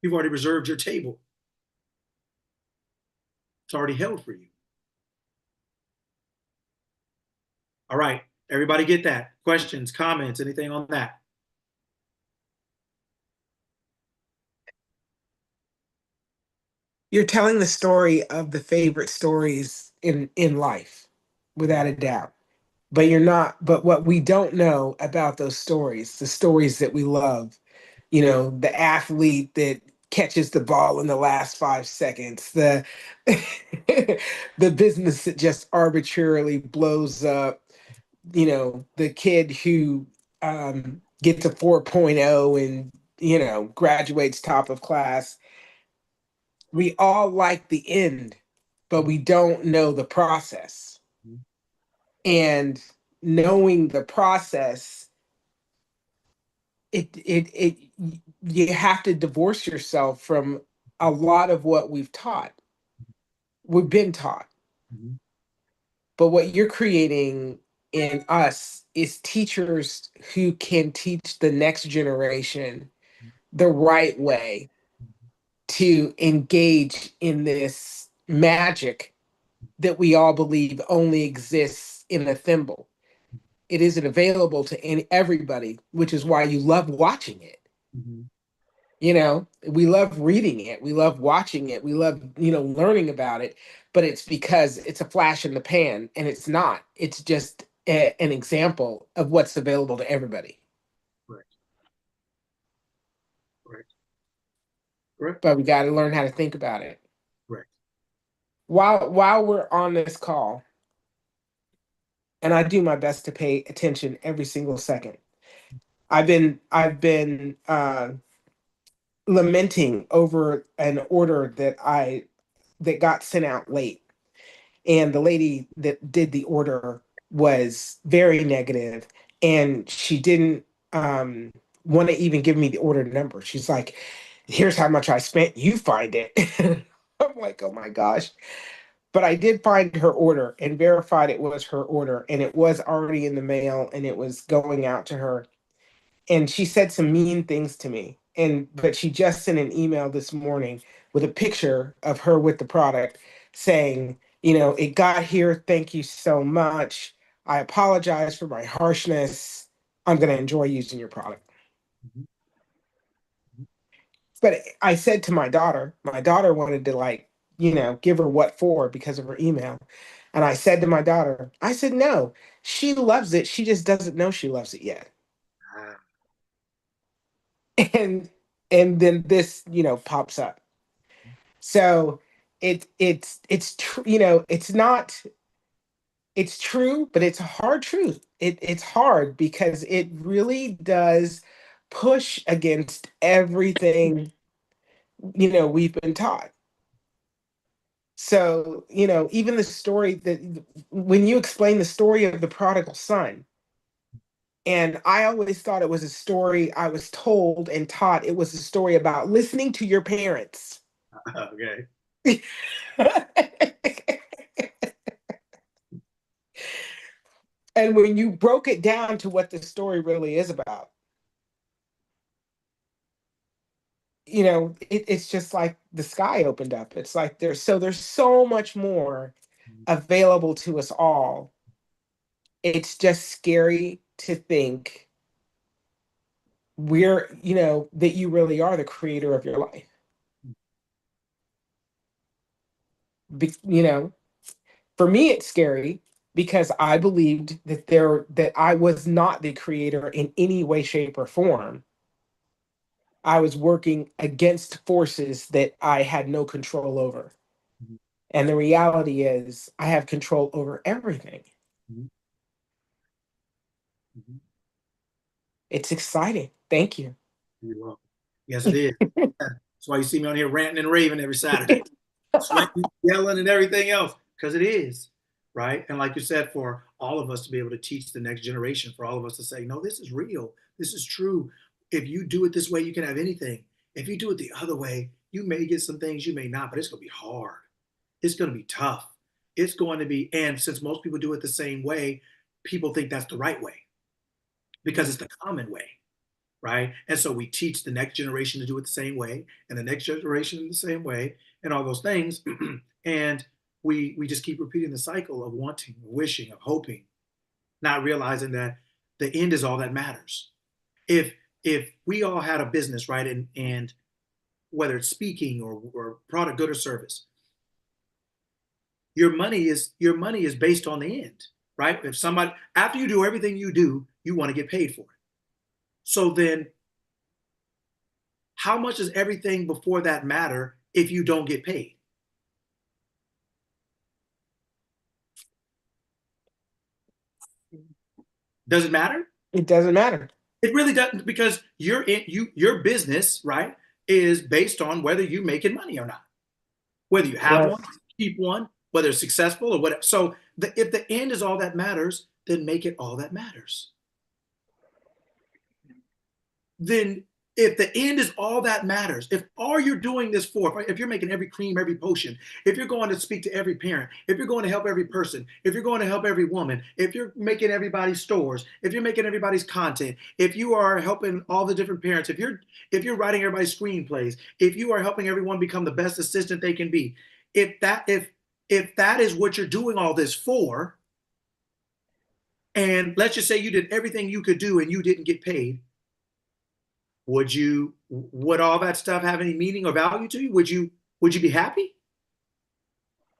You've already reserved your table. It's already held for you. All right, everybody get that? Questions, comments, anything on that? You're telling the story of the favorite stories in life, without a doubt. But you're not, but what we don't know about those stories, the stories that we love, the athlete that catches the ball in the last 5 seconds, the the business that just arbitrarily blows up, the kid who gets a 4.0 and graduates top of class. We all like the end, but we don't know the process. And knowing the process, it you have to divorce yourself from a lot of what we've been taught. But what you're creating in us is teachers who can teach the next generation the right way to engage in this magic that we all believe only exists in a thimble. It isn't available to everybody, which is why you love watching it. We love reading it. We love watching it. We love, learning about it. But it's because it's a flash in the pan, and it's not. It's just an example of what's available to everybody. Right. Right. Right. But we got to learn how to think about it. Right. While we're on this call, and I do my best to pay attention every single second. I've been lamenting over an order that got sent out late, and the lady that did the order was very negative, and she didn't want to even give me the order number. She's like, "Here's how much I spent. You find it." I'm like, "Oh my gosh." But I did find her order and verified it was her order, and it was already in the mail, and it was going out to her. And she said some mean things to me. but she just sent an email this morning with a picture of her with the product saying, it got here. Thank you so much. I apologize for my harshness. I'm going to enjoy using your product. But I said to my daughter wanted to give her what for because of her email. And I said to my daughter, I said, no, she loves it. She just doesn't know she loves it yet. And then this, pops up. So it's true, it's true, but it's a hard truth. It's hard because it really does push against everything, we've been taught. So, even the story that when you explain the story of the prodigal son, and I always thought it was a story I was told and taught it was a story about listening to your parents. Okay. And when you broke it down to what the story really is about, it's just like the sky opened up. It's like there's so much more available to us all. It's just scary to think that you really are the creator of your life. For me, it's scary because I believed that I was not the creator in any way, shape, or form. I was working against forces that I had no control over. Mm-hmm. And the reality is I have control over everything. Mm-hmm. Mm-hmm. It's exciting. Thank you. You're welcome. Yes, it is. That's why you see me on here ranting and raving every Saturday, sweating, yelling, and everything else, because it is, right? And like you said, for all of us to be able to teach the next generation, for all of us to say, no, this is real. This is true. If you do it this way, you can have anything. If you do it the other way, you may get some things, you may not, but it's going to be hard. It's going to be tough. It's going to be, and since most people do it the same way, people think that's the right way because it's the common way. Right? And so we teach the next generation to do it the same way, and the next generation in the same way, and all those things. And we just keep repeating the cycle of wanting, wishing, of hoping, not realizing that the end is all that matters. If we all had a business, right, and whether it's speaking or product, good or service, your money is based on the end, right? If somebody after you do everything you do, you want to get paid for it. So then how much does everything before that matter if you don't get paid? Does it matter? It doesn't matter. It really doesn't, because your business, right, is based on whether you're making money or not, whether you have Right. one, keep one, whether it's successful or whatever. So if the end is all that matters, then make it all that matters. Then if the end is all that matters, if all you're doing this for, if you're making every cream, every potion, if you're going to speak to every parent, if you're going to help every person, if you're going to help every woman, if you're making everybody's stores, if you're making everybody's content, if you are helping all the different parents, if you're writing everybody's screenplays, if you are helping everyone become the best assistant they can be, if that is what you're doing all this for, and let's just say you did everything you could do and you didn't get paid, would all that stuff have any meaning or value to you? Would you be happy?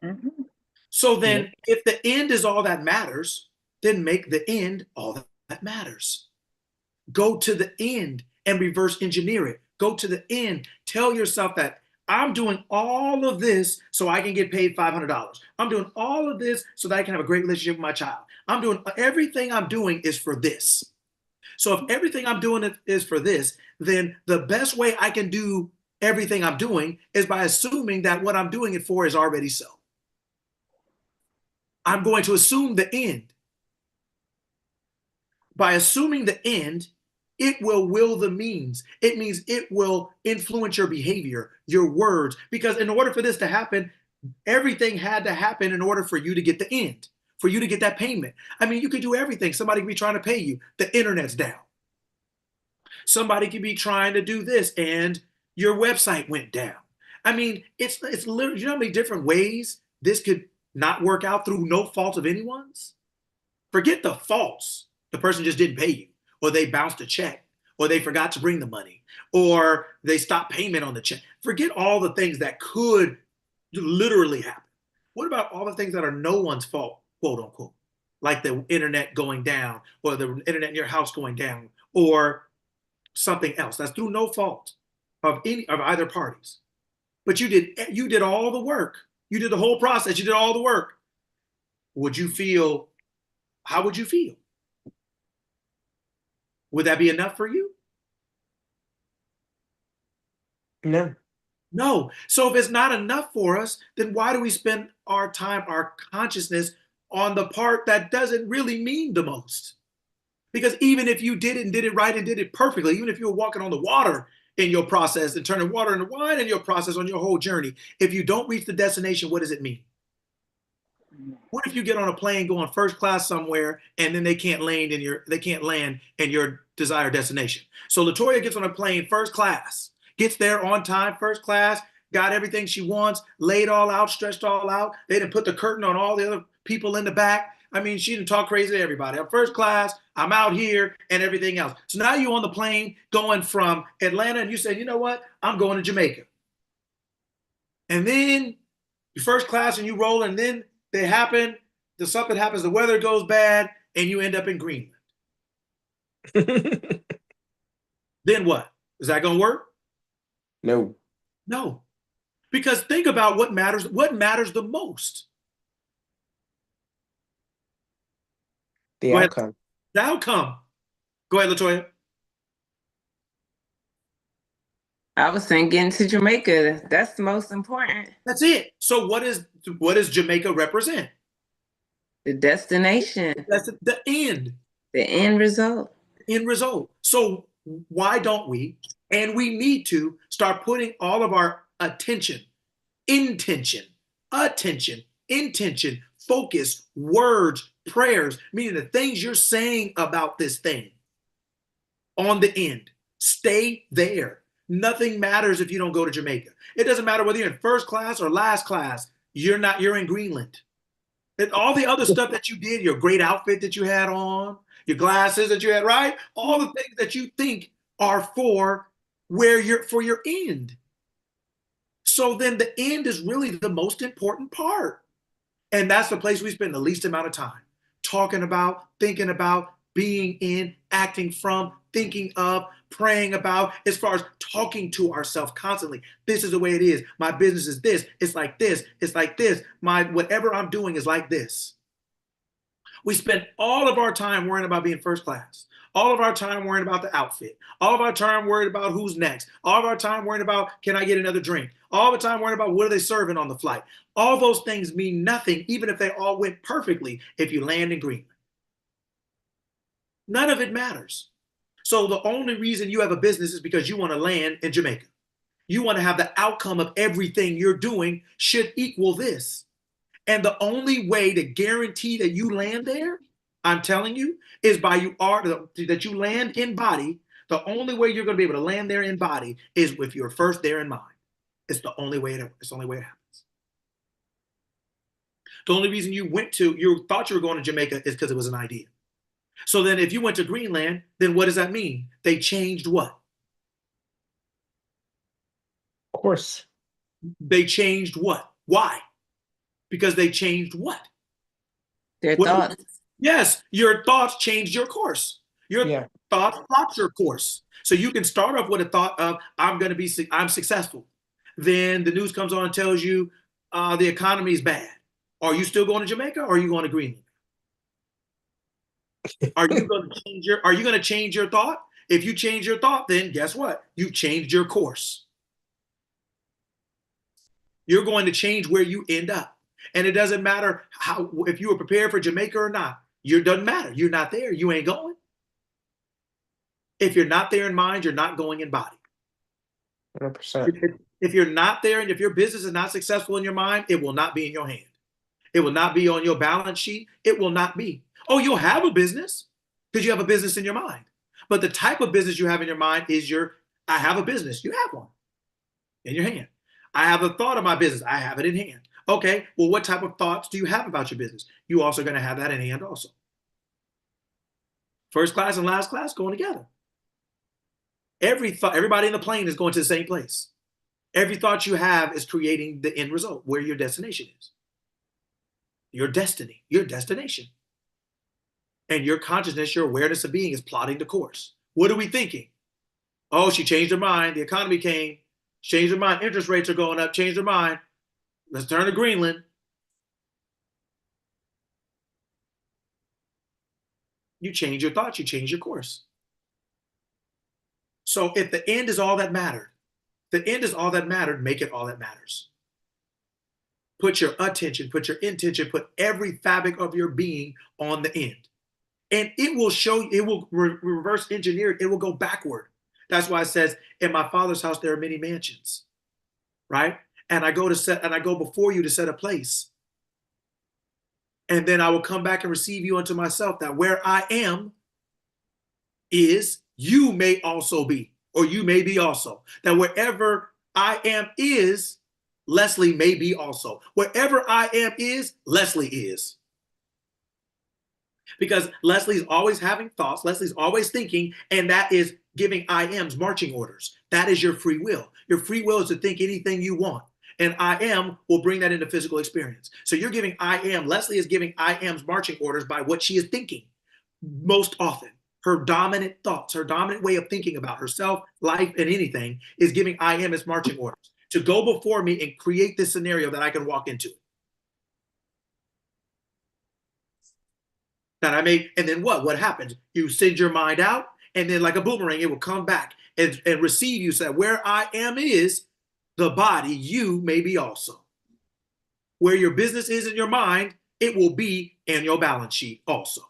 Mm-hmm. So then if the end is all that matters, then make the end all that matters. Go to the end and reverse engineer it. Go to the end. Tell yourself that I'm doing all of this so I can get paid $500. I'm doing all of this so that I can have a great relationship with my child. I'm doing everything I'm doing is for this. So if everything I'm doing is for this, then the best way I can do everything I'm doing is by assuming that what I'm doing it for is already so. I'm going to assume the end. By assuming the end, it will the means. It means it will influence your behavior, your words, because in order for this to happen, everything had to happen in order for you to get the end, for you to get that payment. I mean, you could do everything. Somebody could be trying to pay you. The internet's down. Somebody could be trying to do this and your website went down. I mean, it's literally, you know how many different ways this could not work out through no fault of anyone's? Forget the faults. The person just didn't pay you, or they bounced a check, or they forgot to bring the money, or they stopped payment on the check. Forget all the things that could literally happen. What about all the things that are no one's fault, quote unquote, like the internet going down, or the internet in your house going down, or something else that's through no fault of either parties? But you did all the work. You did the whole process. You did all the work. Would you feel? How would you feel? Would that be enough for you? No. No. So if it's not enough for us, then why do we spend our time, our consciousness on the part that doesn't really mean the most? Because even if you did it and did it right and did it perfectly, even if you were walking on the water in your process and turning water into wine in your process on your whole journey, if you don't reach the destination, what does it mean? What if you get on a plane going first class somewhere and then they can't land in your desired destination? So Latoya gets on a plane first class, gets there on time, first class, got everything she wants, laid all out, stretched all out. They didn't put the curtain on all the other people in the back. I mean, she didn't talk crazy to everybody. I'm first class, I'm out here, and everything else. So now you're on the plane going from Atlanta, and you say, you know what? I'm going to Jamaica. And then you first class and you roll, and then something happens, the weather goes bad, and you end up in Greenland. Then what? Is that going to work? No. No. Because think about what matters the most. The Go outcome. ahead. The outcome. Go ahead, Latoya. I was saying getting to Jamaica. That's the most important. That's it. So what does Jamaica represent? The destination, That's the end. the end result. End result. So why don't we, and we need to, start putting all of our attention, intention, focus, words, prayers, meaning the things you're saying about this thing, on the end. Stay there. Nothing matters if you don't go to Jamaica. It doesn't matter whether you're in first class or last class. You're in Greenland. And all the other stuff that you did, your great outfit that you had on, your glasses that you had, right? All the things that you think are for your end. So then the end is really the most important part. And that's the place we spend the least amount of time talking about, thinking about, being in, acting from, thinking of, praying about, as far as talking to ourselves constantly. This is the way it is. My business is this. It's like this. It's like this. Whatever I'm doing is like this. We spend all of our time worrying about being first class. All of our time worrying about the outfit. All of our time worried about who's next. All of our time worrying about, can I get another drink? All the time worrying about what are they serving on the flight. All those things mean nothing, even if they all went perfectly, if you land in Greenland. None of it matters. So the only reason you have a business is because you want to land in Jamaica. You want to have the outcome of everything you're doing should equal this. And the only way to guarantee that you land there, I'm telling you, is that you land in body. The only way you're going to be able to land there in body is if you're first there in mind. It's the only way it happens. The only reason you thought you were going to Jamaica is because it was an idea. So then if you went to Greenland, then what does that mean? They changed what? Of course. They changed what? Why? Because they changed what? Their thoughts. Yes, your thoughts changed your course. Your thoughts plot your course. So you can start off with a thought of, I'm successful. Then the news comes on and tells you the economy is bad. Are you still going to Jamaica or are you going to Greenland? Are you going to change your thought? If you change your thought, then guess what? You've changed your course. You're going to change where you end up. And it doesn't matter if you were prepared for Jamaica or not. It doesn't matter. You're not there. You ain't going. If you're not there in mind, you're not going in body. 100%. If you're not there and if your business is not successful in your mind, it will not be in your hand. It will not be on your balance sheet. It will not be. Oh, you'll have a business because you have a business in your mind. But the type of business you have in your mind is I have a business. You have one in your hand. I have a thought of my business. I have it in hand. Okay, well, what type of thoughts do you have about your business? You also going to have that in hand also. First class and last class going together. Everybody in the plane is going to the same place. Every thought you have is creating the end result, where your destination is. Your destiny, your destination. And your consciousness, your awareness of being is plotting the course. What are we thinking? Oh, she changed her mind. The economy came. Changed her mind. Interest rates are going up. Changed her mind. Let's turn to Greenland. You change your thoughts. You change your course. So if the end is all that mattered, the end is all that mattered, make it all that matters. Put your attention, put your intention, put every fabric of your being on the end. And it will show you, it will reverse engineer it. It will go backward. That's why it says, in my Father's house, there are many mansions, right? And I go before you to set a place. And then I will come back and receive you unto myself, that where I am is, you may also be, or you may be also. That wherever I am is, Leslie may be also. Wherever I am is, Leslie is. Because Leslie's always having thoughts, Leslie's always thinking, and that is giving I am's marching orders. That is your free will. Your free will is to think anything you want. And I am will bring that into physical experience. So you're giving I am, Leslie is giving I am's marching orders by what she is thinking most often. Her dominant thoughts, her dominant way of thinking about herself, life, and anything is giving I am its marching orders to go before me and create this scenario that I can walk into. That I make, and then what? What happens? You send your mind out, and then like a boomerang, it will come back and receive you. Say, where I am is the body, you may be also. Where your business is in your mind, it will be in your balance sheet also.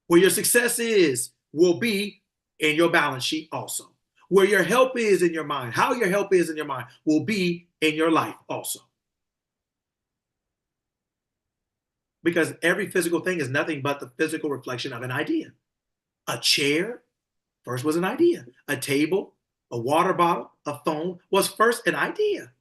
Where your success is, will be in your balance sheet also. Where your help is in your mind, how your help is in your mind, will be in your life also. Because every physical thing is nothing but the physical reflection of an idea. A chair first was an idea. A table, a water bottle, a phone was first an idea.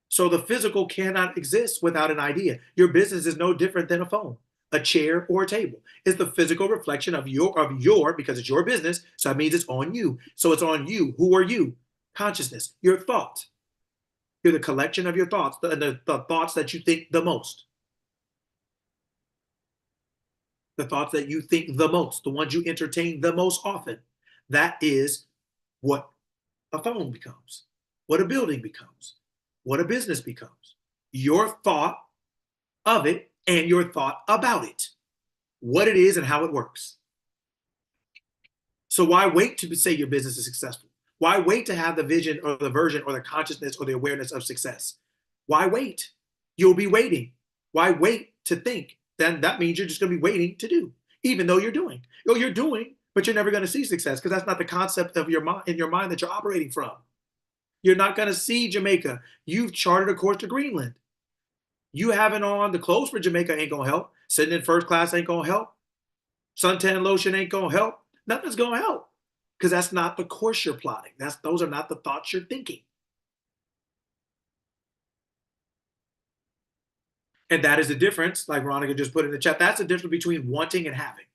So the physical cannot exist without an idea. Your business is no different than a phone, a chair, or a table. It's the physical reflection of your, because it's your business, so that means it's on you. So it's on you. Who are you? Consciousness, your thought. You're the collection of your thoughts, the thoughts that you think the most. The thoughts that you think the most, the ones you entertain the most often. That is what a phone becomes, what a building becomes, what a business becomes. Your thought of it and your thought about it, what it is and how it works. So why wait to say your business is successful? Why wait to have the vision or the version or the consciousness or the awareness of success? Why wait? You'll be waiting. Why wait to think? Then that means you're just going to be waiting to do, even though you're doing. You're doing, but you're never going to see success because that's not the concept of your mind in your mind that you're operating from. You're not going to see Jamaica. You've charted a course to Greenland. You having on the clothes for Jamaica ain't going to help. Sitting in first class ain't going to help. Suntan lotion ain't going to help. Nothing's going to help because that's not the course you're plotting. Those are not the thoughts you're thinking. And that is the difference, like Veronica just put in the chat, that's the difference between wanting and having.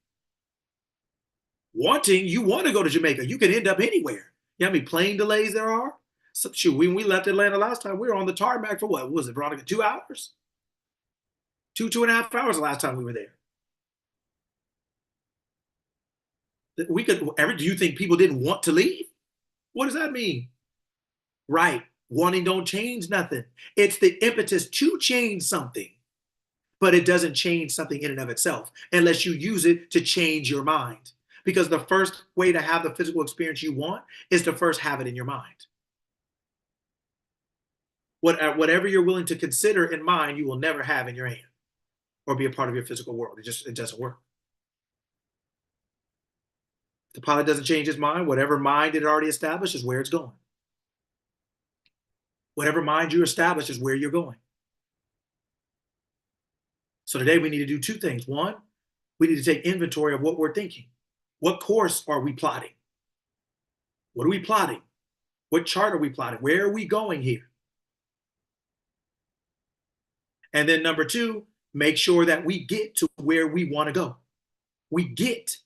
Wanting, you want to go to Jamaica. You can end up anywhere. You know how many plane delays there are? So, shoot, when we left Atlanta last time, we were on the tarmac for what was it, Veronica? 2 hours? 2.5 hours the last time we were there. Do you think people didn't want to leave? What does that mean? Right. Wanting don't change nothing. It's the impetus to change something. But it doesn't change something in and of itself unless you use it to change your mind. Because the first way to have the physical experience you want is to first have it in your mind. Whatever you're willing to consider in mind, you will never have in your hand or be a part of your physical world. It doesn't work. If the pilot doesn't change his mind, whatever mind it already established is where it's going. Whatever mind you establish is where you're going. So today we need to do 2 things. 1, We need to take inventory of what we're thinking. What course are we plotting? What are we plotting? What chart are we plotting? Where are we going here? And then number two, make sure that we get to where we want to go. We get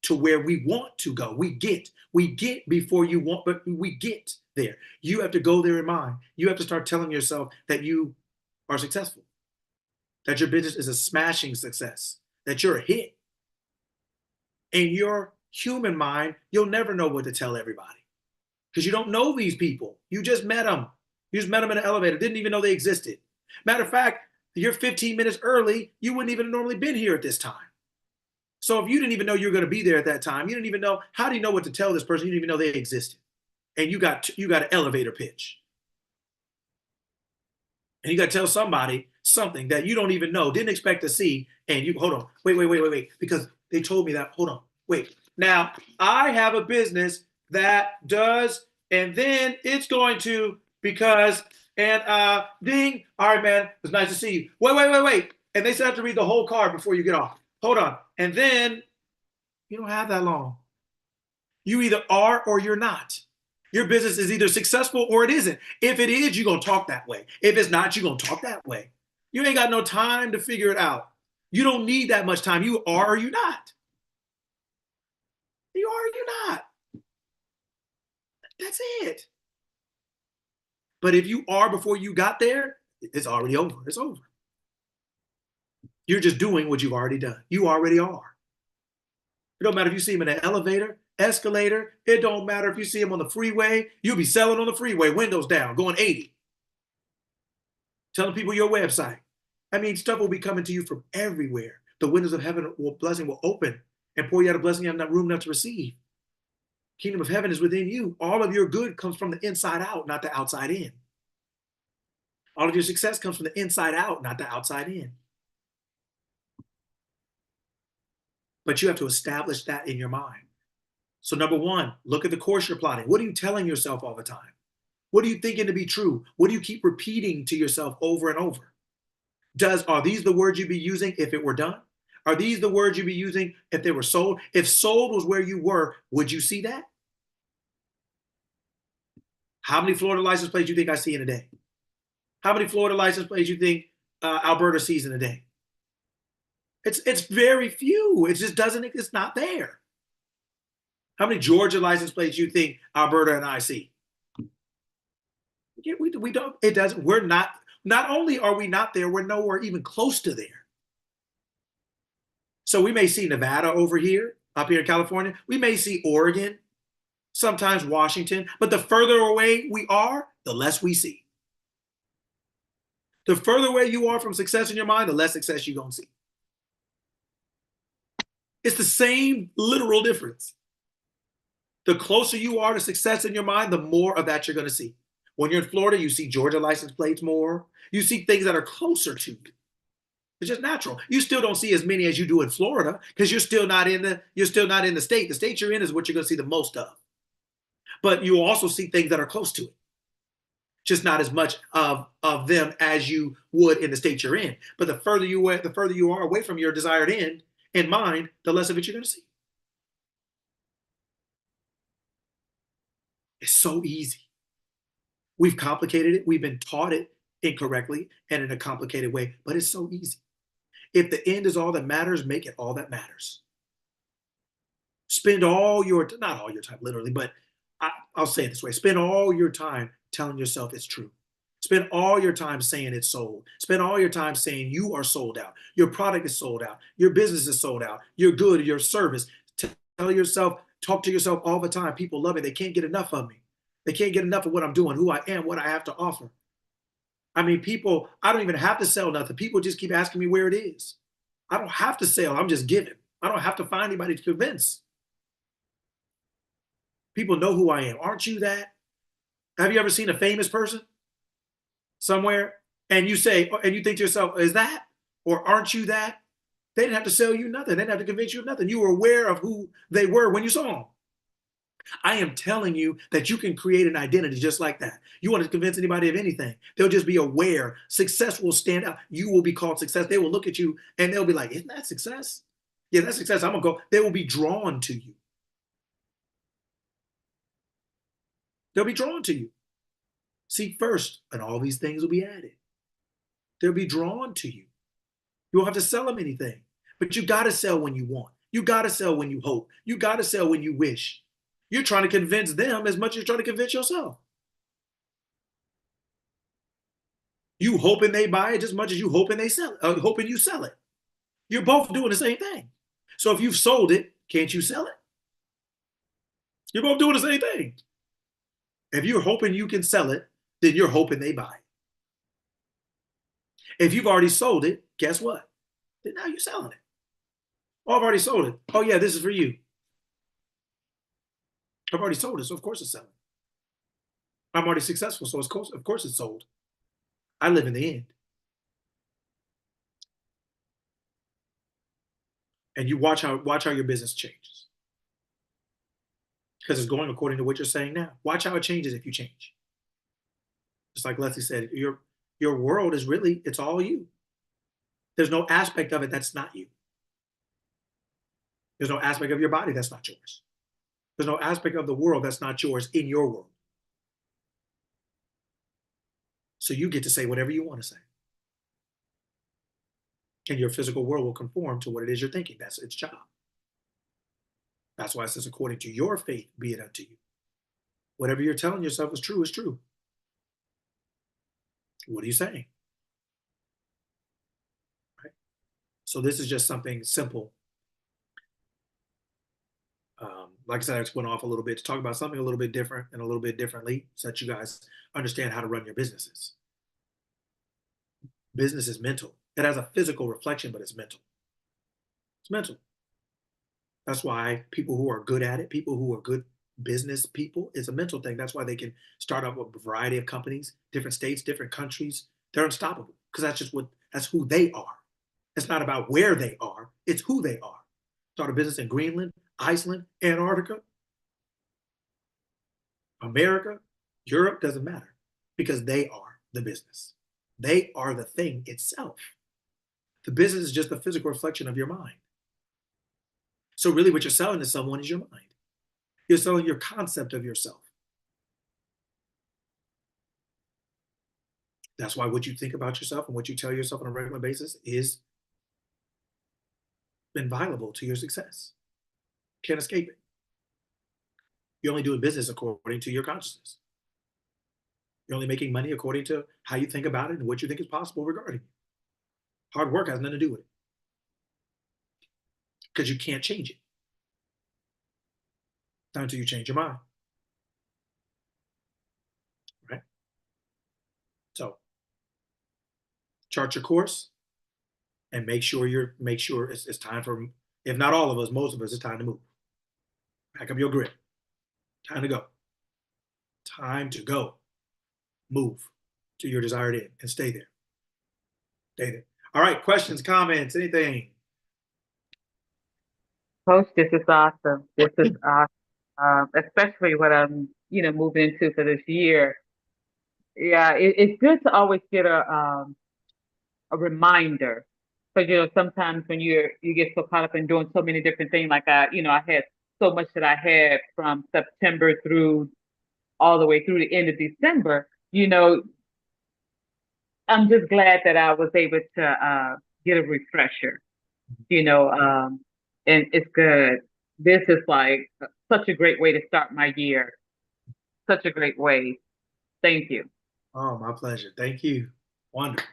to where we want to go. We get before you want, but we get there. You have to go there in mind. You have to start telling yourself that you are successful, that your business is a smashing success, that you're a hit. In your human mind, you'll never know what to tell everybody because you don't know these people. You just met them. You just met them in an elevator, didn't even know they existed. Matter of fact, you're 15 minutes early. You wouldn't even have normally been here at this time. So if you didn't even know you were going to be there at that time, you didn't even know, how do you know what to tell this person? You didn't even know they existed. And you got an elevator pitch. And you got to tell somebody something that you don't even know, didn't expect to see. And you, hold on, wait, because they told me that, hold on, wait. Now, I have a business that does, and then it's going to, because, and ding, all right, man, it was nice to see you. Wait. And they still have to read the whole card before you get off. Hold on. And then you don't have that long. You either are or you're not. Your business is either successful or it isn't. If it is, you're going to talk that way. If it's not, you're going to talk that way. You ain't got no time to figure it out. You don't need that much time. You are or you're not. You are or you're not. That's it. But if you are before you got there, it's already over. It's over. You're just doing what you've already done. You already are. It don't matter if you see him in an elevator, escalator. It don't matter if you see him on the freeway. You'll be selling on the freeway, windows down, going 80. Telling people your website. I mean, stuff will be coming to you from everywhere. The windows of heaven, blessing will open and pour you out a blessing you have not room enough to receive. Kingdom of heaven is within you. All of your good comes from the inside out, not the outside in. All of your success comes from the inside out, not the outside in. But you have to establish that in your mind. So number one, look at the course you're plotting. What are you telling yourself all the time? What are you thinking to be true? What do you keep repeating to yourself over and over? Are these the words you'd be using if it were done? Are these the words you'd be using if they were sold? If sold was where you were, would you see that? How many Florida license plates do you think I see in a day? How many Florida license plates do you think Alberta sees in a day? It's very few. It just doesn't, it's not there. How many Georgia license plates do you think Alberta and I see? We don't, it doesn't, we're not only are we not there, we're nowhere even close to there. So we may see Nevada over here, up here in California. We may see Oregon, sometimes Washington, but the further away we are, the less we see. The further away you are from success in your mind, the less success you're going to see. It's the same literal difference. The closer you are to success in your mind, the more of that you're going to see. When you're in Florida, you see Georgia license plates more. You see things that are closer to you. It's just natural. You still don't see as many as you do in Florida because you're still not in the state. The state you're in is what you're going to see the most of. But you also see things that are close to it. Just not as much of them as you would in the state you're in. But the further you are away from your desired end in mind, the less of it you're going to see. It's so easy. We've complicated it. We've been taught it incorrectly and in a complicated way, but it's so easy. If the end is all that matters, make it all that matters. Spend all your, not all your time literally, but I'll say it this way. Spend all your time telling yourself it's true. Spend all your time saying it's sold. Spend all your time saying you are sold out. Your product is sold out. Your business is sold out. Your good, your service. Tell yourself, talk to yourself all the time. People love me. They can't get enough of me. They can't get enough of what I'm doing, who I am, what I have to offer. I mean, people, I don't even have to sell nothing. People just keep asking me where it is. I don't have to sell. I'm just giving. I don't have to find anybody to convince. People know who I am. Aren't you that? Have you ever seen a famous person somewhere and you say, and you think to yourself, is that? Or aren't you that? They didn't have to sell you nothing. They didn't have to convince you of nothing. You were aware of who they were when you saw them. I am telling you that you can create an identity just like that. You want to convince anybody of anything, they'll just be aware. Success will stand out. You will be called success. They will look at you and they'll be like, isn't that success? Yeah, that's success. I'm going to go. They will be drawn to you. They'll be drawn to you. Seek first, and all these things will be added. They'll be drawn to you. You won't have to sell them anything, but you got to sell when you want. You got to sell when you hope. You got to sell when you wish. You're trying to convince them as much as you're trying to convince yourself. You hoping they buy it just as much as you hoping they sell it, hoping you sell it. You're both doing the same thing. So if you've sold it, can't you sell it? You're both doing the same thing. If you're hoping you can sell it, then you're hoping they buy it. If you've already sold it, guess what? Then now you're selling it. Oh, I've already sold it. Oh yeah, this is for you. I've already sold it, so of course it's selling. I'm already successful, so of course it's sold. I live in the end. And you watch how your business changes. Because it's going according to what you're saying now. Watch how it changes if you change. Just like Leslie said, your world is really, it's all you. There's no aspect of it that's not you. There's no aspect of your body that's not yours. There's no aspect of the world that's not yours in your world. So you get to say whatever you want to say. And your physical world will conform to what it is you're thinking. That's its job. That's why it says, according to your faith, be it unto you. Whatever you're telling yourself is true is true. What are you saying? Right? So this is just something simple. Like I said, I just went off a little bit to talk about something a little bit different and a little bit differently so that you guys understand how to run your businesses. Business is mental. It has a physical reflection, but it's mental. It's mental. That's why people who are good at it, people who are good business people, it's a mental thing. That's why they can start up a variety of companies, different states, different countries. They're unstoppable because that's who they are. It's not about where they are, it's who they are. Start a business in Greenland, Iceland, Antarctica, America, Europe, doesn't matter because they are the business. They are the thing itself. The business is just a physical reflection of your mind. So really what you're selling to someone is your mind. You're selling your concept of yourself. That's why what you think about yourself and what you tell yourself on a regular basis is inviolable to your success. Can't escape it. You're only doing business according to your consciousness. You're only making money according to how you think about it and what you think is possible regarding it. Hard work has nothing to do with it. Because you can't change it. Not until you change your mind. Right? So chart your course and make sure it's time for, if not all of us, most of us, it's time to move. Pack up your grip. Time to go. Time to go. Move to your desired end and stay there. Stay there. All right, questions, comments, anything? Coach, this is awesome. This is awesome, especially what I'm, moving into for this year. Yeah, it's good to always get a reminder, because sometimes when you get so caught up in doing so many different things, like I had so much that I had from September through all the way through the end of December. I'm just glad that I was able to get a refresher. And it's good. This is like such a great way to start my year. Such a great way. Thank you. Oh, my pleasure. Thank you. Wonderful.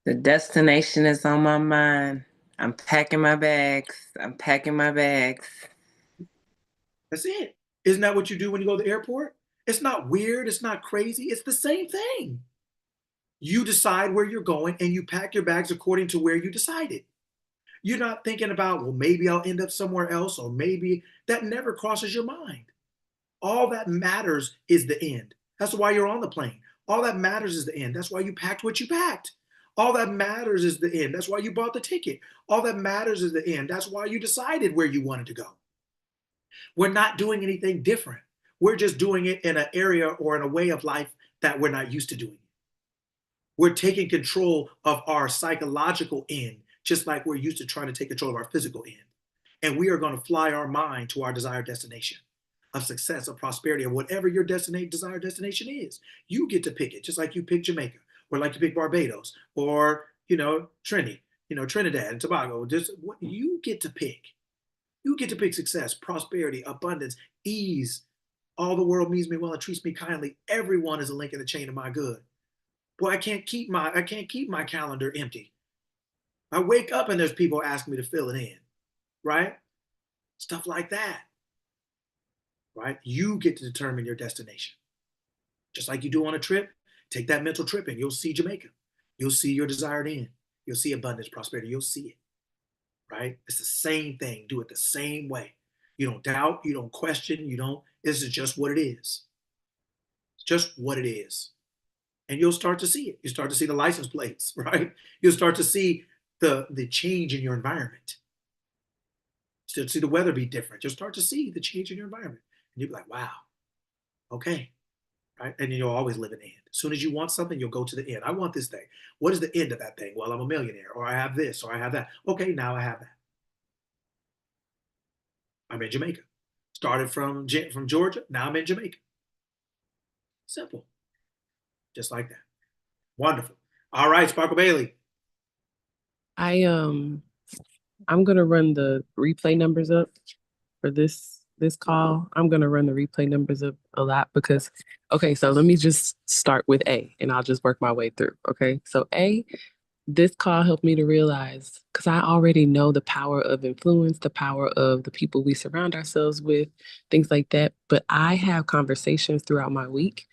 The destination is on my mind. I'm packing my bags. I'm packing my bags. That's it. Isn't that what you do when you go to the airport? It's not weird. It's not crazy. It's the same thing. You decide where you're going and you pack your bags according to where you decided. You're not thinking about, well, maybe I'll end up somewhere else, or maybe that never crosses your mind. All that matters is the end. That's why you're on the plane. All that matters is the end. That's why you packed what you packed. All that matters is the end. That's why you bought the ticket. All that matters is the end. That's why you decided where you wanted to go. We're not doing anything different. We're just doing it in an area or in a way of life that we're not used to doing. We're taking control of our psychological end, just like we're used to trying to take control of our physical end. And we are going to fly our mind to our desired destination of success, of prosperity, or whatever your desired destination is. You get to pick it, just like you pick Jamaica, or like you pick Barbados, or Trinidad and Tobago. Just what you get to pick. You get to pick success, prosperity, abundance, ease. All the world means me well and treats me kindly. Everyone is a link in the chain of my good. Boy, I can't keep my calendar empty. I wake up and there's people asking me to fill it in, right? Stuff like that, right? You get to determine your destination. Just like you do on a trip, take that mental trip and you'll see Jamaica. You'll see your desired end. You'll see abundance, prosperity. You'll see it, right? It's the same thing. Do it the same way. You don't doubt. You don't question. This is just what it is. It's just what it is. And you'll start to see it. You start to see the license plates, right? You'll start to see the change in your environment. You'll see the weather be different. You'll start to see the change in your environment. And you'll be like, wow, okay, right? And you'll always live in the end. As soon as you want something, you'll go to the end. I want this thing. What is the end of that thing? Well, I'm a millionaire, or I have this, or I have that. Okay, now I have that. I'm in Jamaica. Started from Georgia. Now I'm in Jamaica. Simple. Just like that. Wonderful. All right, Sparkle Bailey. I'm gonna run the replay numbers up for this call. I'm gonna run the replay numbers up a lot because, okay, so let me just start with A and I'll just work my way through. Okay, so A, this call helped me to realize, because I already know the power of influence, the power of the people we surround ourselves with, things like that. But I have conversations throughout my week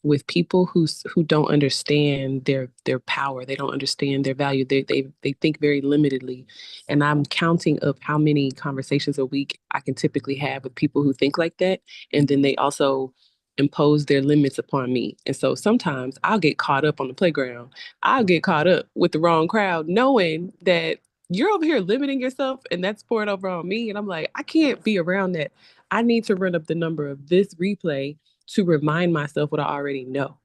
with people who don't understand their power. They don't understand their value. They think very limitedly. And I'm counting up how many conversations a week I can typically have with people who think like that. And then they also impose their limits upon me. And so sometimes I'll get caught up on the playground. I'll get caught up with the wrong crowd, knowing that you're over here limiting yourself and that's pouring over on me. And I'm like, I can't be around that. I need to run up the number of this replay to remind myself what I already know.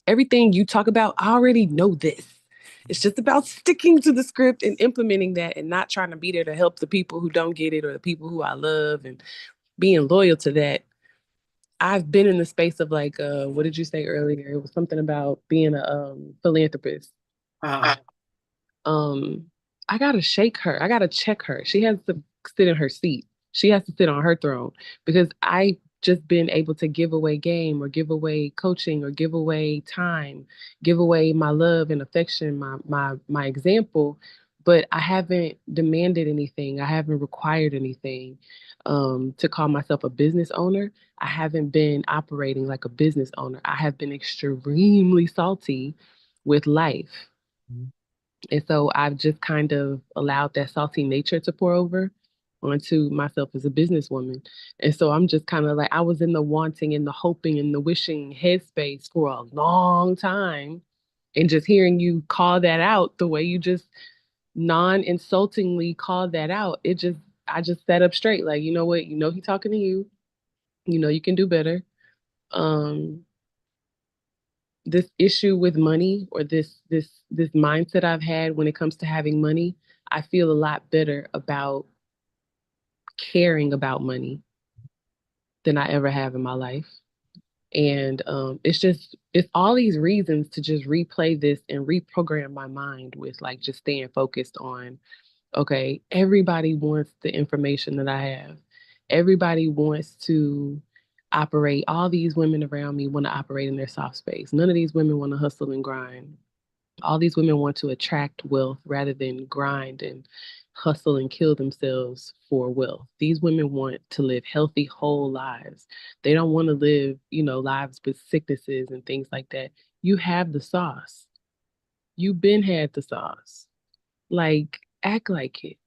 Everything you talk about, I already know this. It's just about sticking to the script and implementing that and not trying to be there to help the people who don't get it or the people who I love and being loyal to that. I've been in the space of like, what did you say earlier? It was something about being a philanthropist. I gotta shake her. I gotta check her. She has to sit in her seat. She has to sit on her throne because I just been able to give away game or give away coaching or give away time, give away my love and affection, my example, but I haven't demanded anything. I haven't required anything to call myself a business owner. I haven't been operating like a business owner. I have been extremely salty with life. And so I've just kind of allowed that salty nature to pour over onto myself as a businesswoman. And so I'm just kind of like, I was in the wanting and the hoping and the wishing headspace for a long time. And just hearing you call that out the way you just non-insultingly called that out, I just sat up straight. Like, you know what? You know, he's talking to you. You know, you can do better. This issue with money or this mindset I've had when it comes to having money, I feel a lot better about caring about money than I ever have in my life. And it's all these reasons to just replay this and reprogram my mind with like just staying focused on, okay, everybody wants the information that I have. Everybody wants to operate. All these women around me want to operate in their soft space. None of these women want to hustle and grind. All these women want to attract wealth rather than grind and hustle and kill themselves for wealth. These women want to live healthy, whole lives. They don't want to live, lives with sicknesses and things like that. You have the sauce. You've been had the sauce. Like, act like it.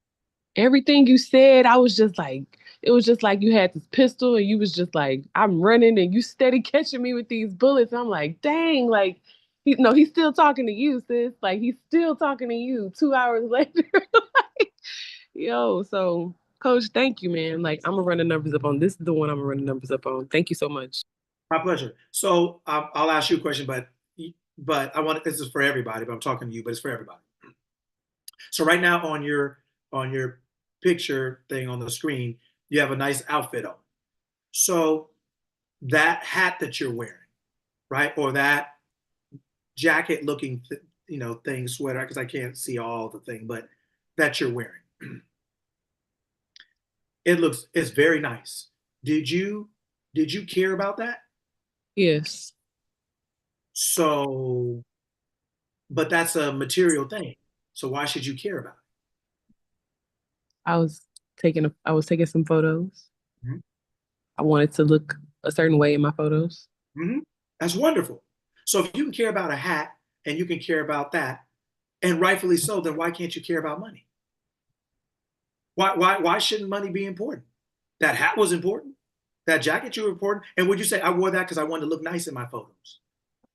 Everything you said, I was just like, it was just like you had this pistol and you was just like, I'm running and you steady catching me with these bullets. I'm like, dang, like, He's still talking to you, sis. Like, he's still talking to you 2 hours later. Like, yo, so Coach, thank you, man. Like, I'm gonna run the numbers up on this. Is the one I'm gonna run the numbers up on. Thank you so much. My pleasure. So I'll ask you a question, but I want this is for everybody. But I'm talking to you, but it's for everybody. So right now on your picture thing on the screen, you have a nice outfit on. So that hat that you're wearing, right, or that jacket looking, thing, sweater, because I can't see all the thing, but that you're wearing, it's very nice. Did you care about that? Yes. So, but that's a material thing. So why should you care about I was taking some photos. Mhm. I wanted to look a certain way in my photos. it? That's wonderful. So if you can care about a hat and you can care about that, and rightfully so, then why can't you care about money? Why shouldn't money be important? That hat was important. That jacket you were important. And would you say I wore that because I wanted to look nice in my photos?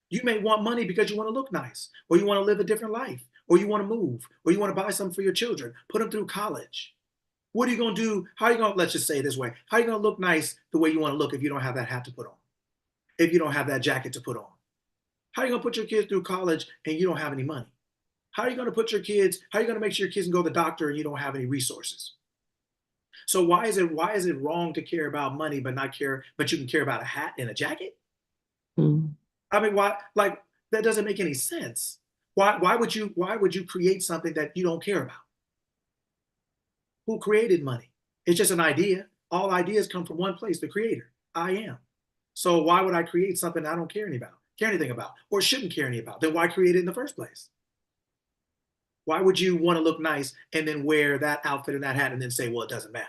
You may want money because you want to look nice, or you want to live a different life, or you want to move, or you want to buy something for your children, put them through college. What are you going to do? How are you going to, let's just say it this way, how are you going to look nice the way you want to look if you don't have that hat to put on? If you don't have that jacket to put on? How are you going to put your kids through college and you don't have any money? How are you going to make sure your kids can go to the doctor and you don't have any resources? So why is it wrong to care about money but you can care about a hat and a jacket? Mm. I mean, why? Like, that doesn't make any sense. Why would you create something that you don't care about? Who created money? It's just an idea. All ideas come from one place, the creator. I am. So why would I create something I don't care anything about, or shouldn't care any about? Then why create it in the first place? Why would you want to look nice and then wear that outfit and that hat and then say, well, it doesn't matter?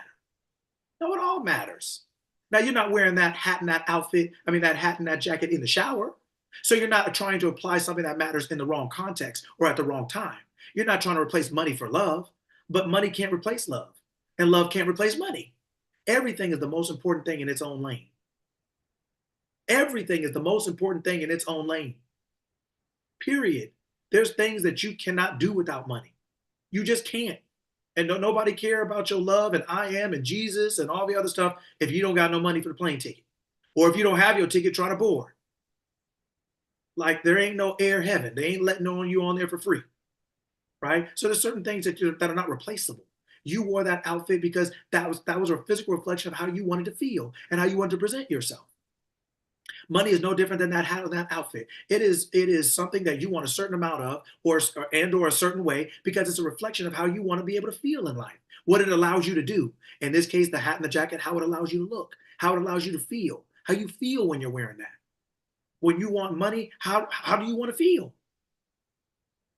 No, it all matters. Now, you're not wearing that hat and that outfit, that hat and that jacket in the shower. So you're not trying to apply something that matters in the wrong context or at the wrong time. You're not trying to replace money for love, but money can't replace love, and love can't replace money. Everything is the most important thing in its own lane. Everything is the most important thing in its own lane. Period. There's things that you cannot do without money. You just can't. And nobody care about your love and I am and Jesus and all the other stuff if you don't got no money for the plane ticket. Or if you don't have your ticket, try to board. Like, there ain't no air heaven. They ain't letting you on there for free. Right? So there's certain things that are not replaceable. You wore that outfit because that was a physical reflection of how you wanted to feel and how you wanted to present yourself. Money is no different than that hat or that outfit. It is something that you want a certain amount of, or a certain way, because it's a reflection of how you want to be able to feel in life, what it allows you to do. In this case, the hat and the jacket, how it allows you to look, how it allows you to feel, how you feel when you're wearing that. When you want money, how do you want to feel?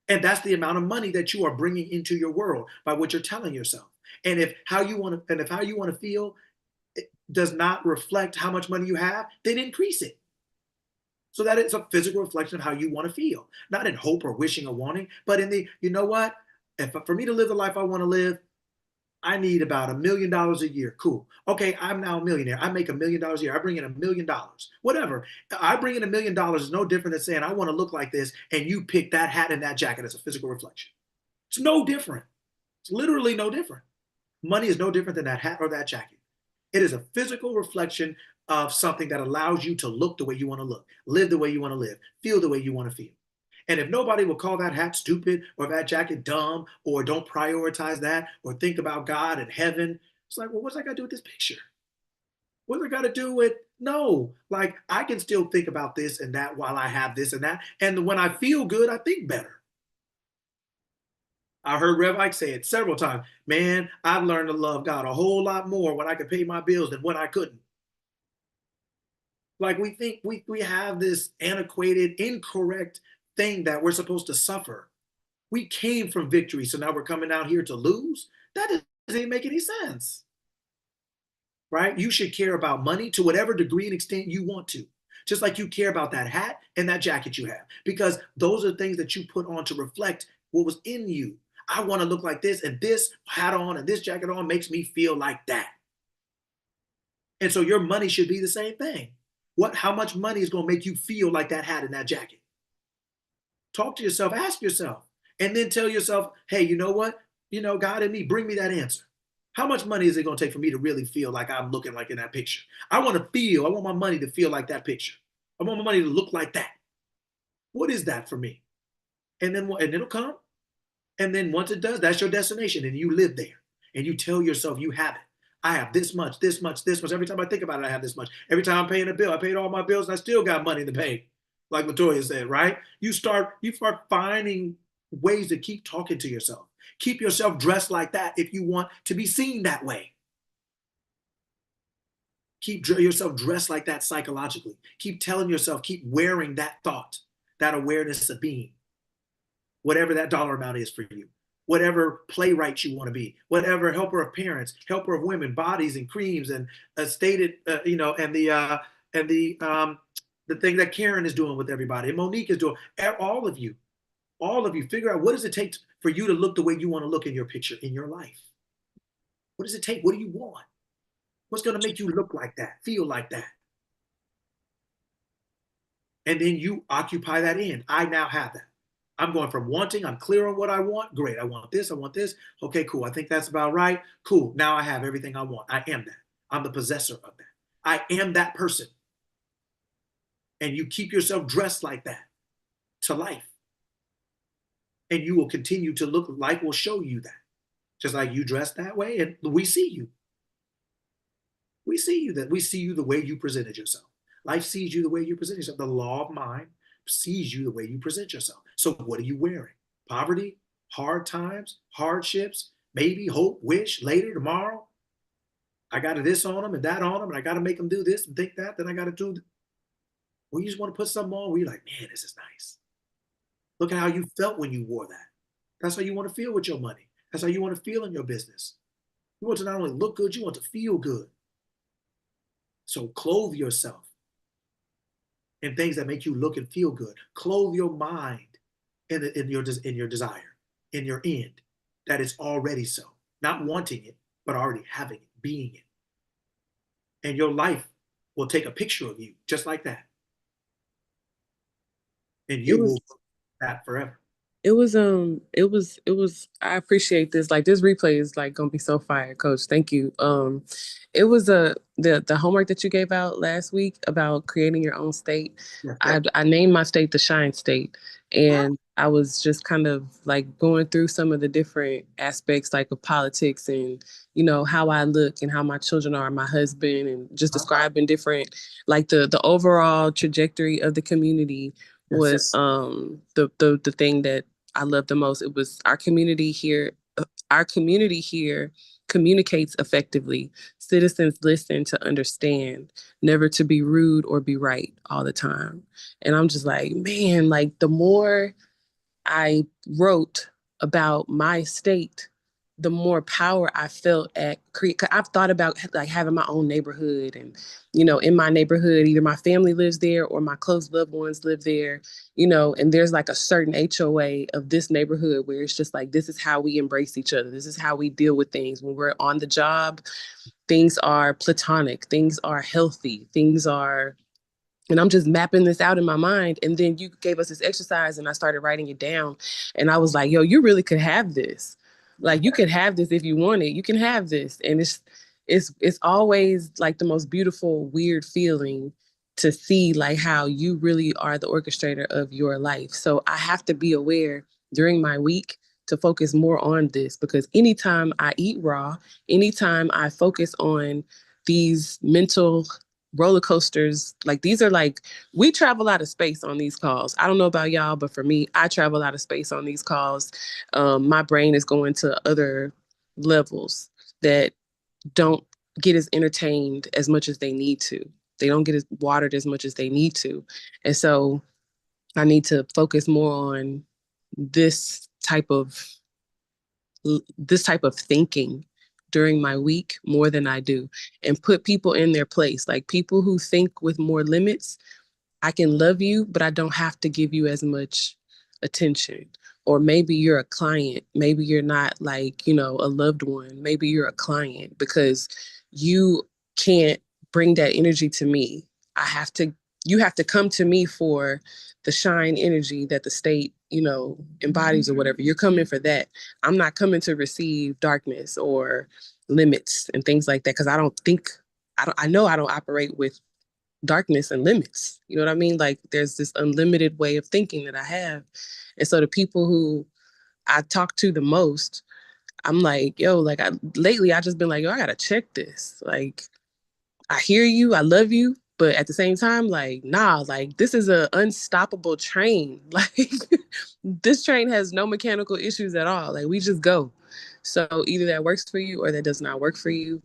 And that's the amount of money that you are bringing into your world by what you're telling yourself. And if how you want to feel does not reflect how much money you have, then increase it. So that it's a physical reflection of how you want to feel, not in hope or wishing or wanting, but in you know what? For me to live the life I want to live, I need about $1 million a year. Cool. Okay, I'm now a millionaire. I make $1 million a year. I bring in $1 million. Whatever. I bring in $1 million is no different than saying I want to look like this, and you pick that hat and that jacket as a physical reflection. It's no different. It's literally no different. Money is no different than that hat or that jacket. It is a physical reflection of something that allows you to look the way you want to look, live the way you want to live, feel the way you want to feel. And if nobody will call that hat stupid or that jacket dumb or don't prioritize that or think about God and heaven, it's like, well, what's that got to do with this picture? What's it got to do with, no, like, I can still think about this and that while I have this and that. And when I feel good, I think better. I heard Rev Ike say it several times. Man, I've learned to love God a whole lot more when I could pay my bills than when I couldn't. Like, we think we have this antiquated, incorrect thing that we're supposed to suffer. We came from victory, so now we're coming out here to lose? That doesn't even make any sense. Right? You should care about money to whatever degree and extent you want to. Just like you care about that hat and that jacket you have. Because those are things that you put on to reflect what was in you. I want to look like this, and this hat on and this jacket on makes me feel like that. And so your money should be the same thing. How much money is going to make you feel like that hat and that jacket? Talk to yourself, ask yourself, and then tell yourself, hey, you know what? God and me, bring me that answer. How much money is it going to take for me to really feel like I'm looking like in that picture? I want my money to feel like that picture. I want my money to look like that. What is that for me? And it'll come. And then once it does, that's your destination, and you live there. And you tell yourself you have it. I have this much, this much, this much. Every time I think about it, I have this much. Every time I'm paying a bill, I paid all my bills, and I still got money to pay. Like Latoya said, right? You start finding ways to keep talking to yourself. Keep yourself dressed like that if you want to be seen that way. Keep yourself dressed like that psychologically. Keep telling yourself, keep wearing that thought, that awareness of being. Whatever that dollar amount is for you, whatever playwright you want to be, whatever helper of parents, helper of women, bodies and creams, and stated, and the thing that Karen is doing with everybody, and Monique is doing, all of you figure out what does it take for you to look the way you want to look in your picture in your life. What does it take? What do you want? What's going to make you look like that, feel like that? And then you occupy that end. I now have that. I'm going from wanting, I'm clear on what I want. Great, I want this, I want this. Okay, cool, I think that's about right. Cool, now I have everything I want. I am that. I'm the possessor of that. I am that person. And you keep yourself dressed like that to life. And you will continue to look, life will show you that. Just like you dress that way, and we see you. We see you, that we see you the way you presented yourself. Life sees you the way you present yourself. The law of mind sees you the way you present yourself. So what are you wearing? Poverty, hard times, hardships, maybe, hope, wish, later, tomorrow. I got this on them and that on them, and I got to make them do this and think that, then I got to do. Well, you just want to put something on where you're like, man, this is nice. Look at how you felt when you wore that. That's how you want to feel with your money. That's how you want to feel in your business. You want to not only look good, you want to feel good. So clothe yourself in things that make you look and feel good. Clothe your mind in your desire, in your end, that it's already so. Not wanting it, but already having it, being it. And your life will take a picture of you just like that. And you will look that forever. It was I appreciate this. Like, this replay is like gonna be so fire, Coach. Thank you. It was the homework that you gave out last week about creating your own state. Yes. I named my state the Shine State, and I was just kind of like going through some of the different aspects, like of politics, and how I look and how my children are, my husband, and just describing different, like the overall trajectory of the community was the thing that I love the most. It was our community here. Our community here communicates effectively. Citizens listen to understand, never to be rude or be right all the time. And I'm just like, man, like the more I wrote about my state, the more power I felt at create. I've thought about like having my own neighborhood, and in my neighborhood, either my family lives there or my close loved ones live there, and there's like a certain HOA of this neighborhood where it's just like, this is how we embrace each other. This is how we deal with things when we're on the job. Things are platonic, things are healthy, things are. And I'm just mapping this out in my mind. And then you gave us this exercise and I started writing it down. And I was like, yo, you really could have this. Like, you could have this if you want it. You can have this. And it's always like the most beautiful, weird feeling to see like how you really are the orchestrator of your life. So I have to be aware during my week to focus more on this, because anytime I eat raw, anytime I focus on these mental roller coasters, like these are like, we travel out of space on these calls. I don't know about y'all, but for me, I travel out of space on these calls. My brain is going to other levels that don't get as entertained as much as they need to. They don't get as watered as much as they need to. And so I need to focus more on this type of thinking during my week more than I do, and put people in their place. Like, people who think with more limits, I can love you, but I don't have to give you as much attention. Or maybe you're a client. Maybe you're not like, a loved one. Maybe you're a client because you can't bring that energy to me. You have to come to me for the shine energy that the state, embodies or whatever. You're coming for that. I'm not coming to receive darkness or limits and things like that, because I know I don't operate with darkness and limits. You know what I mean? Like, there's this unlimited way of thinking that I have. And so the people who I talk to the most, I'm like, yo, like, lately I just been like, yo, I gotta check this. Like, I hear you, I love you, but at the same time, like, nah, like, this is an unstoppable train. Like, this train has no mechanical issues at all. Like, we just go. So either that works for you or that does not work for you.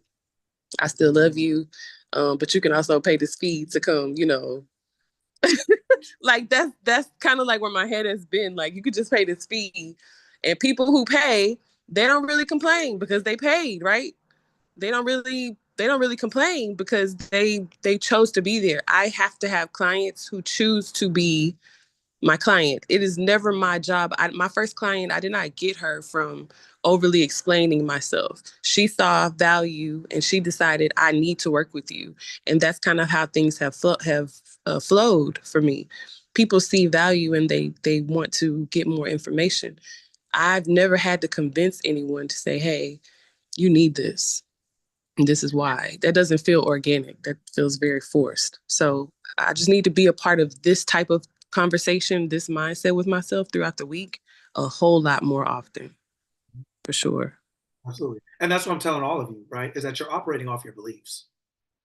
I still love you. But you can also pay this fee to come, like, that's kind of like where my head has been. Like, you could just pay this fee, and people who pay, they don't really complain because they paid, right? They don't really complain because they chose to be there. I have to have clients who choose to be my client. It is never my job. My first client, I did not get her from overly explaining myself. She saw value and she decided, I need to work with you. And that's kind of how things have flowed for me. People see value and they want to get more information. I've never had to convince anyone to say, hey, you need this. This is why. That doesn't feel organic. That feels very forced. So I just need to be a part of this type of conversation, this mindset with myself throughout the week a whole lot more often, for sure. Absolutely. And that's what I'm telling all of you, right? Is that you're operating off your beliefs.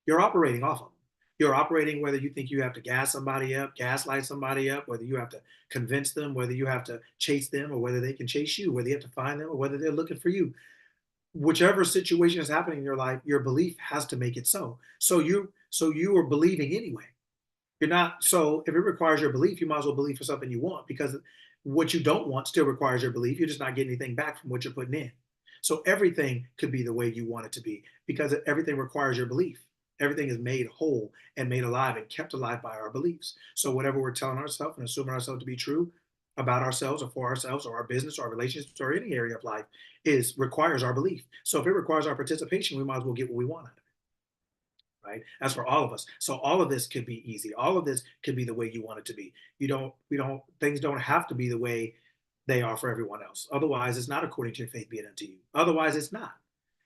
You're operating off of them. You're operating whether you think you have to gas somebody up, gaslight somebody up, whether you have to convince them, whether you have to chase them, or whether they can chase you, whether you have to find them, or whether they're looking for you. Whichever situation is happening in your life, your belief has to make it so. So you are believing anyway. You're not, so if it requires your belief, you might as well believe for something you want, because what you don't want still requires your belief. You're just not getting anything back from what you're putting in. So everything could be the way you want it to be, because everything requires your belief. Everything is made whole and made alive and kept alive by our beliefs. So whatever we're telling ourselves and assuming ourselves to be true about ourselves or for ourselves or our business or our relationships or any area of life requires our belief. So if it requires our participation, we might as well get what we want out of it. Right? That's for all of us. So all of this could be easy. All of this could be the way you want it to be. Things don't have to be the way they are for everyone else. Otherwise, it's not according to your faith be it unto you. Otherwise, it's not.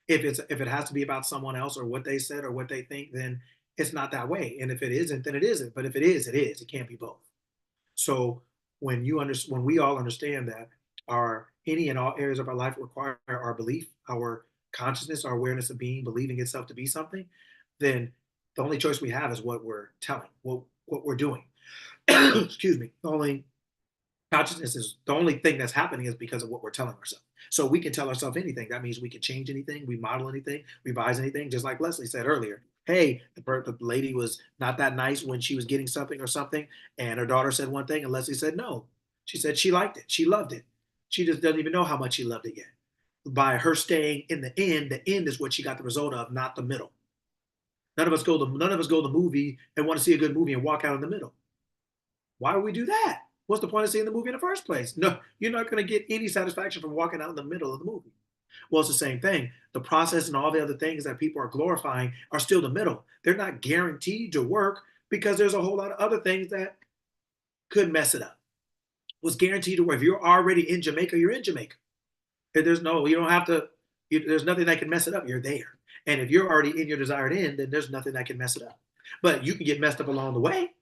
If it has to be about someone else or what they said or what they think, then it's not that way. And if it isn't, then it isn't. But if it is, it is. It can't be both. So when we all understand that any and all areas of our life require our belief, our consciousness, our awareness of being, believing itself to be something, then the only choice we have is what we're telling, what we're doing. Excuse me. Consciousness is the only thing that's happening is because of what we're telling ourselves. So we can tell ourselves anything. That means we can change anything, we model anything, revise anything, just like Leslie said earlier. Hey, the lady was not that nice when she was getting something or something, and her daughter said one thing, and Leslie said no. She said she liked it. She loved it. She just doesn't even know how much she loved it yet. By her staying in the end is what she got the result of, not the middle. None of us go to the movie and want to see a good movie and walk out in the middle. Why would we do that? What's the point of seeing the movie in the first place? No, you're not going to get any satisfaction from walking out in the middle of the movie. Well, it's the same thing. The process and all the other things that people are glorifying are still the middle. They're not guaranteed to work because there's a whole lot of other things that could mess it up. What's guaranteed to work? If you're already in Jamaica, you're in Jamaica. There's nothing that can mess it up. You're there. And if you're already in your desired end, then there's nothing that can mess it up. But you can get messed up along the way.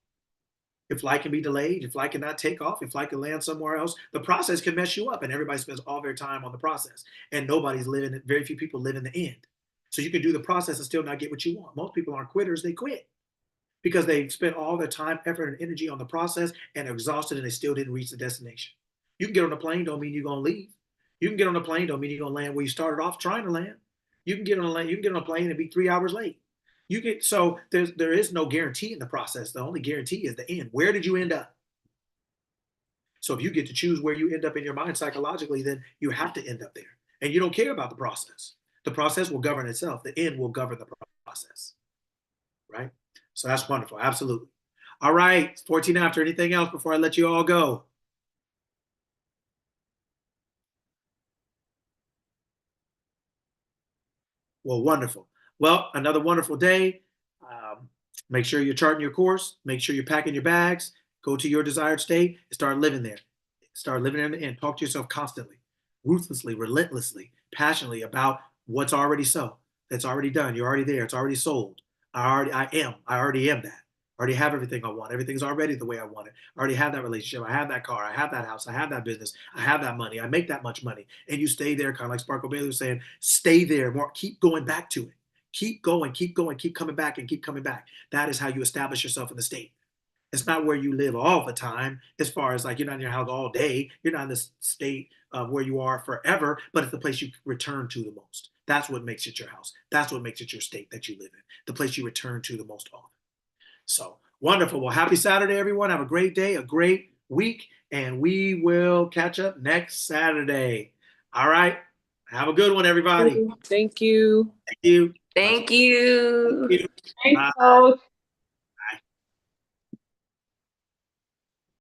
If flight can be delayed, if flight cannot take off, if flight can land somewhere else, the process can mess you up, and everybody spends all their time on the process. And very few people live in the end. So you can do the process and still not get what you want. Most people aren't quitters, they quit because they've spent all their time, effort, and energy on the process and are exhausted and they still didn't reach the destination. You can get on a plane, don't mean you're gonna leave. You can get on a plane, don't mean you're gonna land where you started off trying to land. You can get on a plane and be 3 hours late. There is no guarantee in the process. The only guarantee is the end. Where did you end up? So if you get to choose where you end up in your mind psychologically, then you have to end up there. And you don't care about the process. The process will govern itself. The end will govern the process. Right? So that's wonderful. Absolutely. All right. 14 after. Anything else before I let you all go? Well, wonderful. Well, another wonderful day. Make sure you're charting your course. Make sure you're packing your bags. Go to your desired state and start living there. Start living in the end. Talk to yourself constantly, ruthlessly, relentlessly, passionately about what's already so. That's already done. You're already there. It's already sold. I already am that. I already have everything I want. Everything's already the way I want it. I already have that relationship. I have that car. I have that house. I have that business. I have that money. I make that much money. And you stay there, kind of like Sparkle Bailey was saying, stay there more. Keep going back to it. Keep going, keep coming back and keep coming back. That is how you establish yourself in the state. It's not where you live all the time, as far as like you're not in your house all day. You're not in this state of where you are forever, but it's the place you return to the most. That's what makes it your house. That's what makes it your state that you live in, the place you return to the most often. So wonderful. Well, happy Saturday, everyone. Have a great day, a great week, and we will catch up next Saturday. All right. Have a good one, everybody. Thank you. Thank you. Thank you. Thank you. Thanks, Bye. Coach.